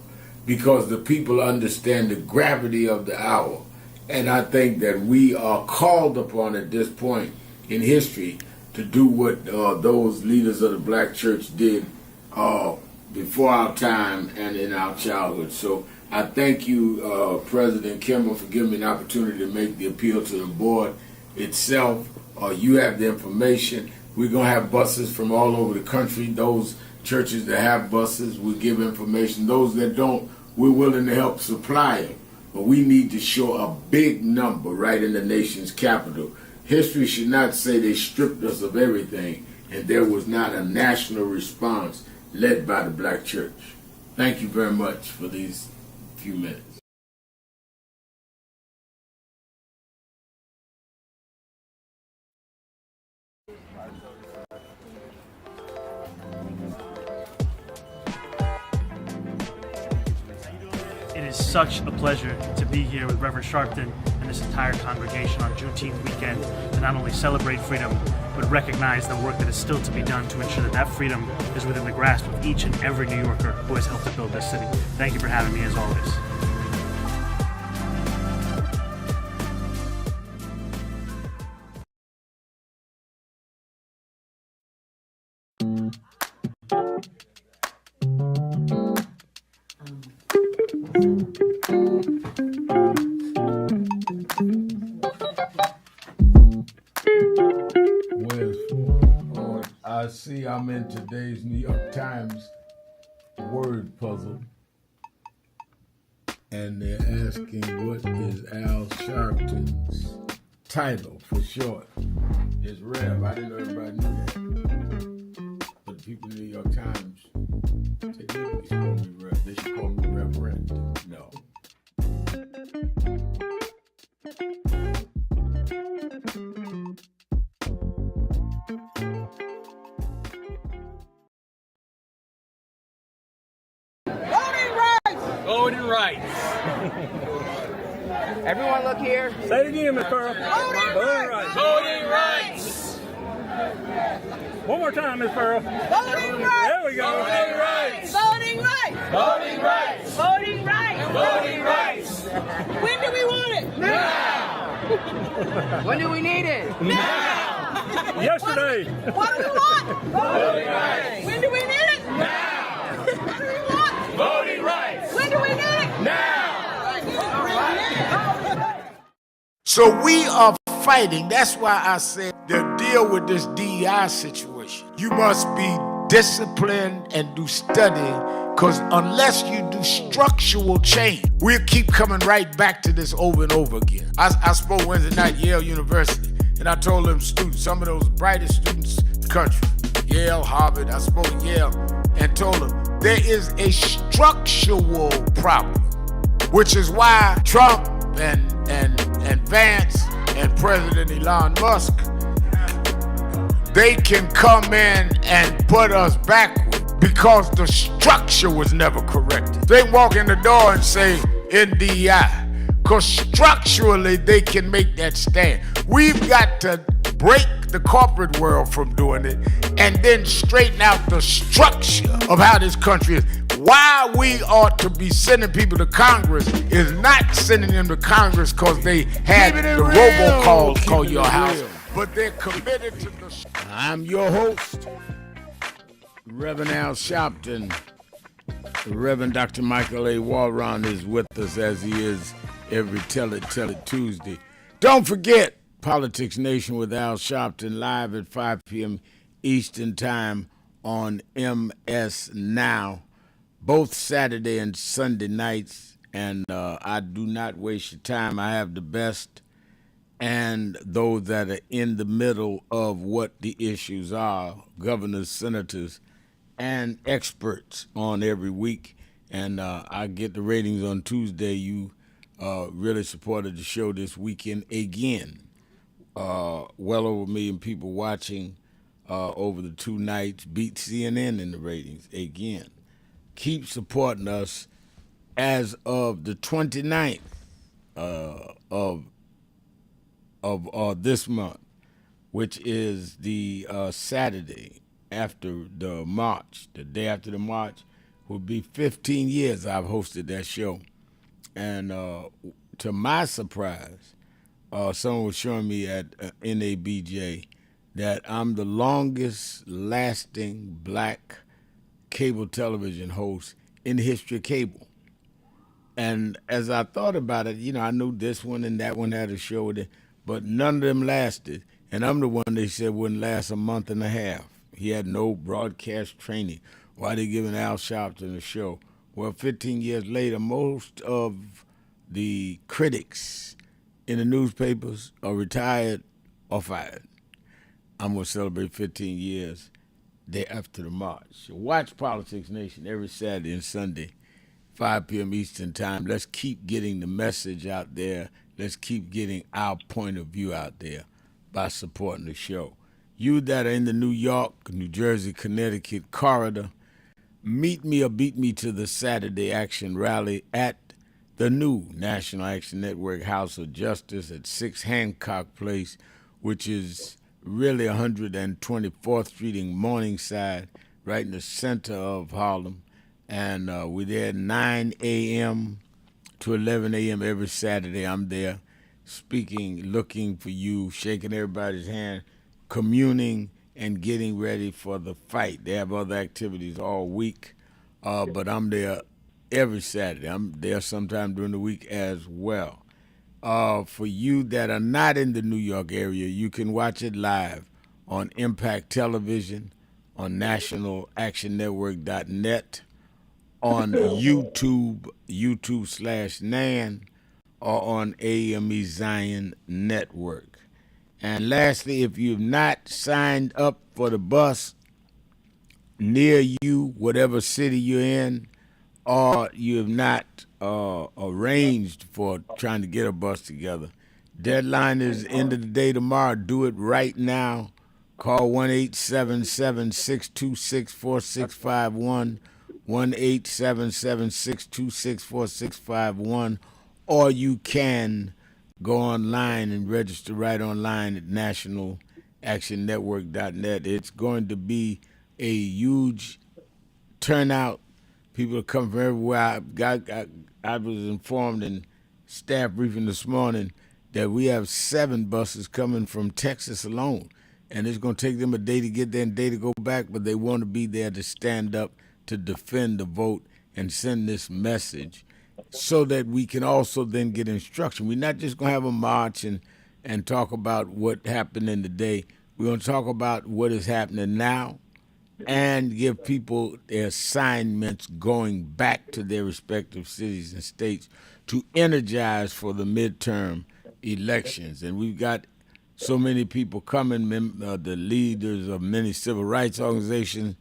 because the people understand the gravity of the hour. And I think that we are called upon at this point in history to do what those leaders of the black church did before our time and in our childhood. So I thank you, President Kimball, for giving me an opportunity to make the appeal to the board itself. You have the information. We're going to have buses from all over the country. Those churches that have buses, we give information. Those that don't, we're willing to help supply them. But we need to show a big number right in the nation's capital. History should not say they stripped us of everything and there was not a national response led by the black church. Thank you very much for these few minutes. It is such a pleasure to be here with Reverend Sharpton and this entire congregation on Juneteenth weekend to not only celebrate freedom, but recognize the work that is still to be done to ensure that that freedom is within the grasp of each and every New Yorker who has helped to build this city. Thank you for having me, as always. I see I'm in today's New York Times word puzzle, and they're asking what is Al Sharpton's title for short. It's Rev. I didn't know everybody knew that. But the people in the New York Times, they didn't call me Rev. They should call me Reverend. No. Voting rights. Everyone look here. Say it again, Ms. Pearl. Voting rights. Voting rights. One more time, Ms. Pearl. Voting rights. There we go. Voting rights. Voting rights. Voting rights. Voting rights. Voting rights. When do we want it? Now. When do we need it? Now. Yesterday. What do we want? Voting rights. When do we need it? Now. What do we want? Voting rights. When do we need it? Now. So we are fighting. That's why I said to deal with this DEI situation, you must be disciplined and do study, because unless you do structural change, we'll keep coming right back to this over and over again. I spoke Wednesday night at Yale University, and I told them students, some of those brightest students in the country, Yale, Harvard, I spoke at Yale, and told them there is a structural problem, which is why Trump and Vance and President Elon Musk, they can come in and put us backward because the structure was never corrected. They walk in the door and say NDI, because structurally they can make that stand. We've got to break the corporate world from doing it and then straighten out the structure of how this country is. Why we ought to be sending people to Congress is not sending them to Congress because they had the robocalls call your house, but they're committed to the... I'm your host, Reverend Al Sharpton. The Reverend Dr. Michael A. Walron is with us as he is every Tell It Tuesday. Don't forget, Politics Nation with Al Sharpton live at 5 p.m. Eastern Time on MS Now, both Saturday and Sunday nights. And I do not waste your time. I have the best and those that are in the middle of what the issues are, governors, senators, and experts on every week. And I get the ratings on Tuesday. You really supported the show this weekend again. Well over 1 million people watching over the 2 nights, beat CNN in the ratings again. Keep supporting us. As of the 29th of this month, which is the Saturday after the march, the day after the march, will be 15 years I've hosted that show. And to my surprise, someone was showing me at NABJ that I'm the longest lasting black cable television host in the history of cable. And as I thought about it, I knew this one and that one had a show with it, but none of them lasted. And I'm the one they said wouldn't last a month and a half. He had no broadcast training. Why they giving Al Sharpton a show? Well, 15 years later, most of the critics in the newspapers are retired or fired. I'm going to celebrate 15 years day after the march. Watch Politics Nation every Saturday and Sunday, 5 p.m. Eastern Time. Let's keep getting the message out there. Let's keep getting our point of view out there by supporting the show. You that are in the New York, New Jersey, Connecticut corridor, meet me or beat me to the Saturday Action Rally at the new National Action Network House of Justice at 6 Hancock Place, which is really 124th Street in Morningside, right in the center of Harlem. And we're there at 9 a.m. to 11 a.m. every Saturday. I'm there speaking, looking for you, shaking everybody's hand, communing, and getting ready for the fight. They have other activities all week, but I'm there every Saturday. I'm there sometime during the week as well. For you that are not in the New York area, you can watch it live on Impact Television, on nationalactionnetwork.net, on YouTube, YouTube/NAN, or on AME Zion Network. And lastly, if you've not signed up for the bus near you, whatever city you're in, or you have not arranged for trying to get a bus together, deadline is end of the day tomorrow. Do it right now. Call 1-877-626-4651, 1-877-626-4651, or you can go online and register right online at nationalactionnetwork.net. It's going to be a huge turnout. People are coming from everywhere. I was informed in staff briefing this morning that we have 7 buses coming from Texas alone. And it's going to take them a day to get there and a day to go back, but they want to be there to stand up, to defend the vote, and send this message so that we can also then get instruction. We're not just going to have a march and talk about what happened in the day. We're going to talk about what is happening now and give people their assignments going back to their respective cities and states to energize for the midterm elections. And we've got so many people coming, the leaders of many civil rights organizations,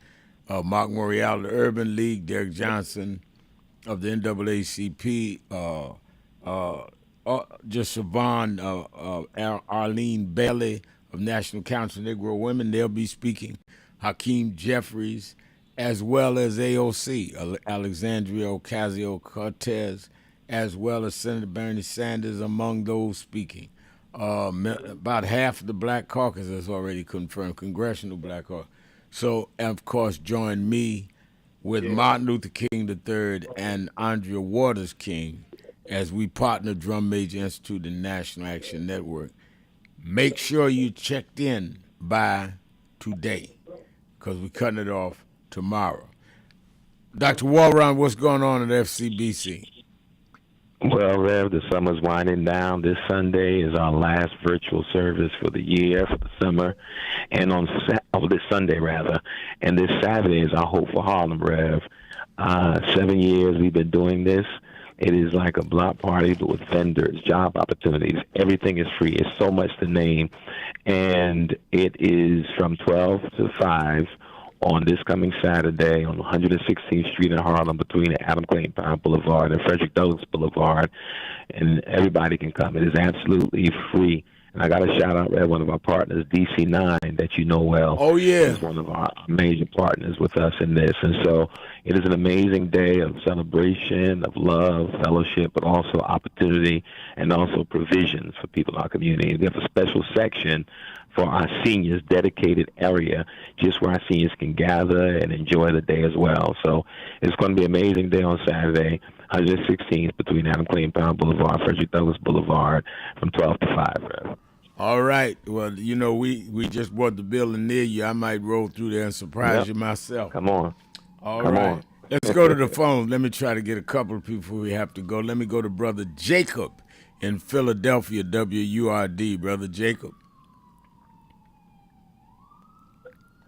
Mark Morial, the Urban League, Derek Johnson of the NAACP, just Siobhan, Arlene Bailey of National Council of Negro Women. They'll be speaking. Hakeem Jeffries, as well as AOC, Alexandria Ocasio-Cortez, as well as Senator Bernie Sanders among those speaking. About half of the Black Caucus is already confirmed, Congressional Black Caucus. So, of course, join me with Martin Luther King III and Andrea Waters King as we partner Drum Major Institute and National Action Network. Make sure you checked in by today, because we're cutting it off tomorrow. Dr. Walron, what's going on at FCBC? Well, Rev, the summer's winding down. This Sunday is our last virtual service for the year, for the summer, and this Sunday, rather. And this Saturday is our Hope for Harlem, Rev. 7 years we've been doing this. It is like a block party, but with vendors, job opportunities. Everything is free. It's so much to name. And it is from 12 to 5 on this coming Saturday on 116th Street in Harlem between Adam Clayton Powell Boulevard and Frederick Douglass Boulevard, and everybody can come. It is absolutely free. And I got to shout out one of our partners, DC9, that you know well. Oh, yeah. Is one of our major partners with us in this. And so it is an amazing day of celebration, of love, fellowship, but also opportunity and also provisions for people in our community. We have a special section for our seniors, dedicated area, just where our seniors can gather and enjoy the day as well. So it's going to be an amazing day on Saturday, 116th between Adam Clayton Powell Boulevard, Frederick Douglass Boulevard, from 12 to 5. Rev. All right. Well, you know, we just bought the building near you. I might roll through there and surprise you myself. Come on. All Come right. on. Let's go to the phone. Let me try to get a couple of people before we have to go. Let me go to Brother Jacob in Philadelphia, WURD. Brother Jacob.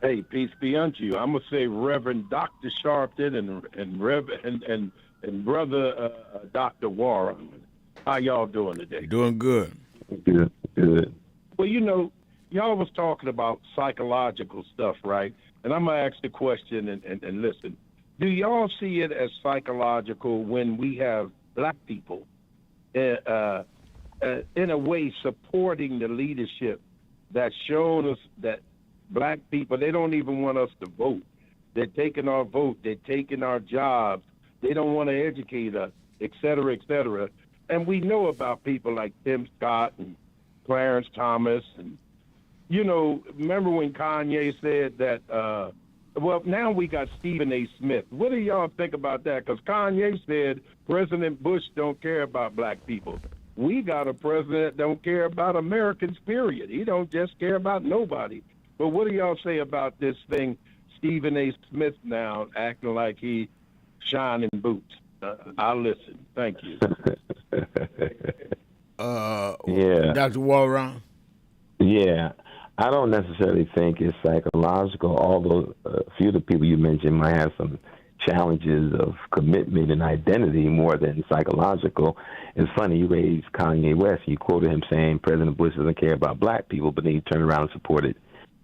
Hey, peace be unto you. I'm gonna say Reverend Dr. Sharpton and Brother Dr. Warren. How y'all doing today? Doing good. Good. Good. Well, you know, y'all was talking about psychological stuff, right? And I'm gonna ask the question and listen. Do y'all see it as psychological when we have black people, in a way, supporting the leadership that showed us that black people, they don't even want us to vote. They're taking our vote. They're taking our jobs. They don't want to educate us, et cetera, et cetera. And we know about people like Tim Scott and Clarence Thomas. And, you know, remember when Kanye said that, well, now we got Stephen A. Smith. What do y'all think about that? Because Kanye said President Bush don't care about black people. We got a president that don't care about Americans, period. He don't just care about nobody. But what do y'all say about this thing, Stephen A. Smith now acting like he shining boots? I'll listen. Thank you. Yeah. Dr. Warren? Yeah. I don't necessarily think it's psychological, although a few of the people you mentioned might have some challenges of commitment and identity more than psychological. It's funny, you raised Kanye West, you quoted him saying President Bush doesn't care about black people, but then you turned around and supported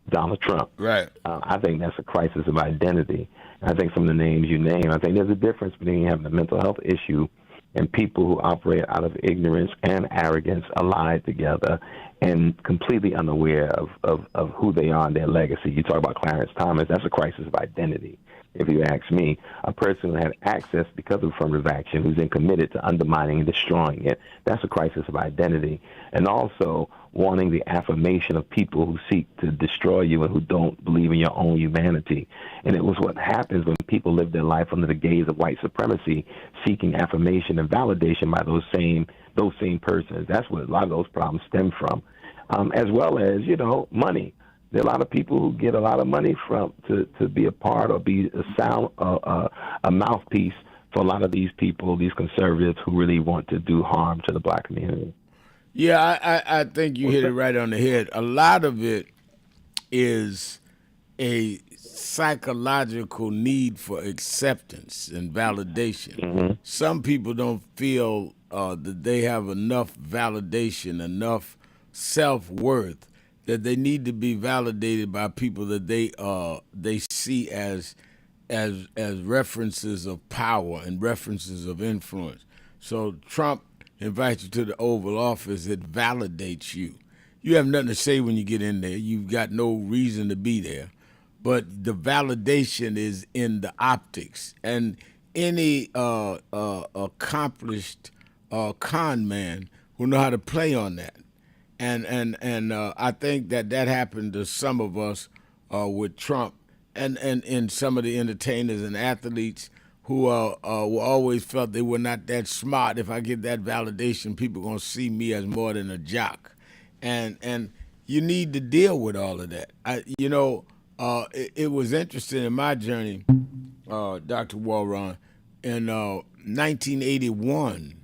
Donald Trump. Right. I think that's a crisis of identity. I think some of the names you name, I think there's a difference between having a mental health issue and people who operate out of ignorance and arrogance allied together and completely unaware of who they are and their legacy. You talk about Clarence Thomas, that's a crisis of identity. If you ask me, a person who had access because of affirmative action, who's then committed to undermining and destroying it, that's a crisis of identity. And also wanting the affirmation of people who seek to destroy you and who don't believe in your own humanity. And it was what happens when people live their life under the gaze of white supremacy, seeking affirmation and validation by those same persons. That's where a lot of those problems stem from, as well as, you know, money. There are a lot of people who get a lot of money to be a part or be a mouthpiece for a lot of these people, these conservatives who really want to do harm to the black community. Yeah, I think you hit it right on the head. A lot of it is a psychological need for acceptance and validation. Mm-hmm. Some people don't feel that they have enough validation, enough self-worth, that they need to be validated by people that they see as references of power and references of influence. So Trump invites you to the Oval Office. It validates you. You have nothing to say when you get in there. You've got no reason to be there. But the validation is in the optics. And any accomplished con man will know how to play on that. And I think that happened to some of us with Trump and some of the entertainers and athletes who always felt they were not that smart. If I get that validation, people are going to see me as more than a jock. And you need to deal with all of that. It was interesting in my journey, Dr. Warren, in 1981,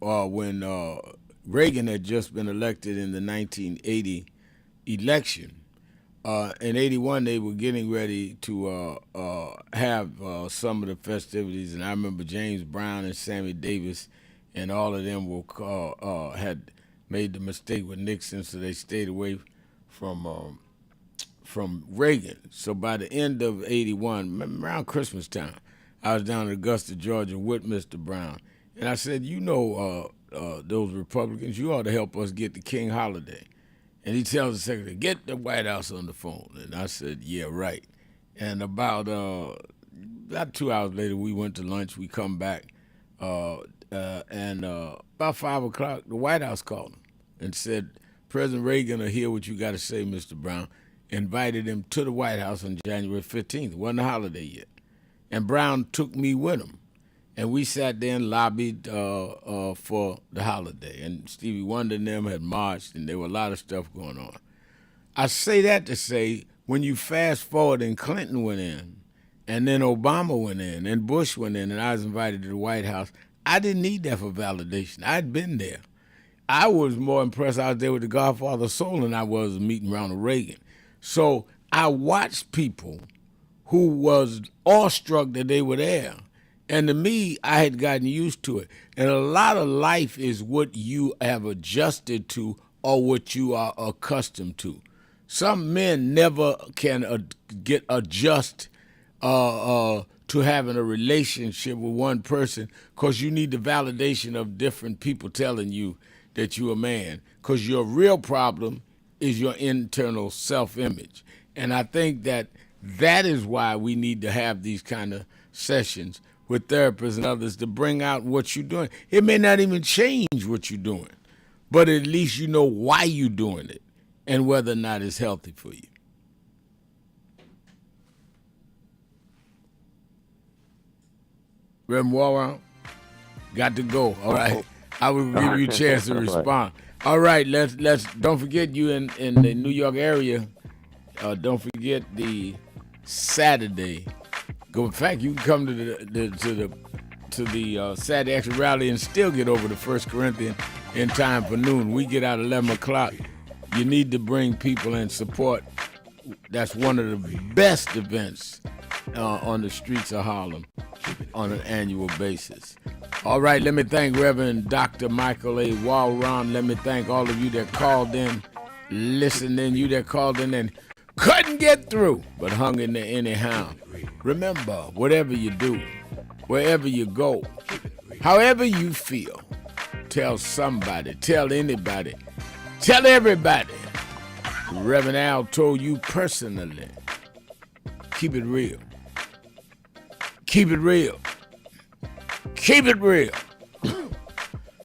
when Reagan had just been elected in the 1980 election. In 81, they were getting ready to have some of the festivities, and I remember James Brown and Sammy Davis and all of them had made the mistake with Nixon, so they stayed away from from Reagan. So by the end of 81, around Christmas time, I was down in Augusta, Georgia with Mr. Brown. And I said, those Republicans, you ought to help us get the King holiday. And he tells the secretary, get the White House on the phone. And I said, yeah, right. And about 2 hours later, we went to lunch. We come back. And about 5 o'clock, the White House called him and said, President Reagan will hear what you got to say, Mr. Brown. Invited him to the White House on January 15th. It wasn't a holiday yet. And Brown took me with him. And we sat there and lobbied for the holiday. And Stevie Wonder and them had marched, and there were a lot of stuff going on. I say that to say, when you fast forward and Clinton went in, and then Obama went in, and Bush went in, and I was invited to the White House, I didn't need that for validation. I'd been there. I was more impressed I was there with the Godfather of Soul than I was meeting Ronald Reagan. So I watched people who was awestruck that they were there. And to me, I had gotten used to it. And a lot of life is what you have adjusted to or what you are accustomed to. Some men never can adjust to having a relationship with one person because you need the validation of different people telling you that you're a man. Because your real problem is your internal self-image. And I think that is why we need to have these kind of sessions with therapists and others to bring out what you're doing. It may not even change what you're doing, but at least you know why you're doing it and whether or not it's healthy for you. Reverend Walround, got to go. All right. I will give you a chance to respond. All right, let's don't forget you in the New York area. Don't forget the Saturday. In fact, you can come to the Saturday Action Rally and still get over to 1 Corinthians in time for noon. We get out at 11 o'clock. You need to bring people and support. That's one of the best events on the streets of Harlem on an annual basis. All right, let me thank Reverend Dr. Michael A. Walround. Let me thank all of you that called in, listening, you that called in and couldn't get through, but hung in there anyhow. Remember, whatever you do, wherever you go, however you feel, tell somebody, tell anybody, tell everybody. Reverend Al told you personally, keep it real. Keep it real. Keep it real.